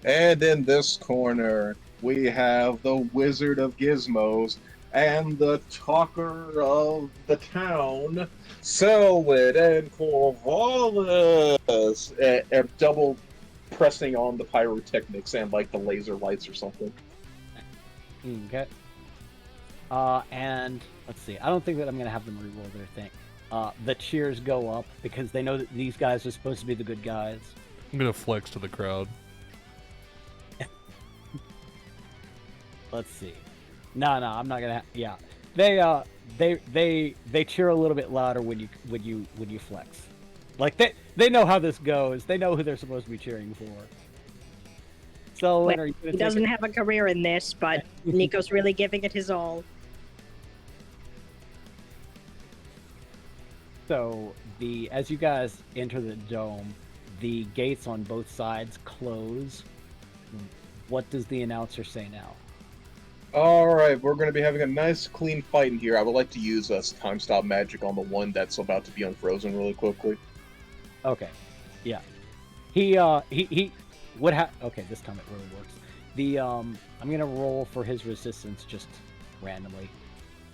And in this corner, we have the Wizard of Gizmos and the talker of the town, Selwood and Corvallis, and double pressing on the pyrotechnics and like the laser lights or something. Okay. And let's see. I don't think that I'm gonna have them reroll their thing. The cheers go up because they know that these guys are supposed to be the good guys. I'm gonna flex to the crowd. Let's see. No, I'm not gonna. Yeah, they cheer a little bit louder when you flex. Like they know how this goes. They know who they're supposed to be cheering for. So Well, are you gonna he doesn't have a career in this, but Nico's really giving it his all. So as you guys enter the dome, the gates on both sides close. What does the announcer say now? Alright, we're going to be having a nice clean fight in here. I would like to use time stop magic on the one that's about to be unfrozen really quickly. Okay, yeah. Okay, this time it really works. I'm gonna roll for his resistance just randomly.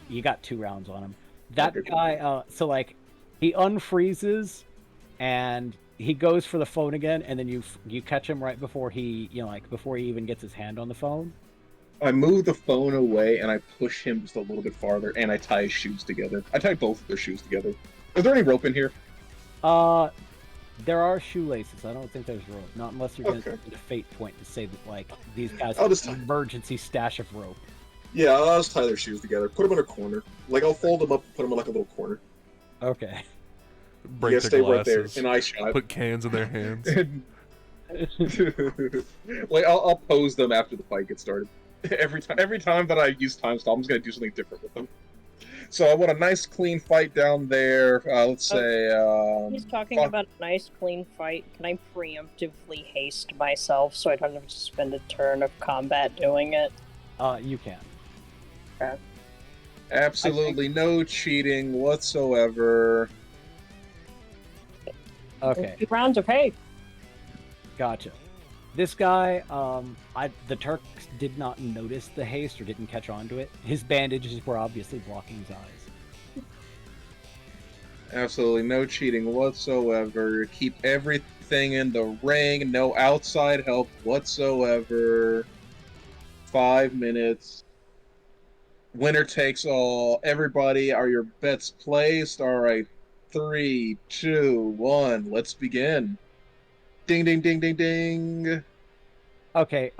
You got 2 rounds on him. That Okay, guy, so like, he unfreezes, and he goes for the phone again, and then you catch him right before he, before he even gets his hand on the phone. I move the phone away and I push him just a little bit farther and I tie his shoes together. I tie both of their shoes together. Is there any rope in here? There are shoelaces. I don't think there's rope. Not unless you're Okay. going to get a fate point to say that, like, these guys I'll have just an emergency stash of rope. Yeah, I'll just tie their shoes together. Put them in a corner. Like, I'll fold them up and put them in like a little corner. Okay. Break Yeah, their stay right there. glasses. An eye shot. Put cans in their hands. Like, I'll pose them after the fight gets started. Every time that I use time stop, I'm just gonna do something different with them. So I want a nice clean fight down there. Let's say He's talking fuck. about a nice, clean fight. Can I preemptively haste myself so I don't have to spend a turn of combat doing it? You can. Absolutely no cheating whatsoever. Okay. 2 rounds of hay. Gotcha. This guy, the Turks did not notice the haste or didn't catch on to it. His bandages were obviously blocking his eyes. Absolutely no cheating whatsoever. Keep everything in the ring. No outside help whatsoever. 5 minutes. Winner takes all. Everybody, are your bets placed? All right. 3, 2, 1. Let's begin. Ding, ding, ding, ding, ding. Okay,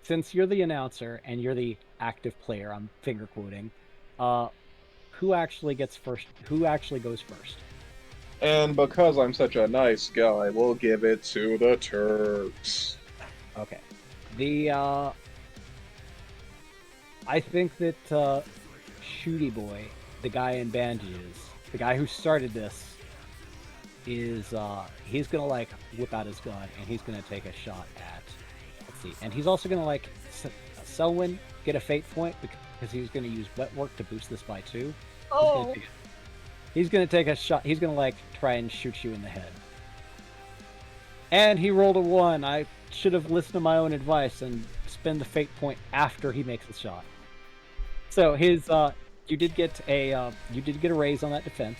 since you're the announcer and you're the active player, I'm finger quoting, who actually gets first? Who actually goes first? And because I'm such a nice guy, we'll give it to the Turks. Okay. I think that, Shooty Boy, the guy in bandages, the guy who started this, is he's gonna like whip out his gun and he's gonna take a shot at, let's see, and he's also gonna like Selwyn get a fate point because he's gonna use wet work to boost this by 2. Oh! He's gonna take a shot. He's gonna like try and shoot you in the head. And he rolled a 1. I should have listened to my own advice and spend the fate point after he makes the shot. So his you did get a raise on that defense.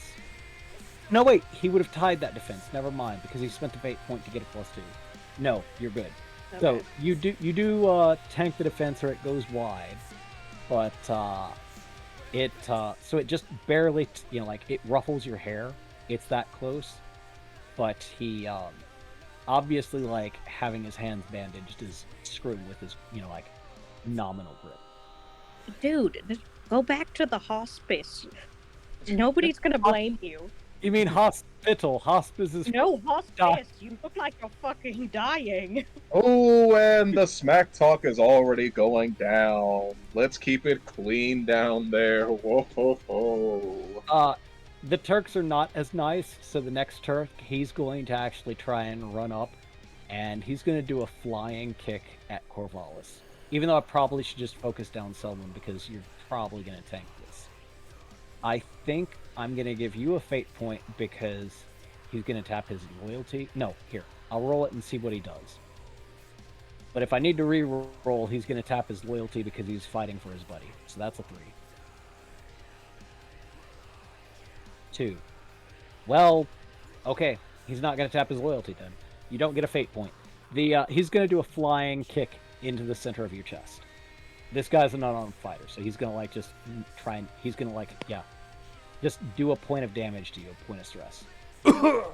No, wait, he would have tied that defense. Never mind, because he spent the fate point to get a +2. No, you're good. Okay. So you do tank the defense, or it goes wide, but so it just barely like it ruffles your hair. It's that close, but he obviously, like, having his hands bandaged is screwing with his like nominal grip. Dude, just go back to the hospice. Nobody's gonna blame you. You mean hospital? Hospice is No, hospice! You look like you're fucking dying. Oh, and the smack talk is already going down. Let's keep it clean down there. Whoa, ho, ho. The Turks are not as nice, so the next Turk, he's going to actually try and run up and he's going to do a flying kick at Corvallis. Even though I probably should just focus down Selwyn because you're probably going to tank this. I think I'm going to give you a fate point because he's going to tap his loyalty. No, here. I'll roll it and see what he does. But if I need to re-roll, he's going to tap his loyalty because he's fighting for his buddy. So that's a 3. 2. Well, okay. He's not going to tap his loyalty then. You don't get a fate point. He's going to do a flying kick into the center of your chest. This guy's an unarmed fighter, so he's going to, like, just try and... He's going to, like, yeah. Just do a point of damage to you, a point of stress. You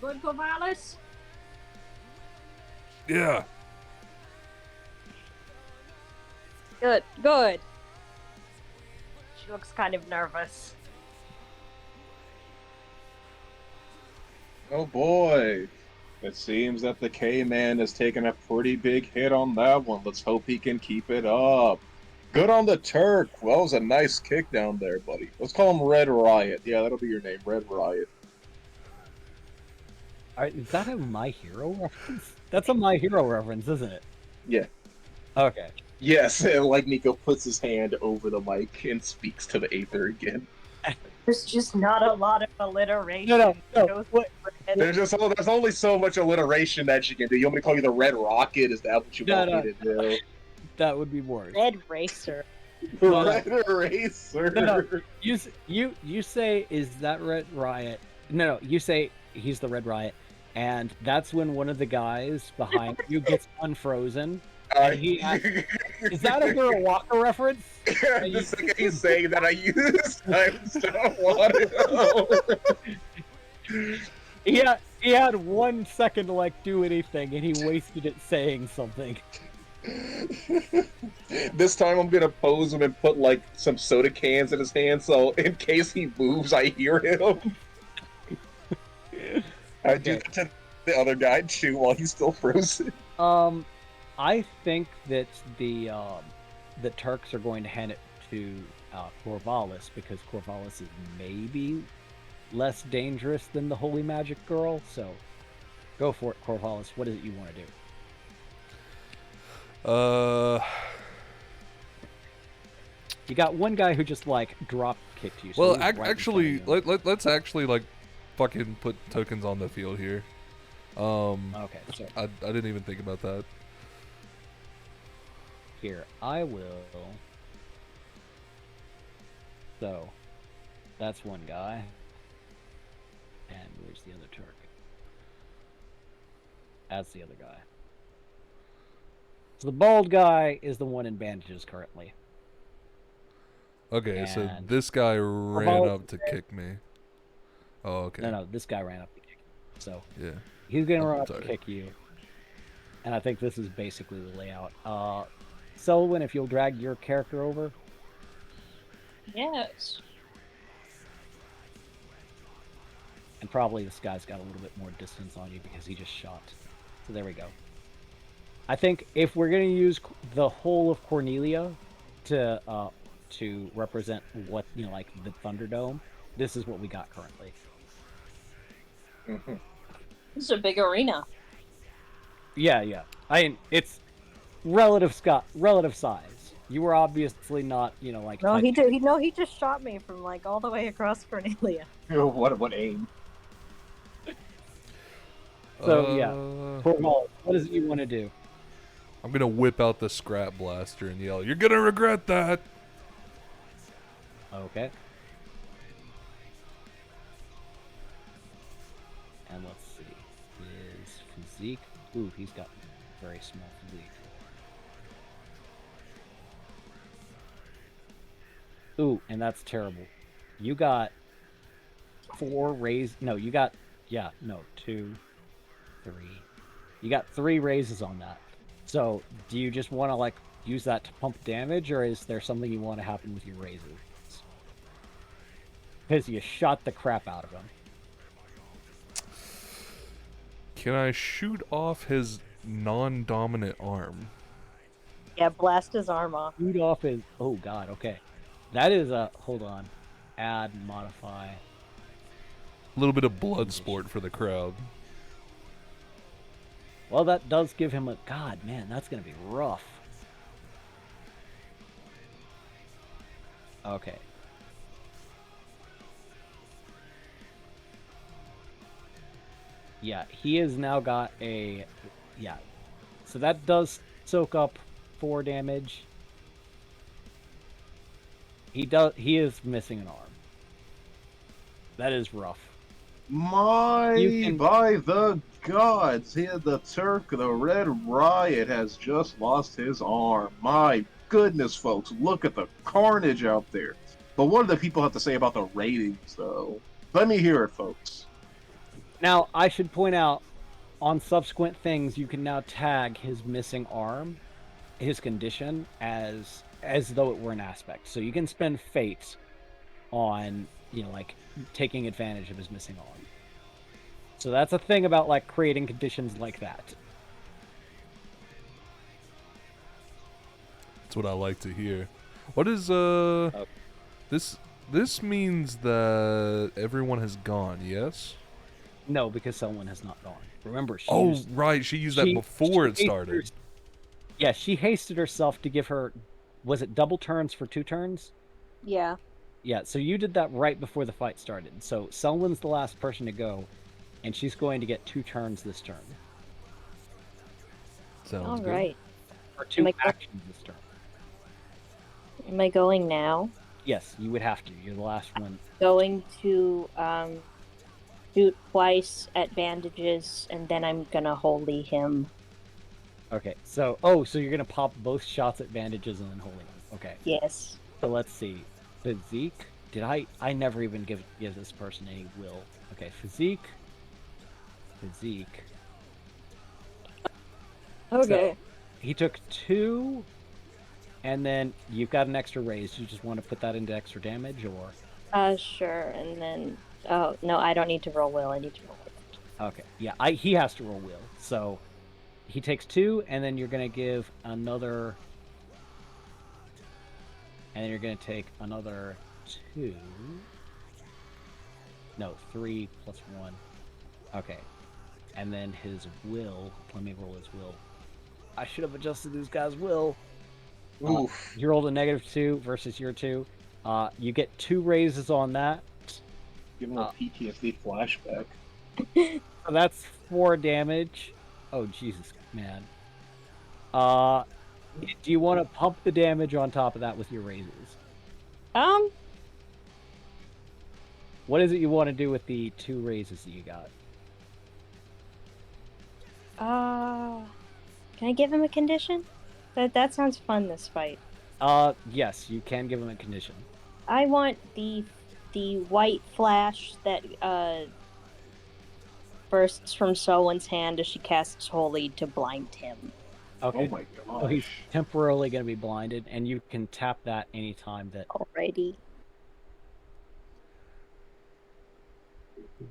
good, Corvallis? Yeah. Good, good. She looks kind of nervous. Oh boy. It seems that the K-Man has taken a pretty big hit on that one. Let's hope he can keep it up. Good on the Turk. Well, that was a nice kick down there, buddy. Let's call him Red Riot. Yeah, that'll be your name, Red Riot. Is that a My Hero reference? That's a My Hero reference, isn't it? Yeah. Okay. Yes, and like Nico puts his hand over the mic and speaks to the Aether again. There's just not a lot of alliteration. No. What? There's only so much alliteration that you can do. You want me to call you the Red Rocket? Is that what you want me to do? That would be worse. Red Racer. Red Racer. No. You say, is that Red Riot? No, you say he's the Red Riot, and that's when one of the guys behind you gets unfrozen. Is that a Girl Walker reference? The second he's saying that, I use time water. He had 1 second to, like, do anything, and he wasted it saying something. This time I'm gonna pose him and put, like, some soda cans in his hand, so in case he moves, I hear him. I do that to the other guy too while he's still frozen. I think that the Turks are going to hand it to Corvallis because Corvallis is maybe less dangerous than the Holy Magic Girl. So, go for it, Corvallis. What is it you want to do? You got one guy who just, like, drop kicked you. So Well, he's right in front actually, of you. let's actually, like, fucking put tokens on the field here. Okay, so I didn't even think about that. here I will. So, that's one guy. And where's the other Turk? That's the other guy. So the bald guy is the one in bandages currently. Okay, so And this guy ran Corvallis up to kick me. Oh, okay. No, this guy ran up to kick you. So Yeah. he's gonna run up sorry. to kick you. And I think this is basically the layout. Selwyn, if you'll drag your character over. Yes. And probably this guy's got a little bit more distance on you because he just shot. So there we go. I think if we're going to use the whole of Cornelia to represent what, you know, like the Thunderdome, this is what we got currently. Mm-hmm. This is a big arena. Yeah. I mean, it's relative size. You were obviously not, you know, like... No, he did. He just shot me from, like, all the way across Cornelia. What aim? So, yeah. Corvallis, what is it you want to do? I'm gonna whip out the scrap blaster and yell, "You're gonna regret that!" Okay. And let's see. His physique. Ooh, he's got very small physique. Ooh, and that's terrible. You got 4 raise. No, you got. Yeah, no, 2, 3. You got 3 raises on that. So, do you just want to, like, use that to pump damage, or is there something you want to happen with your raises? Because you shot the crap out of him. Can I shoot off his non-dominant arm? Yeah, blast his arm off. Shoot off his... Oh, God, okay. That is a... Hold on. Add, modify. A little bit of blood sport for the crowd. Well, that does give him a... God, man, that's going to be rough. Okay. Yeah, he has now got a... Yeah. So that does soak up 4 damage. He is missing an arm. That is rough. By the gods, here the Turk, the Red Riot, has just lost his arm. My goodness, folks, look at the carnage out there. But what do the people have to say about the ratings, though? Let me hear it, folks. Now, I should point out, on subsequent things, you can now tag his missing arm, his condition, as though it were an aspect. So you can spend fate on, like, taking advantage of his missing arm. So that's a thing about, like, creating conditions like that. That's what I like to hear. What is This means that everyone has gone, yes? No, because someone has not gone. Remember, Right, she used that before it started. Yeah, she hasted herself to give her... Was it double turns for 2 turns? Yeah. Yeah, so you did that right before the fight started. So Selwyn's the last person to go, and she's going to get 2 turns this turn. Sounds good. Alright. Or 2 actions this turn. Am I going now? Yes, you would have to. You're the last one. Going to shoot twice at bandages, and then I'm gonna holy him. Okay, so you're gonna pop both shots at bandages and then holy them. Okay. Yes. So let's see. Physique. Did I never even give this person any will. Okay, physique. Okay. So, he took 2, and then you've got an extra raise. You just want to put that into extra damage, or? Sure, and then... Oh, no, I don't need to roll will, I need to roll will. Okay, yeah, he has to roll will. So, he takes 2, and then you're going to give another... And then you're going to take another 2. No, 3 plus 1. Okay. And then his will... Let me roll his will. I should have adjusted this guy's will. Oof. You rolled a -2 versus your 2. You get 2 raises on that. Give him a PTSD flashback. So that's 4 damage. Oh, Jesus, man. Do you want to pump the damage on top of that with your raises? What is it you want to do with the 2 raises that you got? Can I give him a condition? That sounds fun, this fight. Yes, you can give him a condition. I want the white flash that bursts from Selwyn's hand as she casts Holy to blind him. Okay. Oh my gosh. So he's temporarily going to be blinded, and you can tap that anytime that... Alrighty.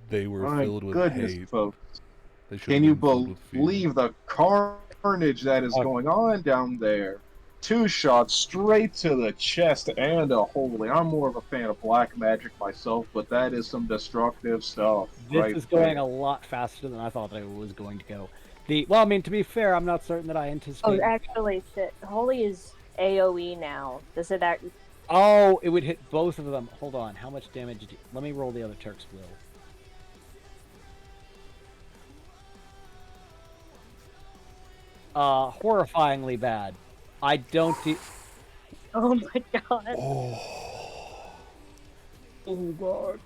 They were My filled with goodness, hate. folks. They should Can have you been filled with fear. believe the carnage that is going on down there? 2 shots straight to the chest and a holy. I'm more of a fan of black magic myself, but that is some destructive stuff. This is going a lot faster than I thought that it was going to go. Well, I mean, to be fair, I'm not certain that I anticipate... Oh, actually, shit. Holy is AoE now. Does it act... Oh, it would hit both of them. Hold on, how much damage did... Let me roll the other Turk's will. Horrifyingly bad. I don't... Oh my god. Oh god.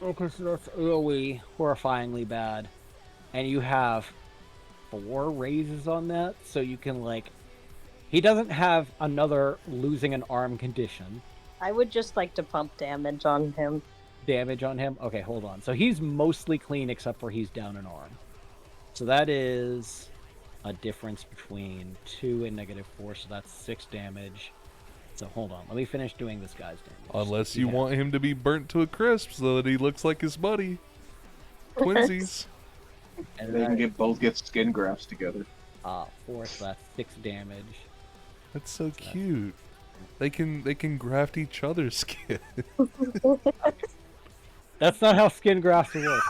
Okay, so that's AoE, horrifyingly bad. And you have 4 raises on that, so you can, like... He doesn't have another losing an arm condition. I would just like to pump damage on him. Damage on him? Okay, hold on. So he's mostly clean except for he's down an arm. So that is a difference between 2 and -4, so that's 6 damage. So hold on, let me finish doing this guy's damage. Unless you want him to be burnt to a crisp so that he looks like his buddy. Twinsies. And They then, can both get skin grafts together. 4, so that's 6 damage. That's so cute. They can graft each other's skin. That's not how skin grafts work.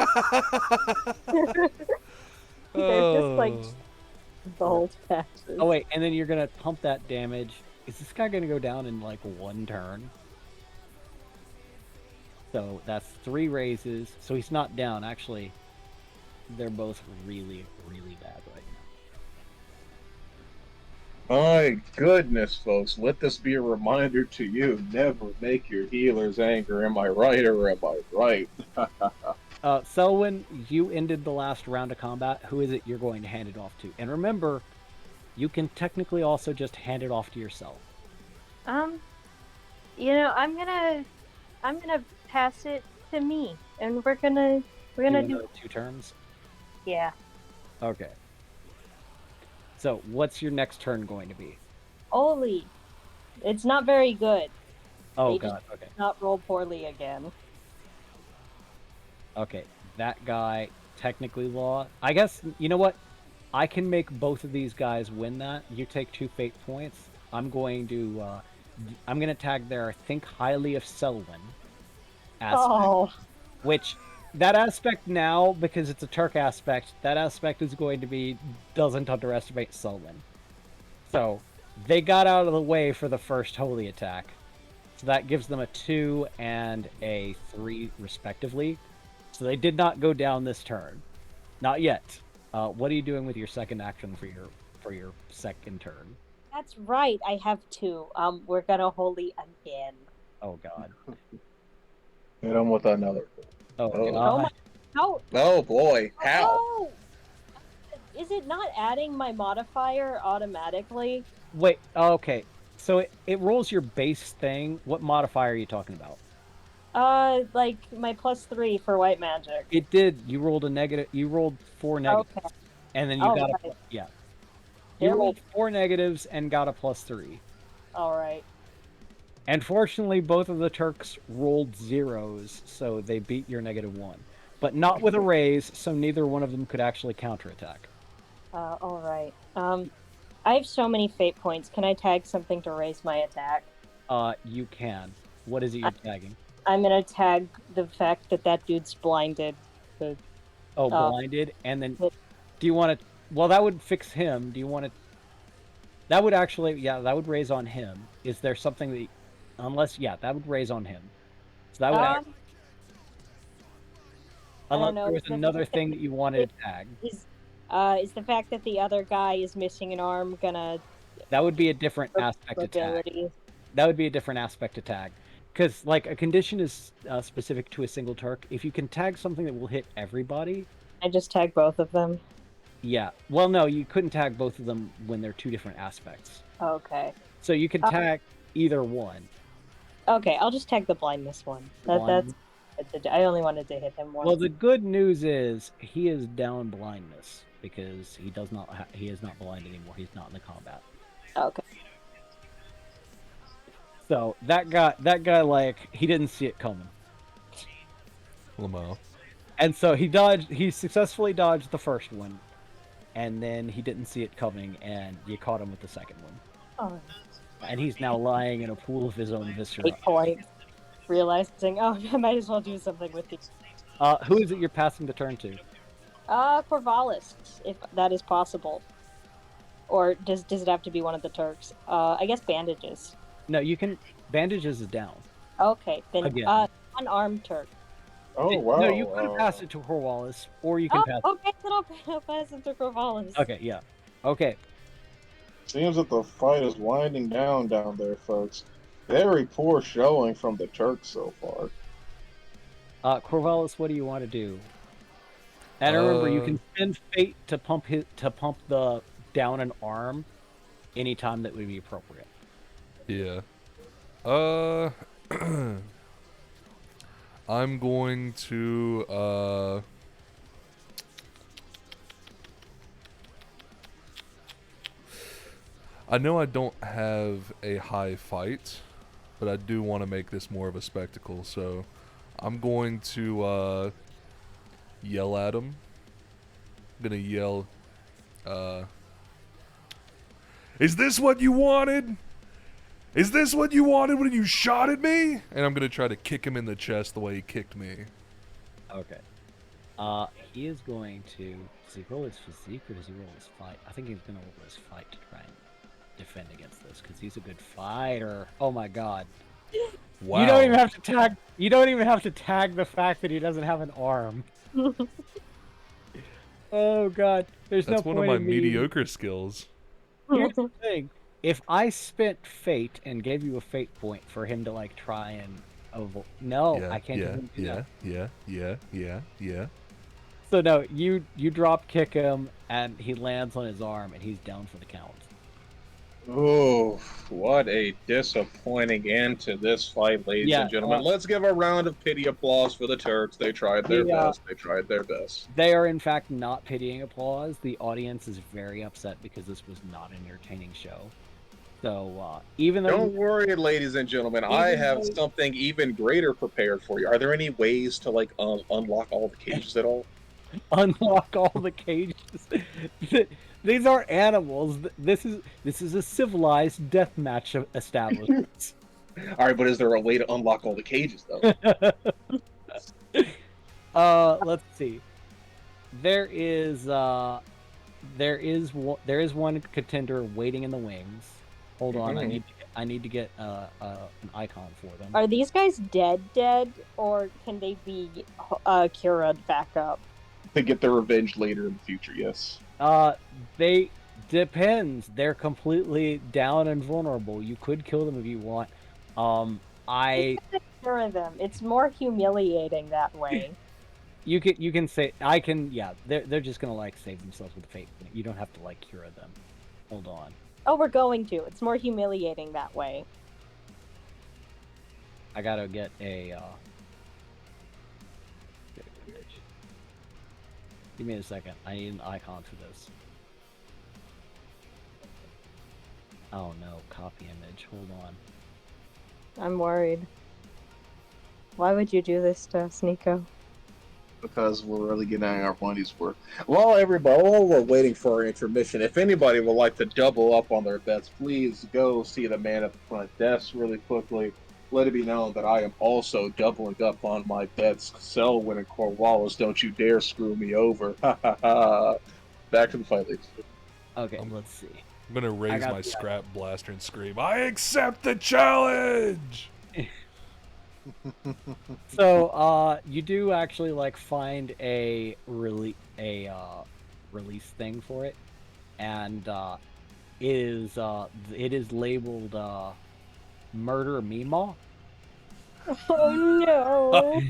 They're just like Oh. bald patches. Oh wait, and then you're gonna pump that damage. Is this guy gonna go down in like one turn? So that's 3 raises. So he's not down. Actually, they're both really, really bad right now. My goodness, folks, let this be a reminder to you, never make your healers angry. Am I right or am I right? Selwyn, you ended the last round of combat. Who is it you're going to hand it off to? And remember, you can technically also just hand it off to yourself. You know, I'm gonna pass it to me, and we're gonna Do do. 2 turns? Yeah. Okay. So, what's your next turn going to be? Oli. It's not very good. Oh They god, okay. Not roll poorly again. Okay, that guy technically lost. I guess, you know what? I can make both of these guys win that. You take 2 fate points. I'm going to tag their think highly of Selwyn aspect, Oh. which that aspect now, because it's a Turk aspect, that aspect is going to be doesn't underestimate Selwyn. So they got out of the way for the first holy attack. So that gives them a 2 and a 3 respectively. So they did not go down this turn. Not yet. What are you doing with your second action for your second turn? That's right. I have 2. We're gonna holy again. Oh god. Hit him with another. Oh Oh. god. Oh my! How? Oh boy, how? Oh! Is it not adding my modifier automatically? Wait. Okay. So it rolls your base thing. What modifier are you talking about? Like my +3 for white magic. It did. You rolled a negative. You rolled 4 negatives, Okay. and then you All got right. yeah. You There we- rolled 4 negatives and got a +3. All right. And fortunately, both of the Turks rolled 0s, so they beat your -1. But not with a raise, so neither one of them could actually counterattack. All right. I have so many fate points. Can I tag something to raise my attack? You can. What is it you're tagging? I'm gonna tag the fact that dude's blinded. Oh, Uh, blinded, and then but- do you want to? Well, that would fix him. Do you want to? That would actually, yeah, that would raise on him. Is there something that, unless, yeah, that would raise on him. So that would, I don't unless know, there was is the another fact thing that you wanted to tag. Is the fact that the other guy is missing an arm gonna That would be a different aspect to tag. ability? That would be a different aspect to tag. Because, like, a condition is specific to a single Turk. If you can tag something that will hit everybody, I just tag both of them. yeah. Well, no, you couldn't tag both of them when they're 2 different aspects. Okay. So you can tag either one. Okay, I'll just tag the blindness one. One. I only wanted to hit him once. Well, the good news is he is down blindness because he does not he is not blind anymore. He's not in the combat. Okay. So that guy like he didn't see it coming, Lamau. and so he successfully dodged the first one, and then he didn't see it coming, and you caught him with the second one, Oh, and he's now lying in a pool of his own viscera. 8 points. Realizing, oh, I might as well do something with these. Who is it you're passing the turn to? Corvallis, if that is possible. Or does it have to be one of the Turks? I guess bandages. No, you can. Bandages is down. Okay, then Again. unarmed Turk. Oh wow. No, you could have passed it to Corvallis, or you can pass. Okay, then I'll pass it to Corvallis. Okay, yeah. Okay, Seems that the fight is winding down there, folks. Very poor showing from the Turks so far. Corvallis, what do you want to do? And remember, you can spend fate to pump the down an arm anytime that would be appropriate. Yeah. I'm going to, I know I don't have a high fight, but I do want to make this more of a spectacle, so I'm going to, yell at him. I'm gonna yell, is this what you wanted? Is this what you wanted when you shot at me? And I'm gonna try to kick him in the chest the way he kicked me. Okay. He is going to. Does he roll his physique or does he roll his fight? I think he's gonna roll his fight to try and defend against this because he's a good fighter. Oh my god. Wow. You don't even have to tag. You don't even have to tag the fact that he doesn't have an arm. Oh god. There's That's no one of point my in me. mediocre skills. Here's the thing. If I spent fate and gave you a fate point for him to like try and no, Yeah, I can't yeah, even do yeah, that. yeah. So no, you drop kick him and he lands on his arm and he's down for the count. Oh, what a disappointing end to this fight, ladies Yeah, and gentlemen. Let's give a round of pity applause for the Turks. They tried their best. They tried their best. They are in fact not pitying applause. The audience is very upset because this was not an entertaining show. So even though Don't worry, ladies and gentlemen. I have something even greater prepared for you. Are there any ways to like unlock all the cages at all? unlock all the cages. These are animals. This is a civilized deathmatch establishment. All right, but is there a way to unlock all the cages though? Let's see. There is one contender waiting in the wings. Hold on, I need to get an icon for them. Are these guys dead, or can they be cured back up? To get their revenge later in the future, yes. They depends. They're completely down and vulnerable. You could kill them if you want. I cure them. It's more humiliating that way. You can say I can. Yeah, they're just gonna like save themselves with fate. You don't have to like cure them. Hold on. Oh, we're going to. It's more humiliating that way. I gotta get a. Give me a second. I need an icon for this. Oh no, copy image. Hold on. I'm worried. Why would you do this to us, Nico? Because we're really getting our money's worth. Well, everybody, while we're waiting for our intermission, if anybody would like to double up on their bets, please go see the man at the front desk really quickly. Let it be known that I am also doubling up on my bets. Selwyn and Corvallis, don't you dare screw me over. Ha ha ha. Back to the fight, ladies. Okay, let's see. I'm gonna raise my scrap blaster and scream, "I accept the challenge!" So, you do actually like find a release thing for it, and it is labeled Murder Meemaw. Oh no!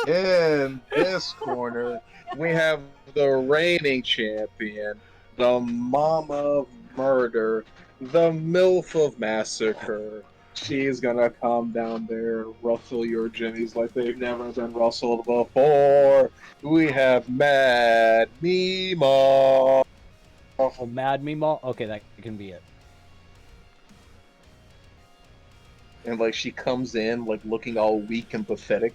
In this corner, we have the reigning champion, the mama of murder, the MILF of massacre. She's gonna come down there and rustle your jimmies like they've never been rustled before. We have MAD MEMAW. Oh, MAD MEMAW? Okay, that can be it. And like she comes in like looking all weak and pathetic.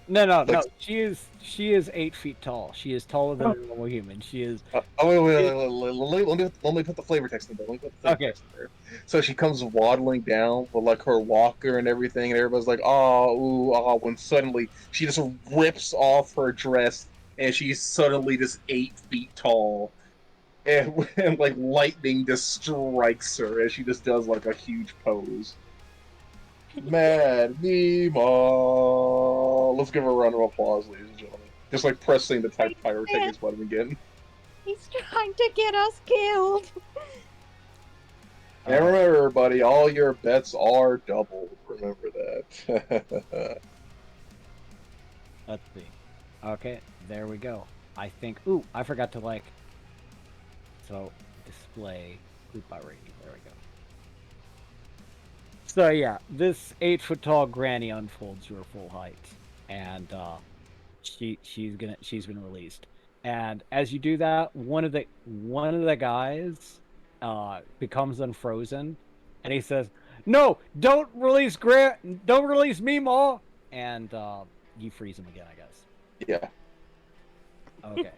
No. She is 8 feet tall. She is taller than a normal human. She is. Wait. Let me put the flavor text in there. Text in there. So she comes waddling down with like her walker and everything, and everybody's like, "Oh, ooh, ah!" When suddenly she just rips off her dress, and she's suddenly just 8 feet tall, and like lightning just strikes her as she just does like a huge pose. MAD MEMAW. Let's give her a round of applause, ladies and gentlemen. Just like pressing the type pyrotechnics button again. He's trying to get us killed. And remember, everybody, all your bets are doubled. Remember that. Let's see. Okay, there we go. I think. Ooh, I forgot to like. So display group by rating. There we go. So yeah, this 8 foot tall granny unfolds to her full height, and she's been released. And as you do that, one of the guys becomes unfrozen, and he says, "No, don't release Meemaw," and you freeze him again, I guess. Yeah. Okay.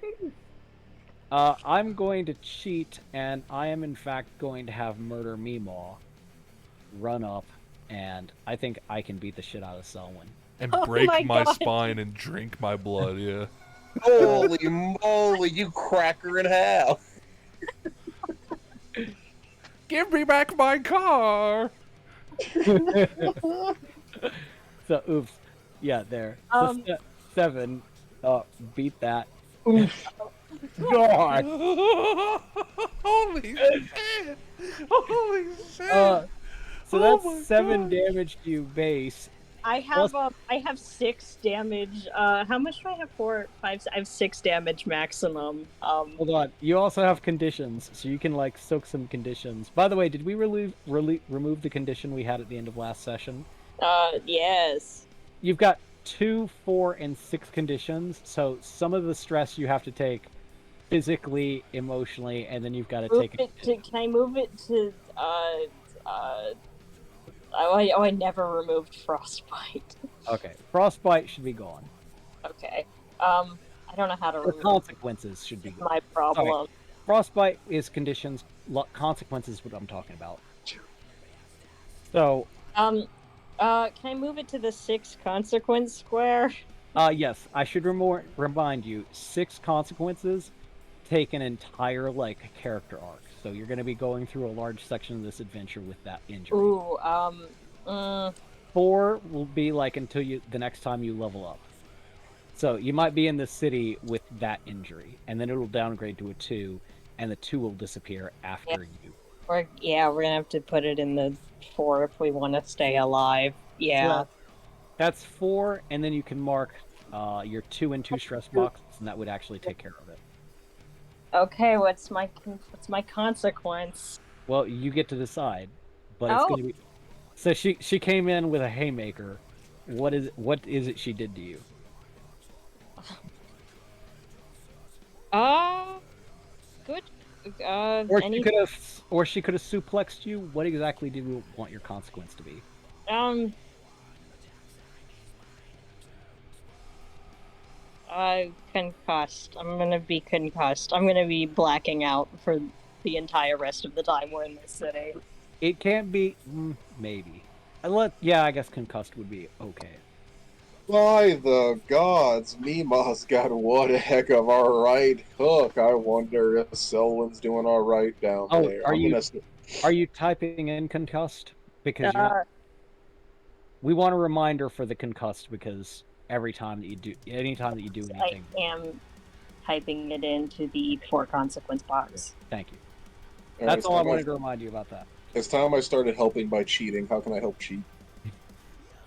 I'm going to cheat, and I am in fact going to have Murder Meemaw run up, and I think I can beat the shit out of Selwyn. And Oh break my my God. spine and drink my blood, yeah. Holy moly, you crack her in half. Give me back my car! So oops. Yeah, there. So Um, 7. Beat that. God. Holy shit! Holy shit! So Oh that's my 7 gosh. damage to you base. I Plus, have 6 damage. How much do I have? 4, 5. I have 6 damage maximum. hold on. You also have conditions, so you can like soak some conditions. By the way, did we remove the condition we had at the end of last session? Yes. You've got 2, 4, and 6 conditions. So some of the stress you have to take physically, emotionally, and then you've got to Move take it to, can I move it to I never removed frostbite. Okay, frostbite should be gone. Okay. I don't know how to The remove consequences should be gone. my Sorry, problem. frostbite is conditions. Consequences is what I'm talking about. So, Can I move it to the 6 consequence square? yes, I should remind you, 6 consequences take an entire like character arc. So you're going to be going through a large section of this adventure with that injury. Ooh, 4 will be like until the next time you level up. So you might be in the city with that injury, and then it'll downgrade to a 2, and the 2 will disappear after you. we're gonna have to put it in the 4 if we want to stay alive. Yeah. So that's 4, and then you can mark your 2 and 2 stress boxes, and that would actually take care of it. Okay, what's my consequence? Well, you get to decide, but it's going to be. So she came in with a haymaker. What is it she did to you? Good. Or she could have suplexed you. What exactly do you want your consequence to be? Concussed. I'm gonna be concussed. I'm gonna be blacking out for the entire rest of the time we're in this city. It can't be. Maybe. I guess concussed would be okay. By the gods, Mima's got one heck of a right hook. I wonder if Selwyn's doing all right down Oh, there. are you typing in concussed? Because we want a reminder for the concussed because anytime that you do anything. I am typing it into the 4 consequence box. Thank you. All That's right, all I wanted to remind you about that. It's time I started helping by cheating. How can I help cheat?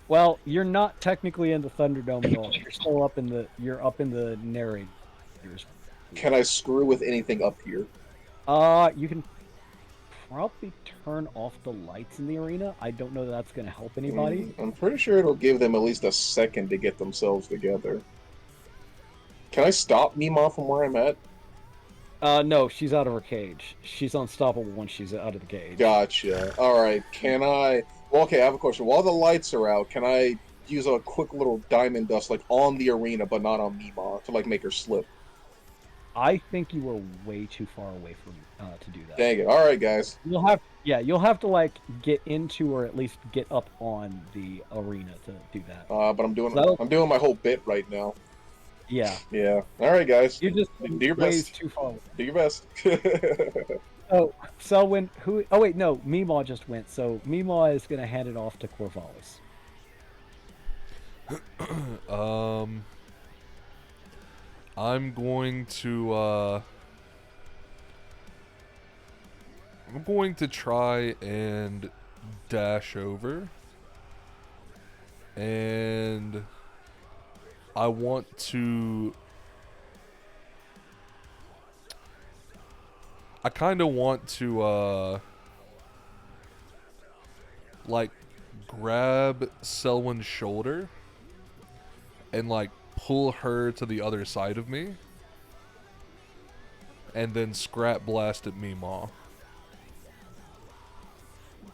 Well, you're not technically in the Thunderdome at all. You're still up in the narrators. Can I screw with anything up here? You can probably turn off the lights in the arena. I don't know that that's going to help anybody. I'm pretty sure it'll give them at least a second to get themselves together. Can I stop Mima from where I'm at? No, she's out of her cage. She's unstoppable when she's out of the cage. Gotcha. Alright, can I... Well, okay, I have a question. While the lights are out, can I use a quick little diamond dust, like, on the arena, but not on Mima, to, like, make her slip? I think you were way too far away from to do that. Dang it. Alright, guys. You'll have to, like, get into or at least get up on the arena to do that. But I'm doing my whole bit right now. Yeah. Yeah. Alright, guys. You just do your ways best. too far away. Do your best. Oh, Selwyn, oh wait, no, Meemaw just went, so Meemaw is going to hand it off to Corvallis. I'm going to try and dash over, and I want to. I kind of want to, like, grab Selwyn's shoulder and, like, pull her to the other side of me, and then scrap blast at Meemaw.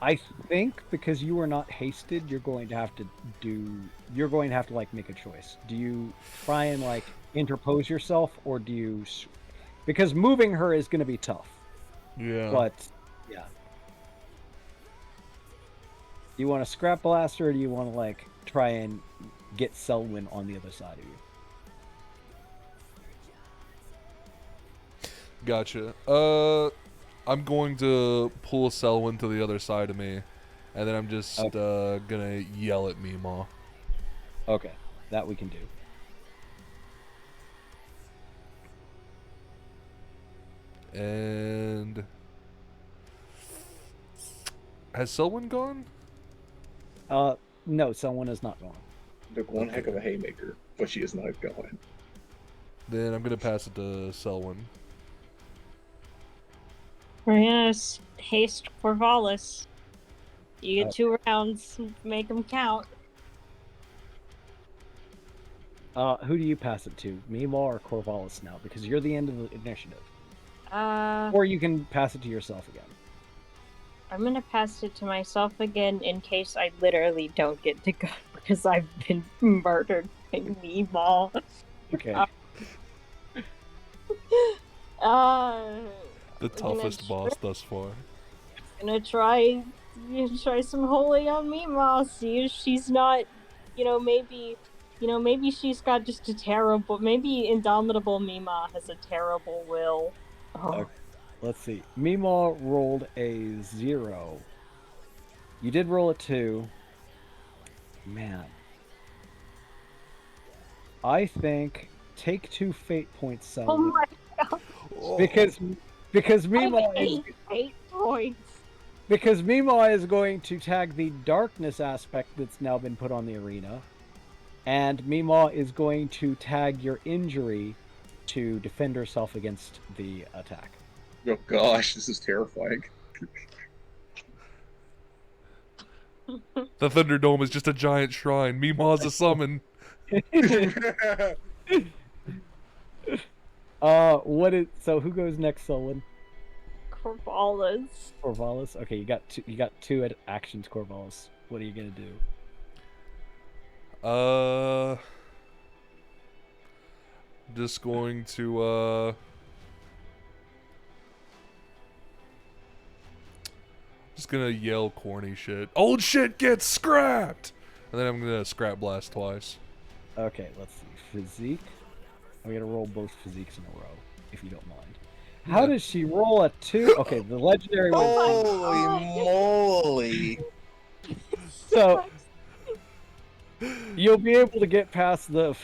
I think because you are not hasted, you're going to have to like make a choice. Do you try and like interpose yourself, or do you? Because moving her is going to be tough. Yeah. But yeah. Do you want to scrap blast her, or do you want to like try and get Selwyn on the other side of you. Gotcha. I'm going to pull Selwyn to the other side of me, and then I'm just gonna yell at Meemaw. Okay, that we can do. And has Selwyn gone? No, Selwyn is not gone. Took one heck of a haymaker, but she is not going. Then I'm gonna pass it to Selwyn. We're gonna haste Corvallis. You get 2 rounds, make them count. Who do you pass it to? Meemaw or Corvallis now? Because you're the end of the initiative. Or you can pass it to yourself again. I'm gonna pass it to myself again in case I literally don't get to go because I've been murdered by Meemaw. Okay. The toughest boss thus far. Gonna try some holy on Meemaw. See if she's not, maybe she's got just a terrible. Maybe Indomitable Meemaw has a terrible will. Oh. Okay. Let's see. Meemaw rolled a 0. You did roll a 2. Man. I think take 2 fate points, Oh Selwyn. my god! Because Meemaw is 8 points. because Meemaw is going to tag the darkness aspect that's now been put on the arena, and Meemaw is going to tag your injury to defend herself against the attack. Oh gosh, this is terrifying. The Thunderdome is just a giant shrine. Meemaw's a summon. So who goes next, Selwyn? Corvallis. Corvallis? Okay, you got two actions, Corvallis. What are you gonna do? Just going to just gonna yell corny shit. Old shit gets scrapped! And then I'm gonna scrap blast twice. Okay, let's see. Physique. I'm gonna roll both physiques in a row, if you don't mind. How does she roll a 2? Okay, the legendary one. Holy moly! So you'll be able to get past the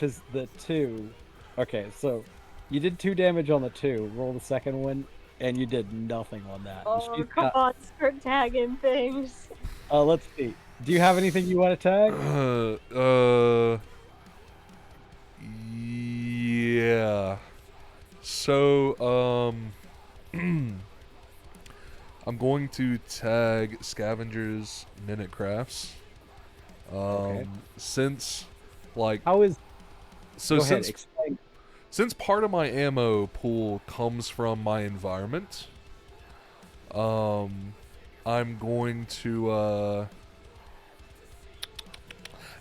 2. Okay, so you did 2 damage on the 2. Roll the second one, and you did nothing on that. Oh, She's come got- on, start tagging things. Let's see. Do you have anything you want to tag? Yeah. So, I'm going to tag Scavengers Minute Crafts. Okay. Since, like, How is? so Go ahead. since Explain. since part of my ammo pool comes from my environment, I'm going to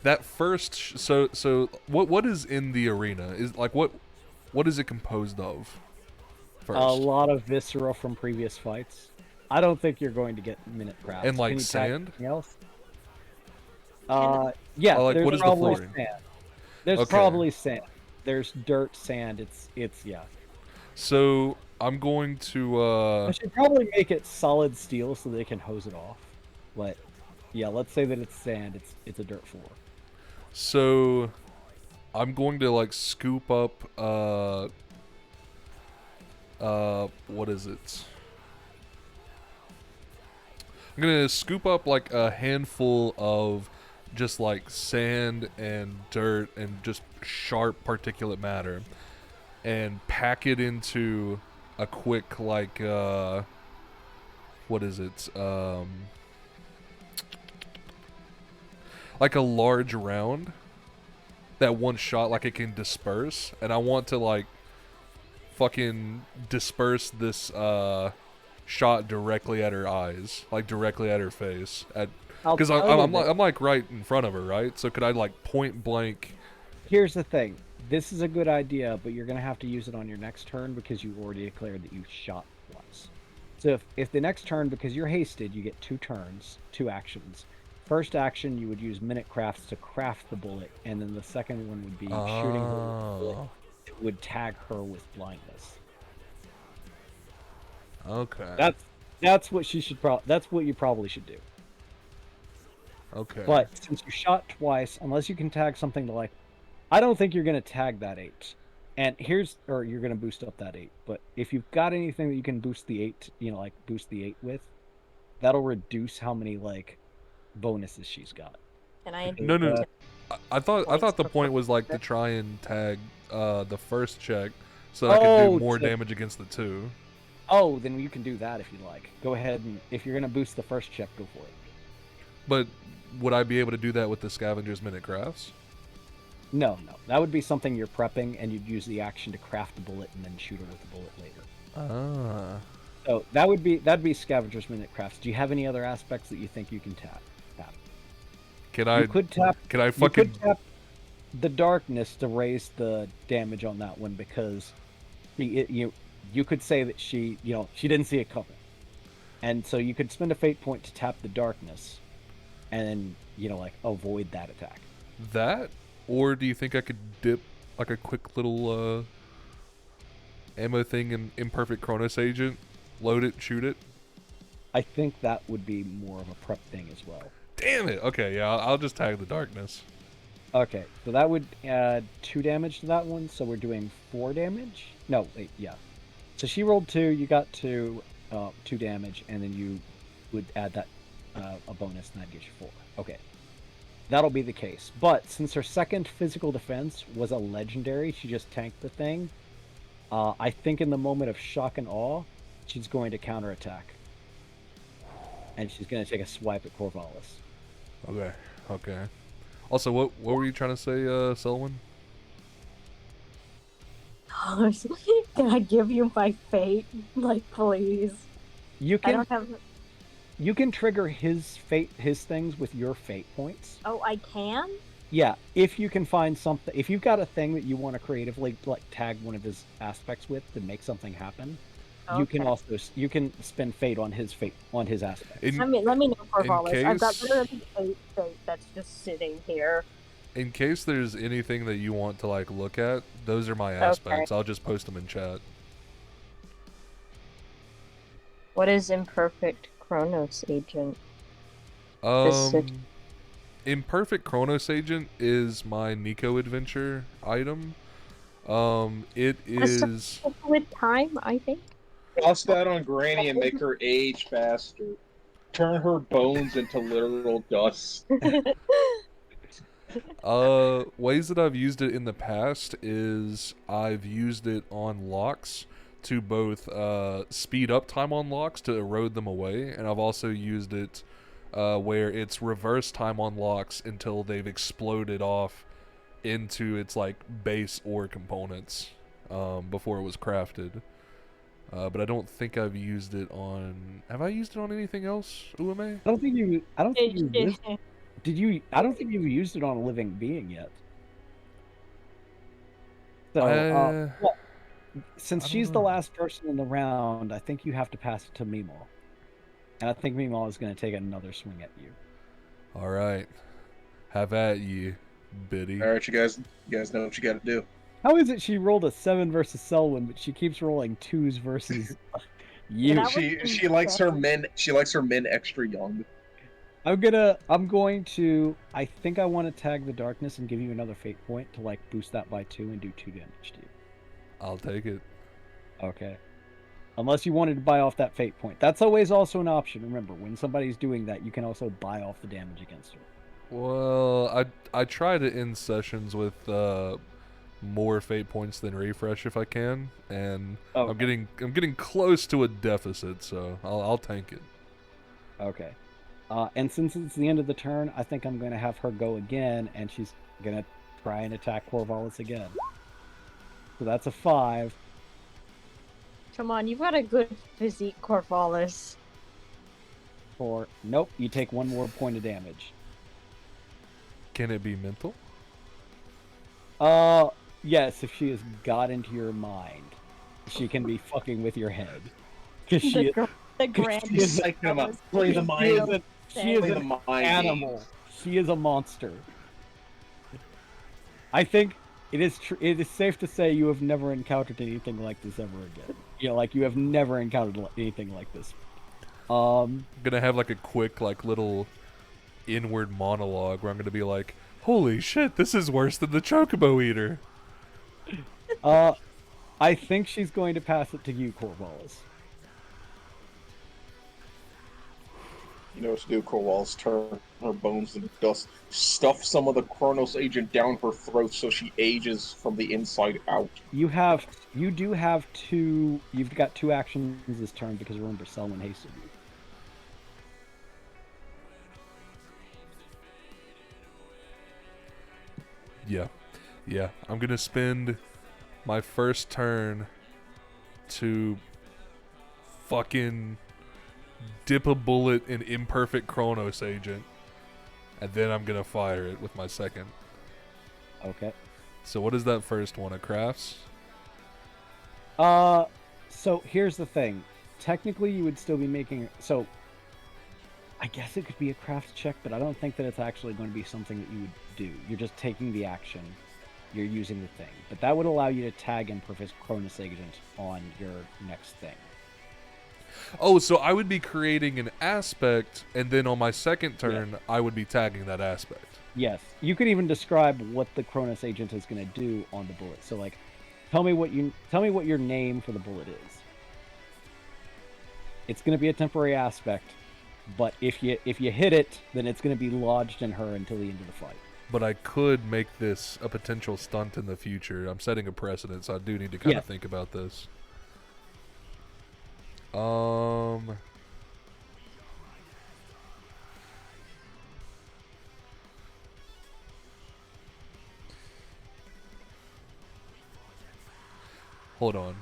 that first so what is in the arena is like what is it composed of first? A lot of viscera from previous fights. I don't think you're going to get minute crafts. And, like, Can you tag sand? anything else? Yeah. Like, there's what is the probably flooring? sand. There's Okay. probably sand. There's dirt, sand. It's yeah. So I'm going to I should probably make it solid steel so they can hose it off. But yeah, let's say that it's sand. It's a dirt floor. so I'm going to like scoop up what is it? I'm gonna scoop up like a handful of just like sand and dirt and just sharp particulate matter and pack it into a quick like what is it? Like a large round that one shot like it can disperse, and I want to like fucking disperse this shot directly at her eyes, like directly at her face, because I'm like right in front of her, right? So could I like point blank? Here's the thing. This is a good idea, but you're gonna have to use it on your next turn because you already declared that you shot once. So if the next turn, because you're hasted, you get 2 turns, 2 actions. first action you would use minute crafts to craft the bullet, and then the second one would be shooting her with the bullet. Oh, It would tag her with blindness. okay. That's what she should that's what you probably should do. Okay. But since you shot twice, unless you can tag something to like, I don't think you're gonna tag that 8. And or you're gonna boost up that 8. But if you've got anything that you can boost the 8, like boost the 8 with, that'll reduce how many like bonuses she's got. And I No. I thought Points the for point was like to try and tag the first check so I could do more damage against the 2. Oh, then you can do that if you like. Go ahead, and if you're gonna boost the first check, go for it. But would I be able to do that with the Scavenger's Minute Crafts? No. That would be something you're prepping, and you'd use the action to craft the bullet and then shoot her with the bullet later. Ah. So that'd be Scavenger's Minute Crafts. Do you have any other aspects that you think you can tap? Can I? You could tap. Can I You fucking? could tap the darkness to raise the damage on that one because you could say that she didn't see it coming, and so you could spend a fate point to tap the darkness, and like avoid that attack. That, or do you think I could dip like a quick little ammo thing in Imperfect Chronos Agent, load it, shoot it? I think that would be more of a prep thing as well. Damn it. Okay, yeah, I'll just tag the darkness. Okay, so that would add 2 damage to that one, so we're doing 4 damage? No, wait, yeah. So she rolled 2, you got 2 damage, and then you would add that a bonus, and that gives you 4. Okay. That'll be the case. But since her second physical defense was a legendary, she just tanked the thing, I think in the moment of shock and awe, she's going to counterattack. And she's going to take a swipe at Corvallis. Okay. Also, what were you trying to say, Selwyn? Can I give you my fate? Like, please. You I can don't have. you can trigger his things with your fate points. Oh, I can? Yeah, if you can find something, if you've got a thing that you want to creatively like tag one of his aspects with to make something happen, you can Okay. also spend fate on his aspect. Let me know, Corvallis. I've got case- literally fate that's just sitting here. In case there's anything that you want to like look at, those are my aspects. I'll just post them in chat. What is Imperfect Chronos Agent? This is- Imperfect Chronos Agent is my Nico adventure item. It is. With time, I think. Toss that on Granny and make her age faster. Turn her bones into literal dust. Ways that I've used it in the past is I've used it on locks to both speed up time on locks to erode them away, and I've also used it where it's reverse time on locks until they've exploded off into its like base ore components before it was crafted. But I don't think I've used it on. Have I used it on anything else, Uame? I don't think you did you. I don't think you've used it on a living being yet. So, well, since I don't she's the know. last person in the round, I think you have to pass it to Meemaw. And I think Meemaw is going to take another swing at you. All right, have at you, Biddy. All right, you guys know what you got to do. How is it she rolled a 7 versus Selwyn, but she keeps rolling 2s versus you? That She likes her men. She likes her men extra young. I think I want to tag the darkness and give you another fate point to like boost that by 2 and do 2 damage to you. I'll take it. Okay. Unless you wanted to buy off that fate point. That's always also an option. Remember, when somebody's doing that, you can also buy off the damage against her. Well, I try to end sessions with more fate points than refresh if I can, and Okay. I'm getting close to a deficit, so I'll tank it. Okay. And since it's the end of the turn, I think I'm going to have her go again, and she's going to try and attack Corvallis again. So that's a 5. Come on, you've got a good physique, Corvallis. Nope, you take 1 more point of damage. Can it be mental? Yes, if she has got into your mind, she can be fucking with your head. Because she The grand. She's psyching him up. Play the mind. She is Play the an mind animal. games. She is a monster. I think it is safe to say you have never encountered anything like this ever again. You know, like you have never encountered anything like this. I'm gonna have like a quick like little inward monologue where I'm gonna be like, "Holy shit, this is worse than the Chocobo Eater." I think she's going to pass it to you, Corvallis. You know what to do, Corvallis. Turn her bones into dust. Stuff some of the Kronos agent down her throat so she ages from the inside out. You've got 2 actions this turn because remember, Selwyn hasted you. Yeah. I'm gonna spend my first turn to fucking dip a bullet in imperfect Kronos agent, and then I'm gonna fire it with my second. Okay. So what is that first one? A crafts? So here's the thing. Technically, you would still be making... So, I guess it could be a crafts check, but I don't think that it's actually going to be something that you would do. You're just taking the action. You're using the thing. But that would allow you to tag Imperfect Cronus Agent on your next thing. Oh, so I would be creating an aspect, and then on my second turn, I would be tagging that aspect. Yes. You could even describe what the Cronus Agent is going to do on the bullet. So, like, tell me what your name for the bullet is. It's going to be a temporary aspect, but if you hit it, then it's going to be lodged in her until the end of the fight. But I could make this a potential stunt in the future. I'm setting a precedent, so I do need to kind of think about this. Hold on.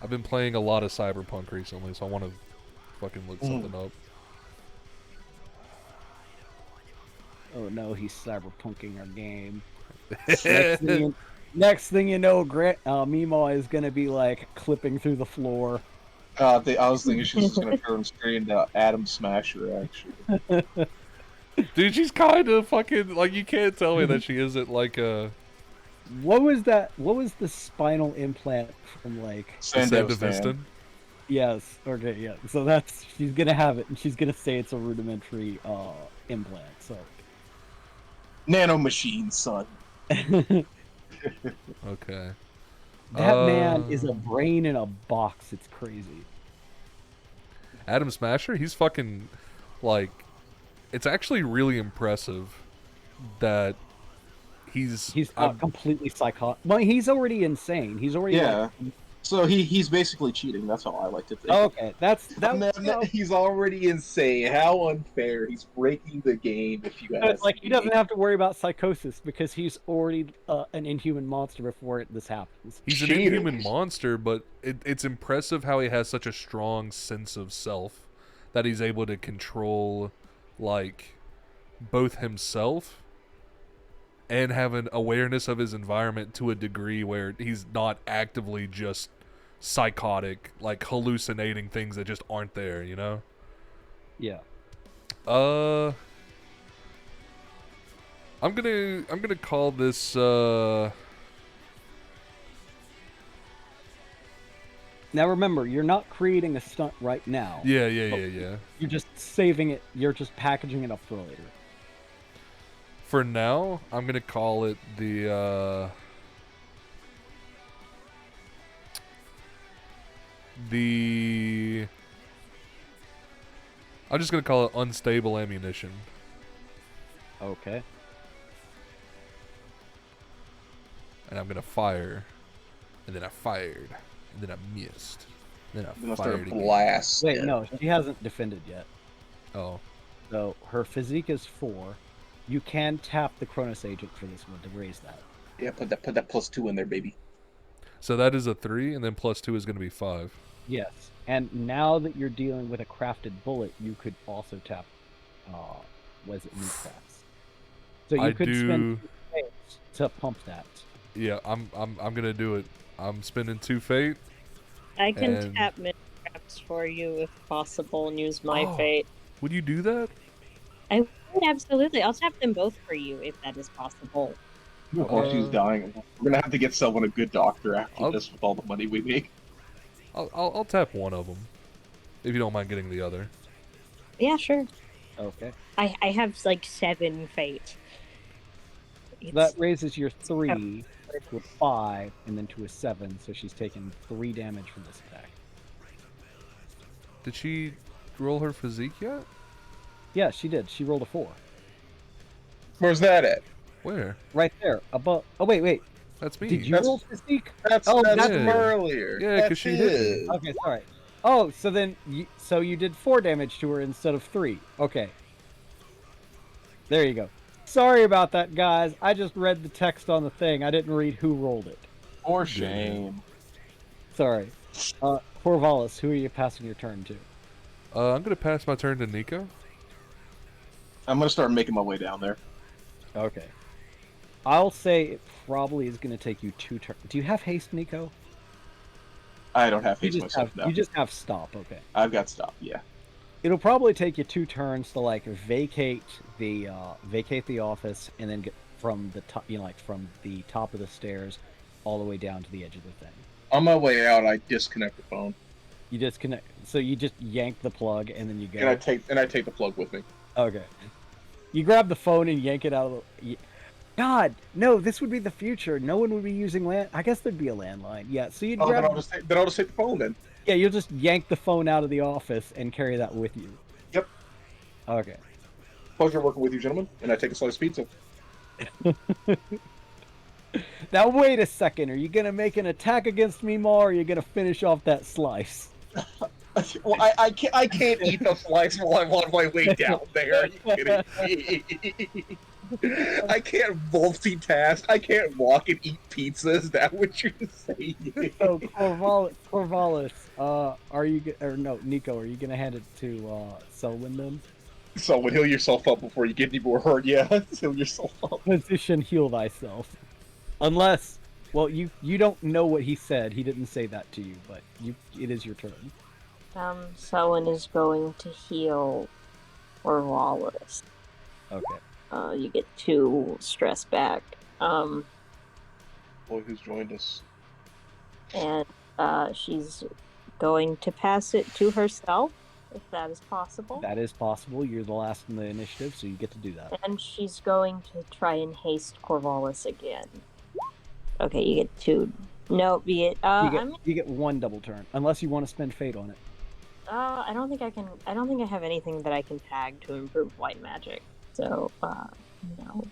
I've been playing a lot of Cyberpunk recently, so I want to fucking look something up. Oh no, he's cyberpunking our game. Next thing you know, Meemaw is gonna be like clipping through the floor. I was thinking she was just gonna turn straight into Adam Smasher, actually. Dude, she's kind of fucking like, you can't tell me that she isn't like a. What was that? What was the spinal implant from like? Sandevistan. Yes. Okay. Yeah. So she's gonna have it, and she's gonna say it's a rudimentary implant. So. Nano machine, son. Okay. That man is a brain in a box. It's crazy. Adam Smasher, he's fucking like. It's actually really impressive that he's not completely psychotic. Well, he's already insane. He's already So he's basically cheating. That's how I like to think. Oh, okay, that. He's already insane. How unfair! He's breaking the game. If you ask like, me. he doesn't have to worry about psychosis because he's already an inhuman monster before this happens. He's an inhuman monster, but it's impressive how he has such a strong sense of self that he's able to control, like, both himself and have an awareness of his environment to a degree where he's not actively just psychotic, like hallucinating things that just aren't there, you know? Yeah. I'm gonna call this Now remember, you're not creating a stunt right now. Yeah. You're just saving it. You're just packaging it up for later. For now, I'm gonna call it the I'm just gonna call it unstable ammunition. Okay. And I'm gonna fire, and then I fired, and then I missed, and then I fired again. Blast. Wait, no, she hasn't defended yet. Oh. So her physique is 4. You can tap the Cronus agent for this one to raise that. Yeah, put that +2 in there, baby. So that is a 3, and then +2 is gonna be 5. Yes, and now that you're dealing with a crafted bullet, you could also tap. Was it new crafts? So you could spend 2 fates to pump that. Yeah, I'm gonna do it. I'm spending 2 fate. I can tap mid traps for you if possible and use my Oh. fate. Would you do that? I would absolutely. I'll tap them both for you if that is possible. While she's dying, we're gonna have to get someone a good doctor after I'll- this with all the money we make. I'll tap one of them, if you don't mind getting the other. Yeah, sure. Okay. I have like 7 fate. That raises your 3 to a 5 and then to a 7, so she's taken 3 damage from this attack. Did she roll her physique yet? Yeah, she did. She rolled a 4. Where's that at? Where? Right there, above. Oh, wait. That's me. Did you That's- roll physique? That's Oh, that's yeah. from earlier. Yeah, 'cause That's she hit me. it. Okay, sorry. Oh, so then you did 4 damage to her instead of 3. Okay. There you go. Sorry about that, guys. I just read the text on the thing. I didn't read who rolled it. For shame. Sorry. Corvallis, who are you passing your turn to? I'm gonna pass my turn to Nico. I'm gonna start making my way down there. Okay. I'll say it probably is going to take you 2 turns. Do you have haste, Nico? I don't have You haste just myself have now. you just have stop. Okay. I've got stop. Yeah. It'll probably take you 2 turns to like vacate the office and then get from the top, like from the top of the stairs all the way down to the edge of the thing. On my way out, I disconnect the phone You disconnect, so you just yank the plug and then you go. and I take the plug with me. Okay. You grab the phone and yank it out of the. God, no! This would be the future. No one would be using land. I guess there'd be a landline. Yeah. So you'd Oh, grab. then I'll just take the phone then. Yeah, you'll just yank the phone out of the office and carry that with you. Yep. Okay. Pleasure working with you, gentlemen. And I take a slice of pizza. Now wait a second. Are you gonna make an attack against me, Ma, or are you gonna finish off that slice? Well, I can't eat the slice while I'm on my way down there. Are you kidding me? I can't multitask. I can't walk and eat pizza. Is that what you're saying? So Corvallis, Nico, are you gonna hand it to Selwyn then? So, heal yourself up before you get any more hurt. Yeah, heal yourself up. Position heal thyself. Unless, well, you don't know what he said. He didn't say that to you, but it is your turn. Selwyn is going to heal Wallace. Okay. You get 2 stress back. Boy, who's joined us? And she's going to pass it to herself, if that is possible. That is possible. You're the last in the initiative, so you get to do that. And she's going to try and haste Corvallis again. Okay, you get 2. No, you get. You get 1 double turn, unless you want to spend fate on it. I don't think I can. I don't think I have anything that I can tag to improve white magic. So, no.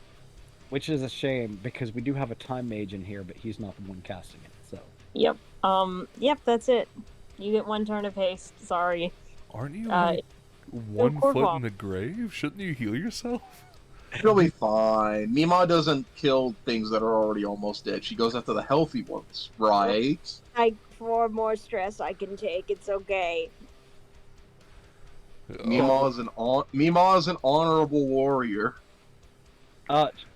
Which is a shame because we do have a time mage in here, but he's not the one casting it. So. Yep. Yep. That's it. You get 1 turn of haste. Sorry. Aren't you like 1 foot in the grave? Shouldn't you heal yourself? It'll be fine. Mima doesn't kill things that are already almost dead. She goes after the healthy ones, right? 4 more stress I can take. It's okay. Mima is an honorable warrior.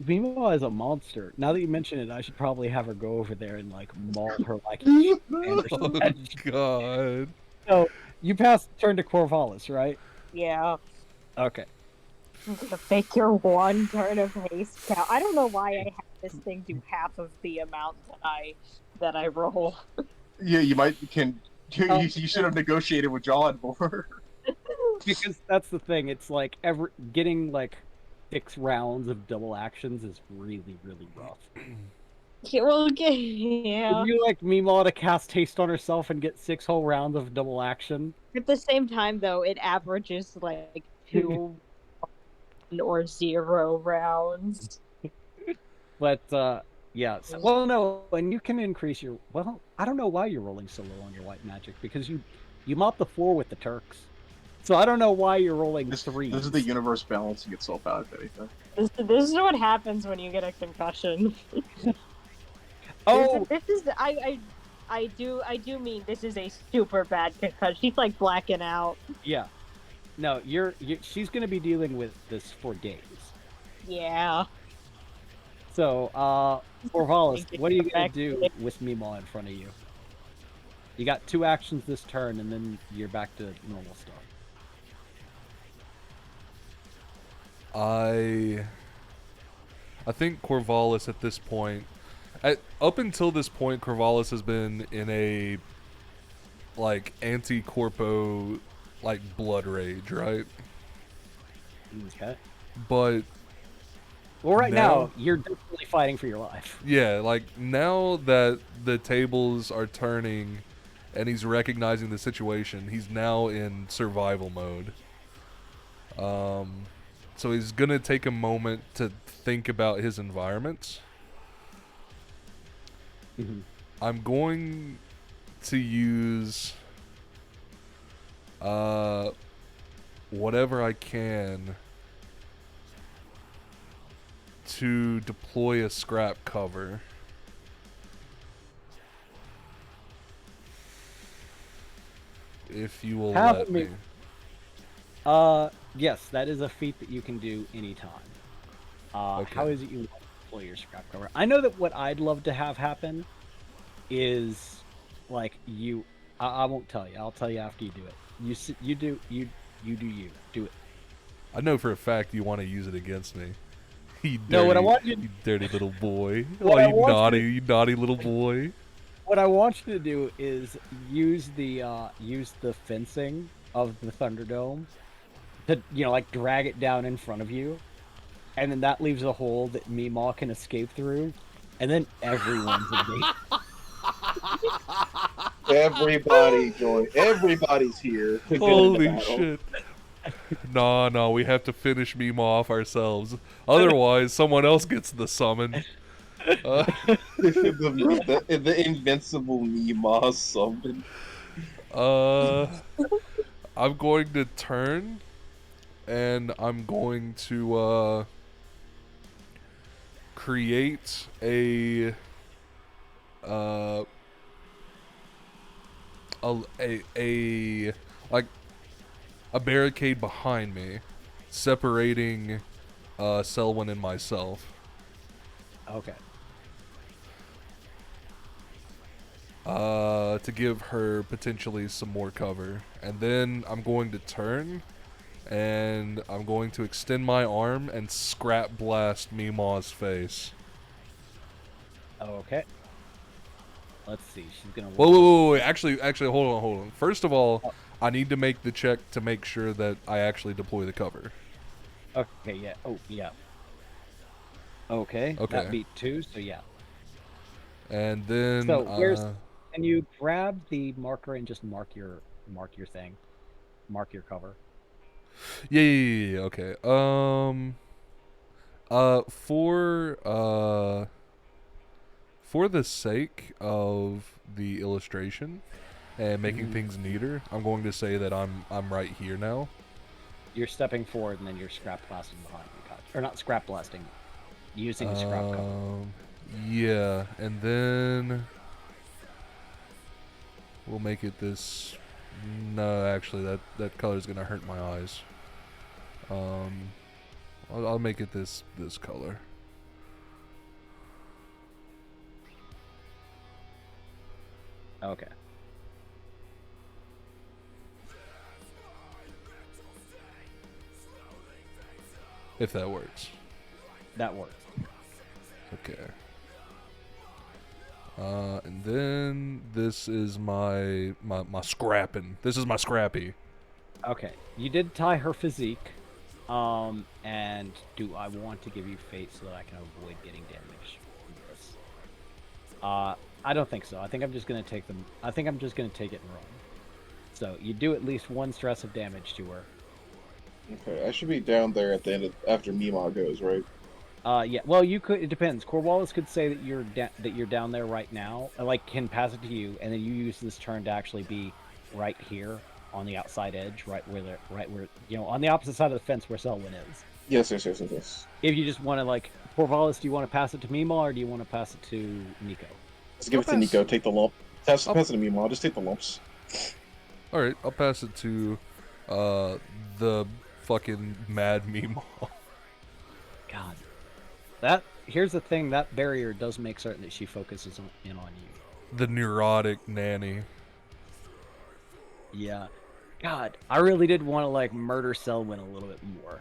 Mima is a monster. Now that you mention it, I should probably have her go over there and like maul her like. Oh God. So you passed turn to Corvallis, right? Yeah. Okay. I'm gonna fake your 1 turn of haste count. I don't know why I have this thing do half of the amount that I roll. Yeah, you should have negotiated with John more. Because that's the thing. It's like getting like 6 rounds of double actions is really, really rough. Yeah, well, yeah. Would you like Mima to cast haste on herself and get 6 whole rounds of double action? At the same time, though, it averages like 2 or 0 rounds. But yeah. So, well, no, and you can increase your. Well, I don't know why you're rolling so low on your white magic because you mopped the floor with the Turks. So I don't know why you're rolling 3. This is the universe balancing itself out, if anything. This is what happens when you get a concussion. Oh, this is I do mean this is a super bad concussion. She's like blacking out. yeah. No, she's going to be dealing with this for days. Yeah. So, Corvallis, what are you going to do with Mima in front of you? You got 2 actions this turn, and then you're back to normal stuff. I think Corvallis at this point, up until this point, Corvallis has been in a like anti-corpo like blood rage, right? Okay. But Well, right now- now you're definitely fighting for your life. yeah, like now that the tables are turning and he's recognizing the situation, he's now in survival mode. So he's gonna take a moment to think about his environment. Mhm. I'm going to use whatever I can to deploy a scrap cover. If you will Have let me- me. Yes, that is a feat that you can do anytime. Okay. How is it you want to deploy your scrap cover? I know that what I'd love to have happen is, like, I won't tell you. I'll tell you after you do it. You do it. I know for a fact you want to use it against me. You dirty, No, what I want you- you dirty little boy. What Oh, I you want you- you naughty little boy. What I want you to do is use the fencing of the Thunderdome to, like, drag it down in front of you, and then that leaves a hole that Meemaw can escape through, and then everyone's in danger. Everybody join. Everybody's here. To get into Holy battle. shit. No, we have to finish Meemaw off ourselves. Otherwise, someone else gets the summon. the invincible Meemaw summon. I'm going to turn, and I'm going to create a like a barricade behind me, separating Selwyn and myself. Okay. To give her potentially some more cover. And then I'm going to turn, and I'm going to extend my arm and scrap blast Meemaw's face. Okay. Let's see. She's gonna. Whoa. Actually, hold on. First of all, I need to make the check to make sure that I actually deploy the cover. Okay. Yeah. Oh, yeah. Okay. Okay. That beat 2. So yeah. And then So where's? Can you grab the marker and just mark your thing? Mark your cover. yeah, okay. For the sake of the illustration and making things neater, I'm going to say that I'm right here now. You're stepping forward and then you're scrap blasting behind you, or not scrap blasting, using the scrap cover. Yeah, and then we'll make it this. No, actually, that color is gonna hurt my eyes. I'll make it this color. Okay. If that works. That works. Okay. And then this is my scrapping. This is my scrappy. Okay. You did tie her physique. And do I want to give you fate so that I can avoid getting damage from this? I don't think so. I think I'm just gonna take them. I think I'm just gonna take it and run. So you do at least 1 stress of damage to her. Okay, I should be down there at the end after Meemaw goes, right? Yeah. Well, you could. It depends. Corvallis could say that you're down there right now. Like, can pass it to you, and then you use this turn to actually be right here on the outside edge, right where on the opposite side of the fence where Selwyn is. Yes. If you just want to, like, Corvallis, do you want to pass it to Meemaw or do you want to pass it to Nico? Let's give it to Nico. Take the lump. Pass it to Meemaw. Just take the lumps. All right, I'll pass it to the fucking MAD MEMAW. God, here's the thing. That barrier does make certain that she focuses in on you. The neurotic nanny. Yeah. God, I really did want to like murder Selwyn a little bit more.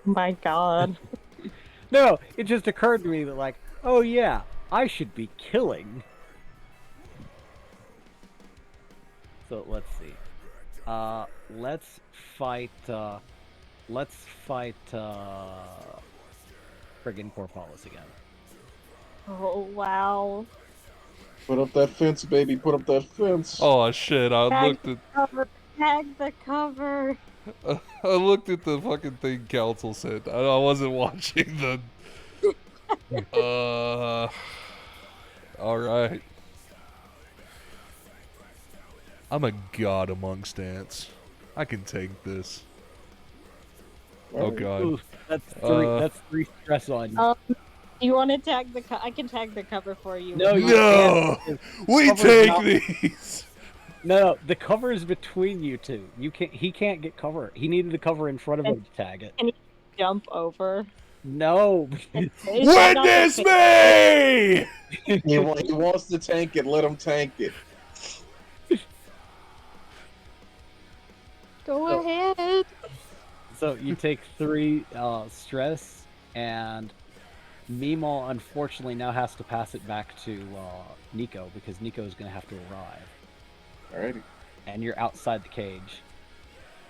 My God. No, it just occurred to me that like, oh yeah, I should be killing. So let's see. Let's fight. Let's fight. Friggin' Corvallis again. Oh wow. Put up that fence, baby. Put up that fence. Oh shit! I Tag looked the at cover. Tag the cover. I looked at the fucking thing Council said. I wasn't watching the. All right. I'm a god among stance. I can take this. Oh god. Ooh, that's three stress on you. Do you want to tag the? I can tag the cover for you. No, you No, can't. we Cover's take not- these. No, the cover is between you two. You can't. He can't get cover. He needed the cover in front of him to tag it. Can you jump over? No. Is that not the Witness case? me! He wants to tank it. Let him tank it. Go Oh. ahead. So you take 3 stress, and Meemaw unfortunately now has to pass it back to Nico because Nico is going to have to arrive, Alrighty. and you're outside the cage.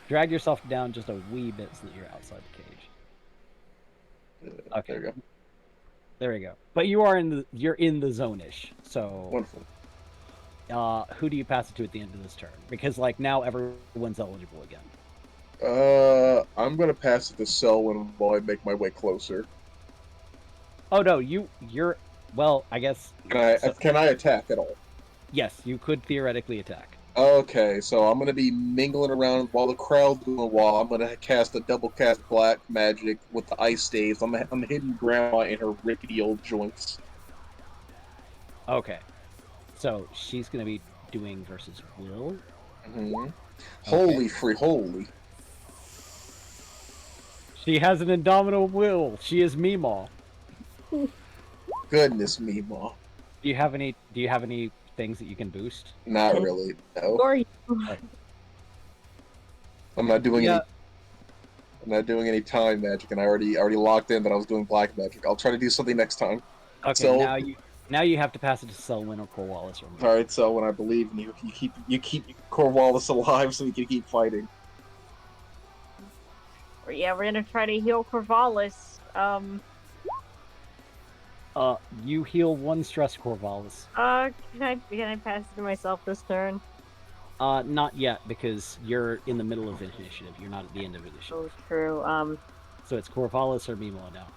Drag yourself down just a wee bit so that you're outside the cage. Okay. There you go. There we go. But you are you're in the zone-ish. So Wonderful. who do you pass it to at the end of this turn? Because like now everyone's eligible again. I'm gonna pass it to Selwyn while I make my way closer. Oh no, you're well, I guess Can I attack at all? yes, you could theoretically attack. Okay, so I'm gonna be mingling around while the crowd's doing wall. I'm gonna cast a double cast black magic with the ice staves. I'm hitting Grandma in her rickety old joints. Okay. So she's gonna be doing versus Will. Mm-hmm. Holy free, holy! She has an indomitable will. She is Meemaw. Goodness me, Ma. Do you have any things that you can boost? Not really. No, Or you. I'm not doing Yeah. any. I'm not doing any time magic, and I already locked in that I was doing black magic. I'll try to do something next time. Okay, So- now you have to pass it to Selwyn or Corvallis or me. All right, so when I believe in you, you keep Corvallis alive so we can keep fighting. Yeah, we're gonna try to heal Corvallis. You heal 1 stress, Corvallis. Can I pass it to myself this turn? Not yet because you're in the middle of initiative. You're not at the end of initiative. Oh, true. So it's Corvallis or Meemaw now.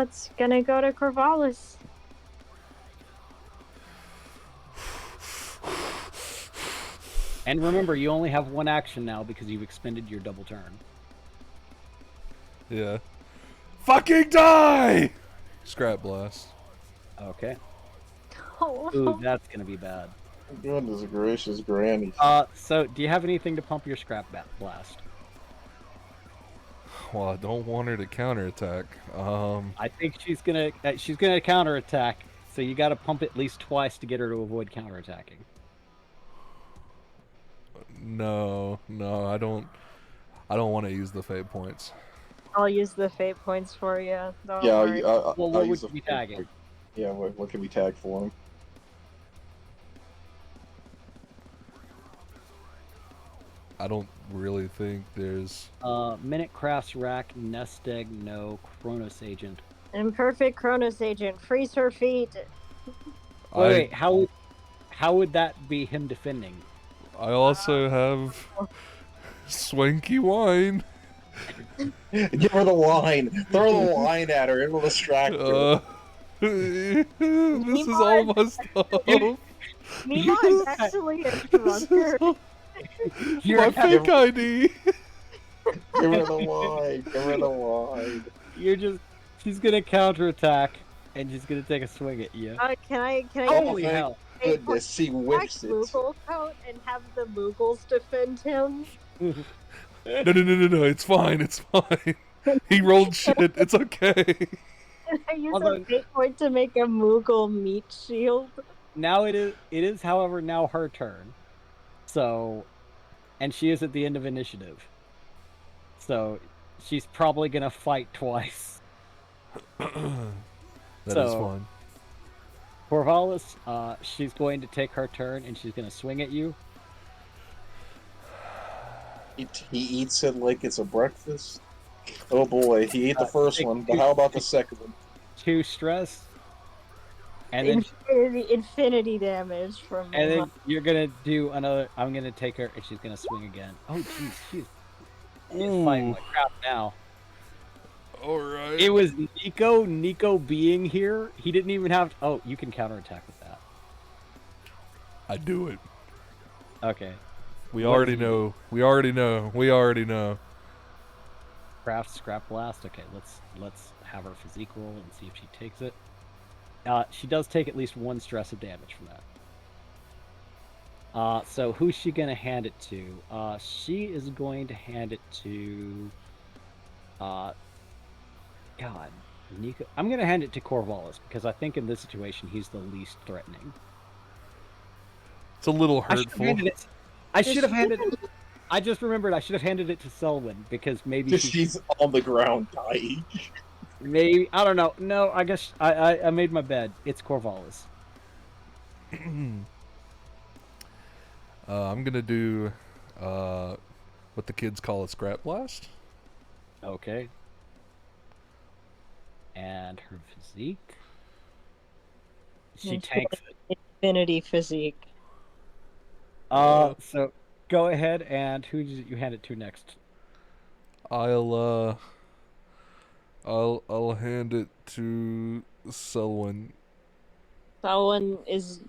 It's gonna go to Corvallis. And remember, you only have 1 action now because you've expended your double turn. Yeah. Fucking die! Scrap blast. Okay. Oh, Ooh, that's gonna be bad. Goodness gracious, Granny. So do you have anything to pump your scrap blast? Well, I don't want her to counterattack. I think she's gonna counterattack. So you got to pump at least twice to get her to avoid counterattacking. No, I don't want to use the fate points. I'll use the fate points for you. Don't Yeah, worry. Well, what I'll would use you the- be tagging? Yeah, what can we tag for him? I don't really think there's. Minute Crafts Rack, Nest Egg, no, Chronos Agent. Imperfect Chronos Agent. Freeze her feet. Wait, how would that be him defending? I also have swanky wine. Give her the wine. Throw the wine at her. It'll distract her. This is all my stuff. Mima is actually a drunker. My fake ID. Give her the wine. Give her the wine. She's gonna counterattack, and she's gonna take a swing at you. Can I Holy thank hell! Goodness, she whips it. Moogle coat and have the Moogles defend him? No. It's fine. It's fine. He rolled shit. It's okay. Can I use Although- a fate point to make a Moogle meat shield? Now it is, however, now her turn. So, and she is at the end of initiative. So, she's probably gonna fight twice. That is So- fine. Corvallis, she's going to take her turn and she's gonna swing at you. He eats it like it's a breakfast. Oh boy, he ate the first one, but how about the second one? 2 stress. And then Infinity damage from and then Mima. you're gonna do another. I'm gonna take her and she's gonna swing again. Oh jeez, she's fighting like crap now. Alright. It was Nico. Nico being here, he didn't even have. Oh, you can counterattack with that. I do it. Okay. We What already is he- know. We already know. We already know. Craft scrap blast. Okay, let's have her physique roll and see if she takes it. She does take at least 1 stress of damage from that. So who's she gonna hand it to? She is going to hand it to. God, Nico. I'm gonna hand it to Corvallis because I think in this situation he's the least threatening. It's a little I should have hurtful. handed it. I should have handed it. I just remembered I should have handed it to Selwyn because maybe She's on the ground dying. maybe I don't know. No, I guess I made my bed. It's Corvallis. I'm gonna do what the kids call a scrap blast. Okay. And her physique. She And tanks it. Infinity physique. So go ahead and who did you hand it to next? I'll hand it to Selwyn. Selwyn is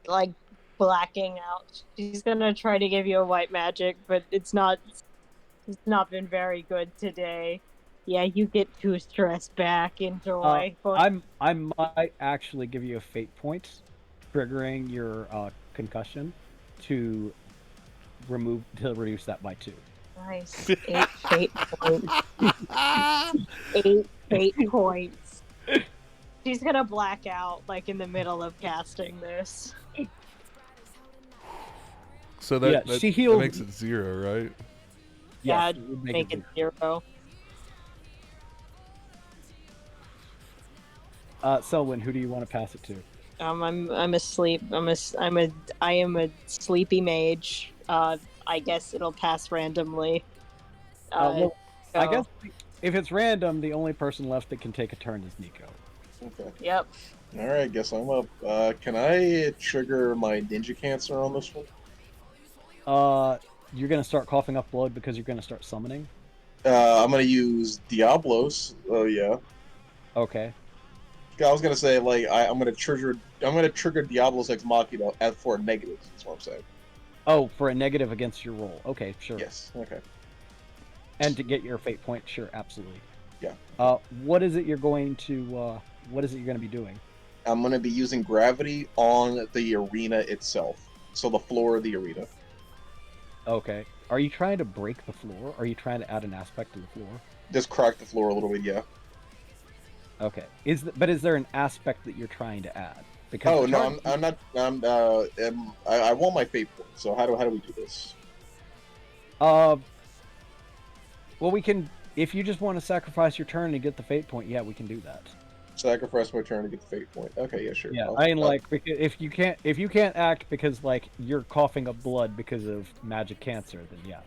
like blacking out. She's gonna try to give you a white magic, but it's not been very good today. Yeah, you get 2 stress back. Enjoy. I might actually give you a fate point, triggering your concussion to reduce that by 2. Nice. 8 fate points. 8 fate points. She's gonna black out like in the middle of casting this. So that, Yeah, that, she that healed- makes it 0, right? Yeah, Yes, it would make it 0. Selwyn, who do you want to pass it to? I'm asleep. I am a sleepy mage. I guess it'll pass randomly. Well, I so- guess if it's random, the only person left that can take a turn is Nico. Okay. Yep. Alright, guess I'm up. Can I trigger my ninja cancer on this one? You're gonna start coughing up blood because you're gonna start summoning. I'm gonna use Diablos. Oh yeah. Okay. I was gonna say like I'm gonna trigger Diablos Ex Machina for negatives. That's what I'm saying. Oh, for a negative against your roll. Okay, sure. Yes. Okay. And to get your fate point, sure, absolutely. Yeah. What is it you're going to? What is it you're going to be doing? I'm gonna be using gravity on the arena itself, so the floor of the arena. Okay. Are you trying to break the floor? Or are you trying to add an aspect to the floor? Just crack the floor a little bit. Yeah. Okay. But is there an aspect that you're trying to add? Because Oh the no, target- I'm not. I want my fate point. So how do we do this? Well, we can. If you just want to sacrifice your turn and get the fate point, yeah, we can do that. Sacrifice my turn to get the fate point. Okay, yeah, sure. Yeah, I mean, like, because if you can't act because like you're coughing up blood because of magic cancer, then yeah.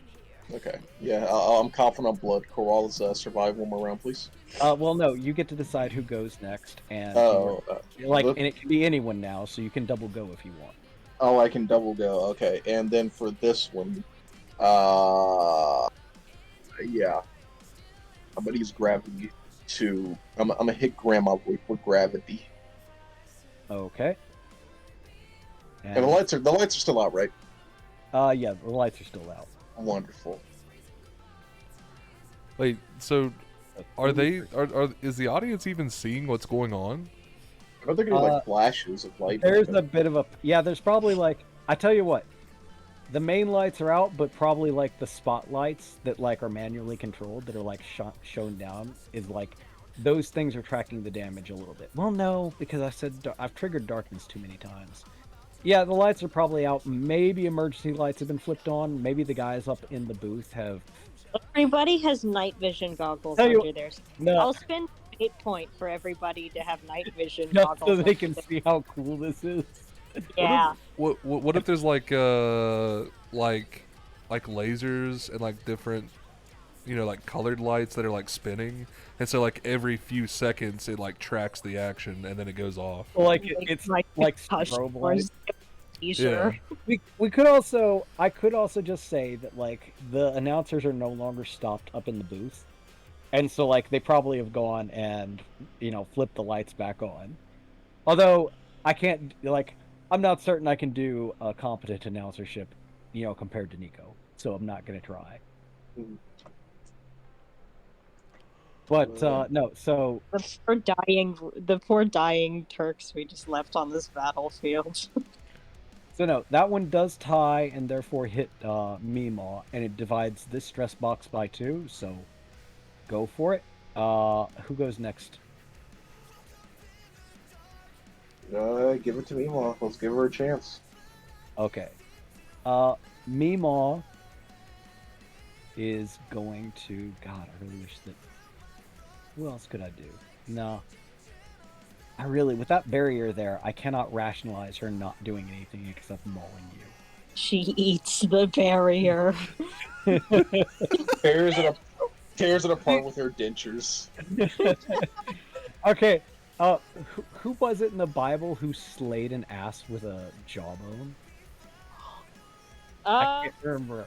Okay, yeah, I'm confident on blood. Corvallis, survive one more round, please. Well, no, you get to decide who goes next, and Look- and it can be anyone now, so you can double go if you want. Oh, I can double go. Okay, and then for this one, yeah, I'm gonna use gravity to. I'm gonna hit Grandma with gravity. Okay. And the lights are still out, right? Yeah, the lights are still out. Wonderful. Wait, so is the audience even seeing what's going on? I bet they're getting like flashes of light. There's a bit of a there's probably like I tell you what, the main lights are out, but probably like the spotlights that like are manually controlled that are like shown down is like those things are tracking the damage a little bit. Well, no, because I've triggered darkness too many times. Yeah, the lights are probably out. Maybe emergency lights have been flipped on. Maybe the guys up in the booth have. Everybody has night vision goggles Tell you under their. No, I'll spend 8 point for everybody to have night vision just goggles. so they under can their- see how cool this is. Yeah. What if there's like lasers and like different, like colored lights that are like spinning, and so like every few seconds it like tracks the action and then it goes off. Well, like it's like Hush, strobe or lights. T-shirt. We could also I could also just say that like the announcers are no longer stopped up in the booth, and so like they probably have gone and flipped the lights back on. Although I can't I'm not certain I can do a competent announcership, compared to Nico. So I'm not gonna try. But no, so The poor dying Turks we just left on this battlefield. So no, that one does tie and therefore hit MAMAW, and it divides this stress box by 2, so go for it. Who goes next? Give it to Meemaw. Let's give her a chance. Okay. MAMAW is going to... God, I really wish that... Who else could I do? No. With that barrier there, I cannot rationalize her not doing anything except mauling you. She eats the barrier. Tears it apart with her dentures. Okay, who was it in the Bible who slayed an ass with a jawbone? I can't remember.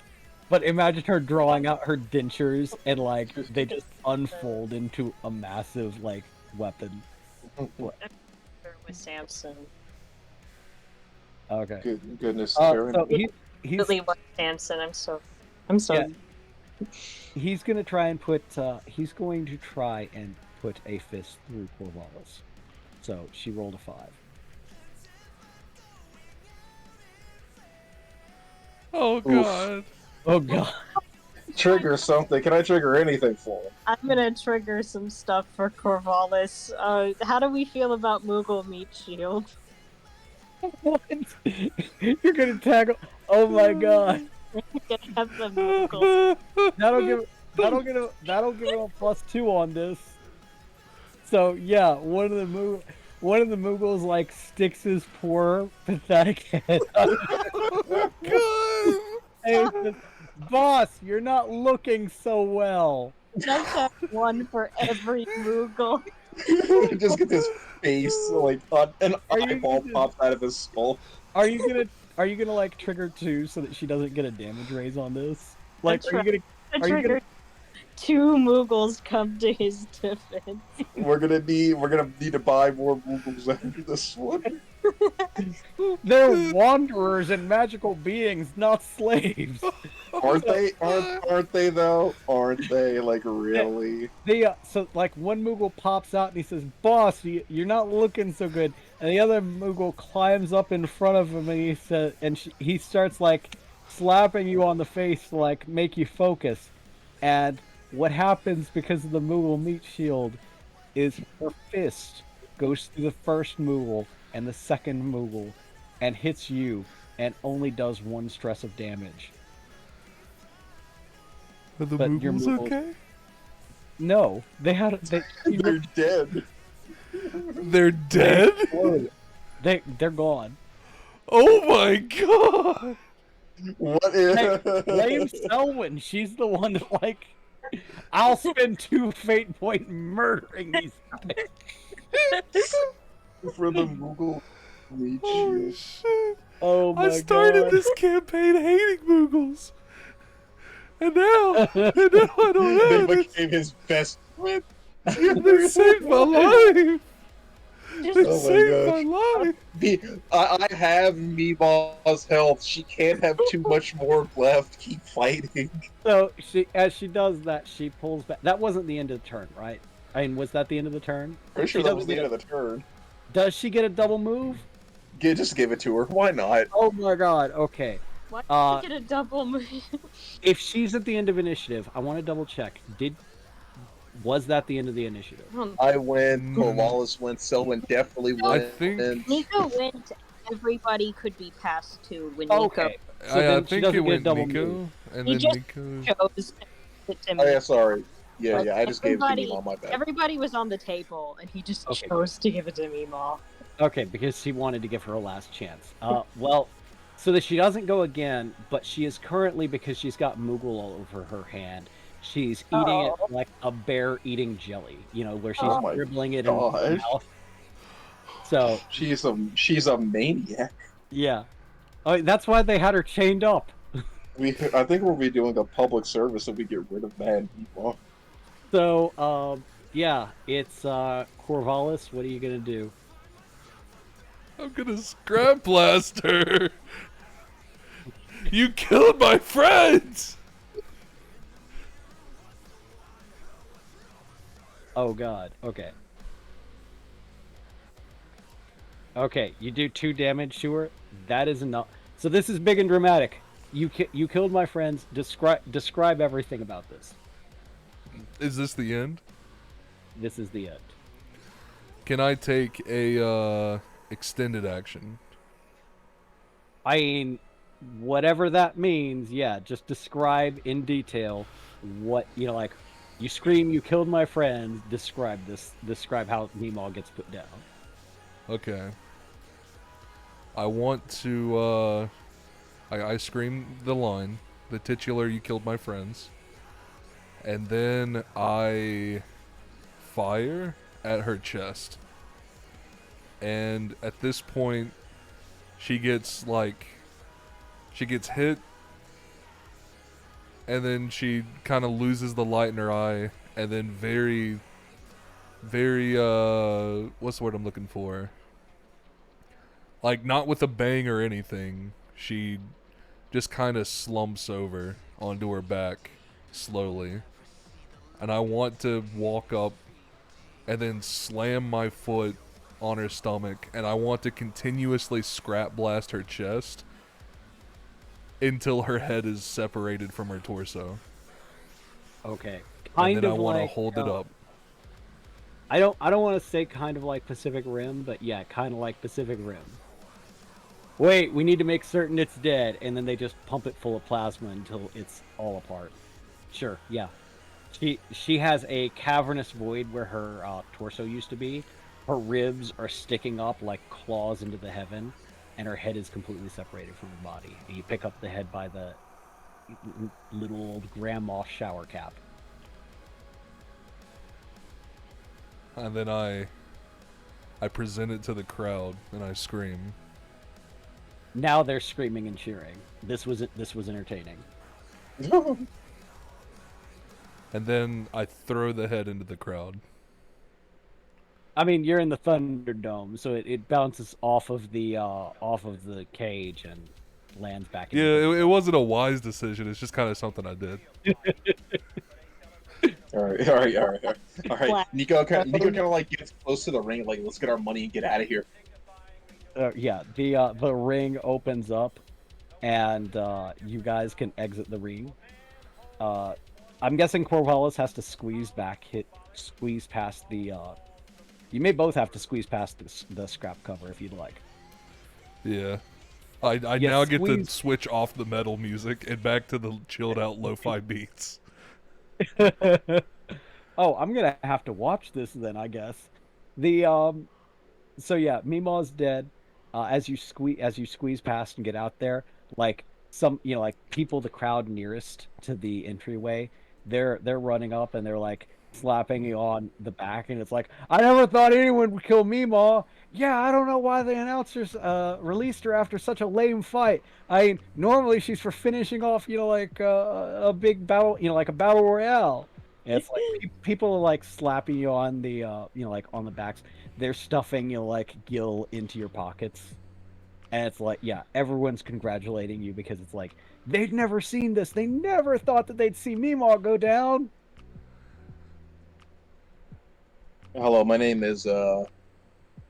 But imagine her drawing out her dentures and like they just unfold into a massive like weapon. With Samson. Okay. Goodness. So he's Really like Samson. I'm so. Yeah. He's gonna try and put a fist through Corvallis. So she rolled a 5. Oh god. Oh god. Trigger something. Can I trigger anything for him? I'm gonna trigger some stuff for Corvallis. How do we feel about Moogle Meat Shield? What? You're gonna tackle? Oh my god. Gonna have the Moogles. That'll give him a +2 on this. So yeah, one of the Moogles like sticks his poor pathetic head up. And he says, "Boss, you're not looking so well." Just have one for every Moogle. Just get his face like an eyeball pops out of his skull. Are you gonna like trigger 2 so that she doesn't get a damage raise on this? Like, are you gonna? Two Moogles come to his defense. We're gonna need to buy more Moogles after this one. They're wanderers and magical beings, not slaves. Aren't they? Aren't they though? Aren't they? Like really? So like one Moogle pops out and he says, "Boss, you're not looking so good," and the other Moogle climbs up in front of him and he says, he starts like slapping you on the face to like make you focus, and what happens because of the Moogle meat shield is her fist goes through the first Moogle and the second Moogle and hits you and only does 1 stress of damage. Are the But your Moogles Moogles- okay? No, they're dead. They're dead? they're gone. Oh my god! What Hey, is? blame Selwyn. She's the one that like. I'll spend 2 fate point murdering these things. For the Moogle meat Oh shield. shit! Oh my I started god. this campaign hating Moogles, and now I don't They have it. became his best friend. They saved my life. They Oh my saved my life. I have Meemaw's health. She can't have too much more left. Keep fighting. So as she does that, she pulls back. That wasn't the end of the turn, right? I mean, was that the end of the turn? Pretty sure She that was the doesn't end of the turn. Does she get a double move? Just give it to her. Why not? Oh my god. Okay. Why Uh, did you get a double move? If she's at the end of initiative, I want to double check. Was that the end of the initiative? I win. Corvallis wins. Selwyn definitely I wins. think- Nico went everybody could be passed to when Okay. So I then she think doesn't it get a went double Nico, move. and He then just Nico. chose it to Oh me. yeah, sorry. Yeah, Like, yeah. I just gave it to everybody, Meemaw. My bad. everybody was on the table, and he just Okay. chose to give it to Meemaw. Okay, because he wanted to give her a last chance. Well, so that she doesn't go again, but she is currently, because she's got Moogle all over her hand, she's eating it Oh. like a bear eating jelly, you know, where she's Oh my dribbling it in her God. mouth. So, She's a maniac. yeah. Oh, that's why they had her chained up. I think we'll be doing a public service if we get rid of Mad Meemaw. So, yeah, it's Corvallis. What are you gonna do? I'm gonna scrap blast her. You killed my friends. Oh God. Okay. Okay, you do 2 damage to her. That is enough. So this is big and dramatic. You killed my friends. Describe everything about this. Is this the end? This is the end. Can I take a extended action? I mean, whatever that means. Yeah, just describe in detail what like. You scream, "You killed my friends." Describe this. Describe how Meemaw gets put down. Okay. I want to, I scream the line, the titular, "You killed my friends." And then I fire at her chest. And at this point, she gets hit, and then she kind of loses the light in her eye, and then very, what's the word I'm looking for? Like, not with a bang or anything. She just kind of slumps over onto her back slowly. And I want to walk up and then slam my foot on her stomach, and I want to continuously scrap blast her chest until her head is separated from her torso. Okay. And then I want to hold it up. I don't want to say kind of like Pacific Rim, but yeah, kind of like Pacific Rim. Wait, we need to make certain it's dead, and then they just pump it full of plasma until it's all apart. Sure, yeah. She has a cavernous void where her torso used to be. Her ribs are sticking up like claws into the heaven, and her head is completely separated from her body. And you pick up the head by the little old grandma shower cap. And then I present it to the crowd, and I scream. Now they're screaming and cheering. This was entertaining. And then I throw the head into the crowd. I mean, you're in the Thunderdome, so it bounces off of the cage and lands back. Yeah, it wasn't a wise decision. It's just kind of something I did. All right. Nico kind of like gets close to the ring, like, let's get our money and get out of here. Yeah, the ring opens up, and you guys can exit the ring. I'm guessing Corvallis has to squeeze past the. You may both have to squeeze past the scrap cover if you'd like. Yeah. I now get to switch off the metal music and back to the chilled out lo-fi beats. Oh, I'm gonna have to watch this then, I guess. So yeah, Meemaw's dead. As you squeeze past and get out there, like like people, the crowd nearest to the entryway, they're running up and they're like slapping you on the back, and it's like, I never thought anyone would kill Meemaw. Yeah, I don't know why the announcers released her after such a lame fight. I mean, normally she's for finishing off, like a big battle, like a battle royale. And it's like people are like slapping you on the, like on the backs. They're stuffing, like Gil into your pockets. And it's like, yeah, everyone's congratulating you because it's like, they'd never seen this. They never thought that they'd see Meemaw go down. Hello, my name is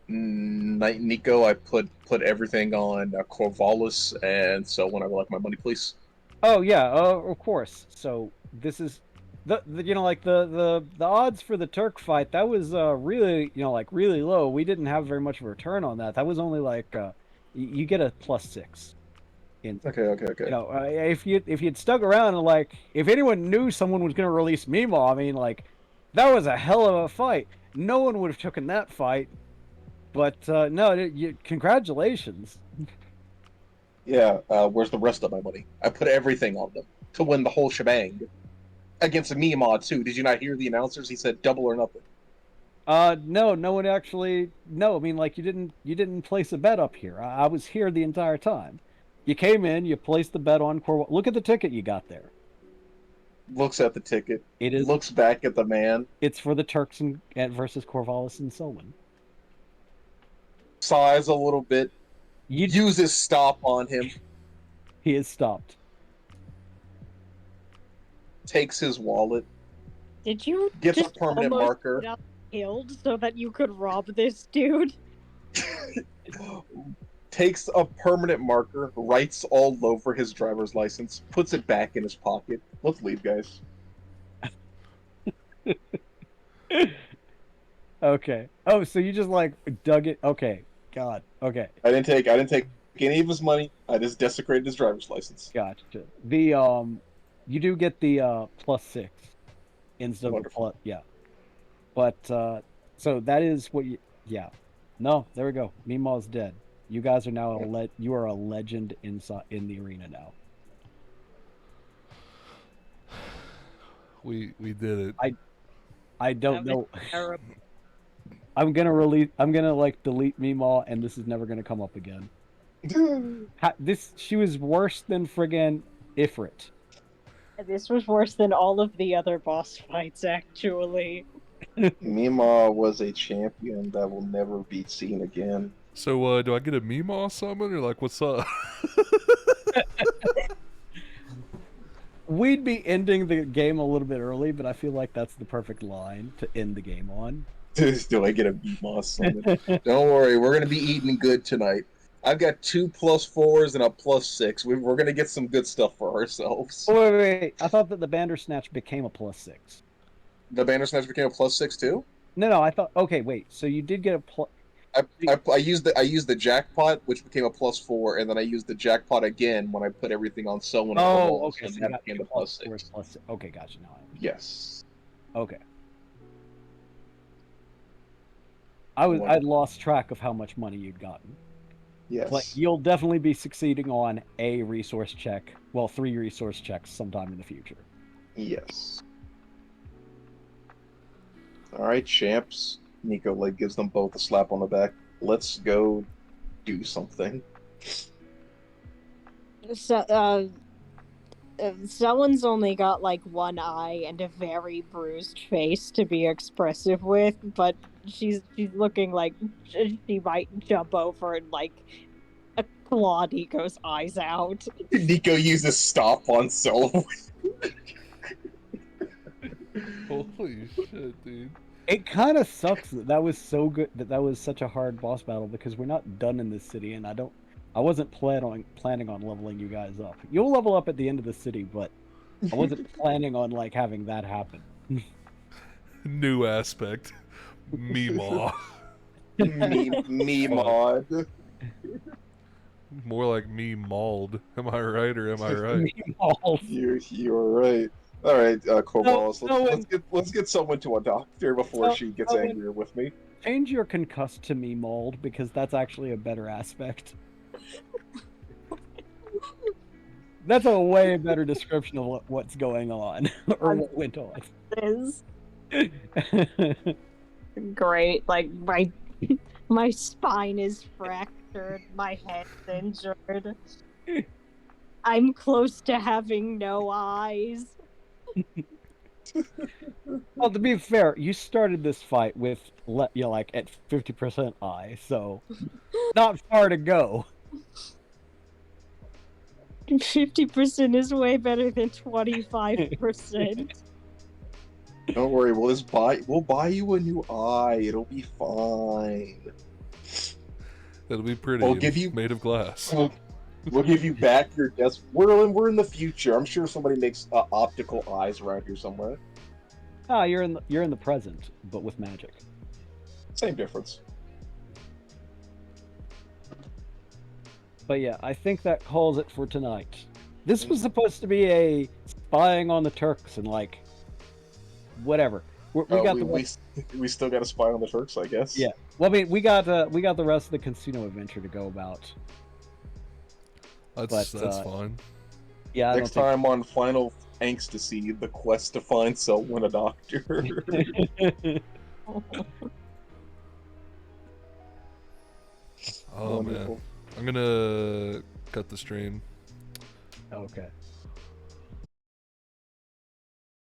Nico. I put everything on Corvallis, and so when I would like my money, please. Oh yeah, of course. So this is the like the odds for the Turk fight, that was really, like really low. We didn't have very much of a return on that. That was only like You get a +6. In Okay. you know, if you'd stuck around and like, if anyone knew someone was gonna release Meemaw, I mean, like, that was a hell of a fight. No one would have taken that fight. But no, congratulations. Yeah, where's the rest of my money? I put everything on them to win the whole shebang. Against a Mimod too. Did you not hear the announcers? He said double or nothing. No, no one actually. No, I mean, like, you didn't place a bet up here. I was here the entire time. You came in, you placed the bet on Corwall. Look at the ticket you got there. Looks at the ticket. It is. Looks back at the man. It's for the Turks and versus Corvallis and Selwyn. Sighs a little bit. Uses stop on him. He is stopped. Takes his wallet. Did you Gets a just permanent almost marker. get killed so that you could rob this dude? Takes a permanent marker, writes all over his driver's license, puts it back in his pocket. Let's leave, guys. Okay. Oh, so you just like dug it. Okay. God. Okay. I didn't take any of his money. I just desecrated his driver's license. Gotcha. The you do get the +6 instead of the plus. Yeah. But so that is what you. Yeah. No. There we go. Meemaw's dead. You guys are now you are a legend in the arena now. We did it. I don't That was know. terrible. I'm gonna like delete Meemaw, and this is never gonna come up again. She was worse than friggin' Ifrit. This was worse than all of the other boss fights, actually. Mima was a champion that will never be seen again. So, do I get a Meemaw summon, or like, what's up? We'd be ending the game a little bit early, but I feel like that's the perfect line to end the game on. Do I get a Mima summon? Don't worry, we're gonna be eating good tonight. I've got 2 +4s and a +6. We're gonna get some good stuff for ourselves. Oh, wait. I thought that the Bandersnatch became a +6. The Bandersnatch became a +6 too? No, I thought. Okay, wait. So you did get a plus. I used the jackpot, which became a +4, and then I used the jackpot again when I put everything on Selwyn. Oh, okay. And So that you got became the +6. +6. Okay, gotcha. Now I understand. Yes. Okay. I'd lost track of how much money you'd gotten. Yes. But you'll definitely be succeeding on a resource check. Well, 3 resource checks sometime in the future. Yes. All right, champs. Nico gives them both a slap on the back. Let's go do something. So, someone's only got like one eye and a very bruised face to be expressive with, but she's looking like she might jump over and like claw Nico's eyes out. Nico uses stop on Selwyn. Holy shit, dude. It kind of sucks that was so good, that was such a hard boss battle, because we're not done in this city, and I wasn't planning on leveling you guys up. You'll level up at the end of the city, but I wasn't planning on like having that happen. New aspect. Meemaw. Me mod. More like me mauled. Am I right or am I right? You're right. All right, Corvallis, let's get someone to a doctor before she gets angrier with me. Change your concussed to me mauled, because that's actually a better aspect. That's a way better description of what's going on, or what went on. Is great. Like my spine is fractured, my head's injured. I'm close to having no eyes. Well, to be fair, you started this fight with like at 50% eye, so not far to go. 50% is way better than 25%. Don't worry, we'll buy you a new eye. It'll be fine. It'll be pretty. We'll give you made of glass. We'll give you back your desk. We're in the future. I'm sure somebody makes optical eyes around here somewhere. Ah, you're in the present, but with magic. Same difference. But yeah, I think that calls it for tonight. This was supposed to be a spying on the Turks and like whatever. We got the rest, we still got to spy on the Turks, I guess. yeah. Well, I mean, we got the rest of the casino adventure to go about. That's But, fine. Yeah, I Next don't time on Final Angstasy, the quest to find Selwyn a doctor. think... Oh man, Wonderful. I'm gonna cut the stream. Okay.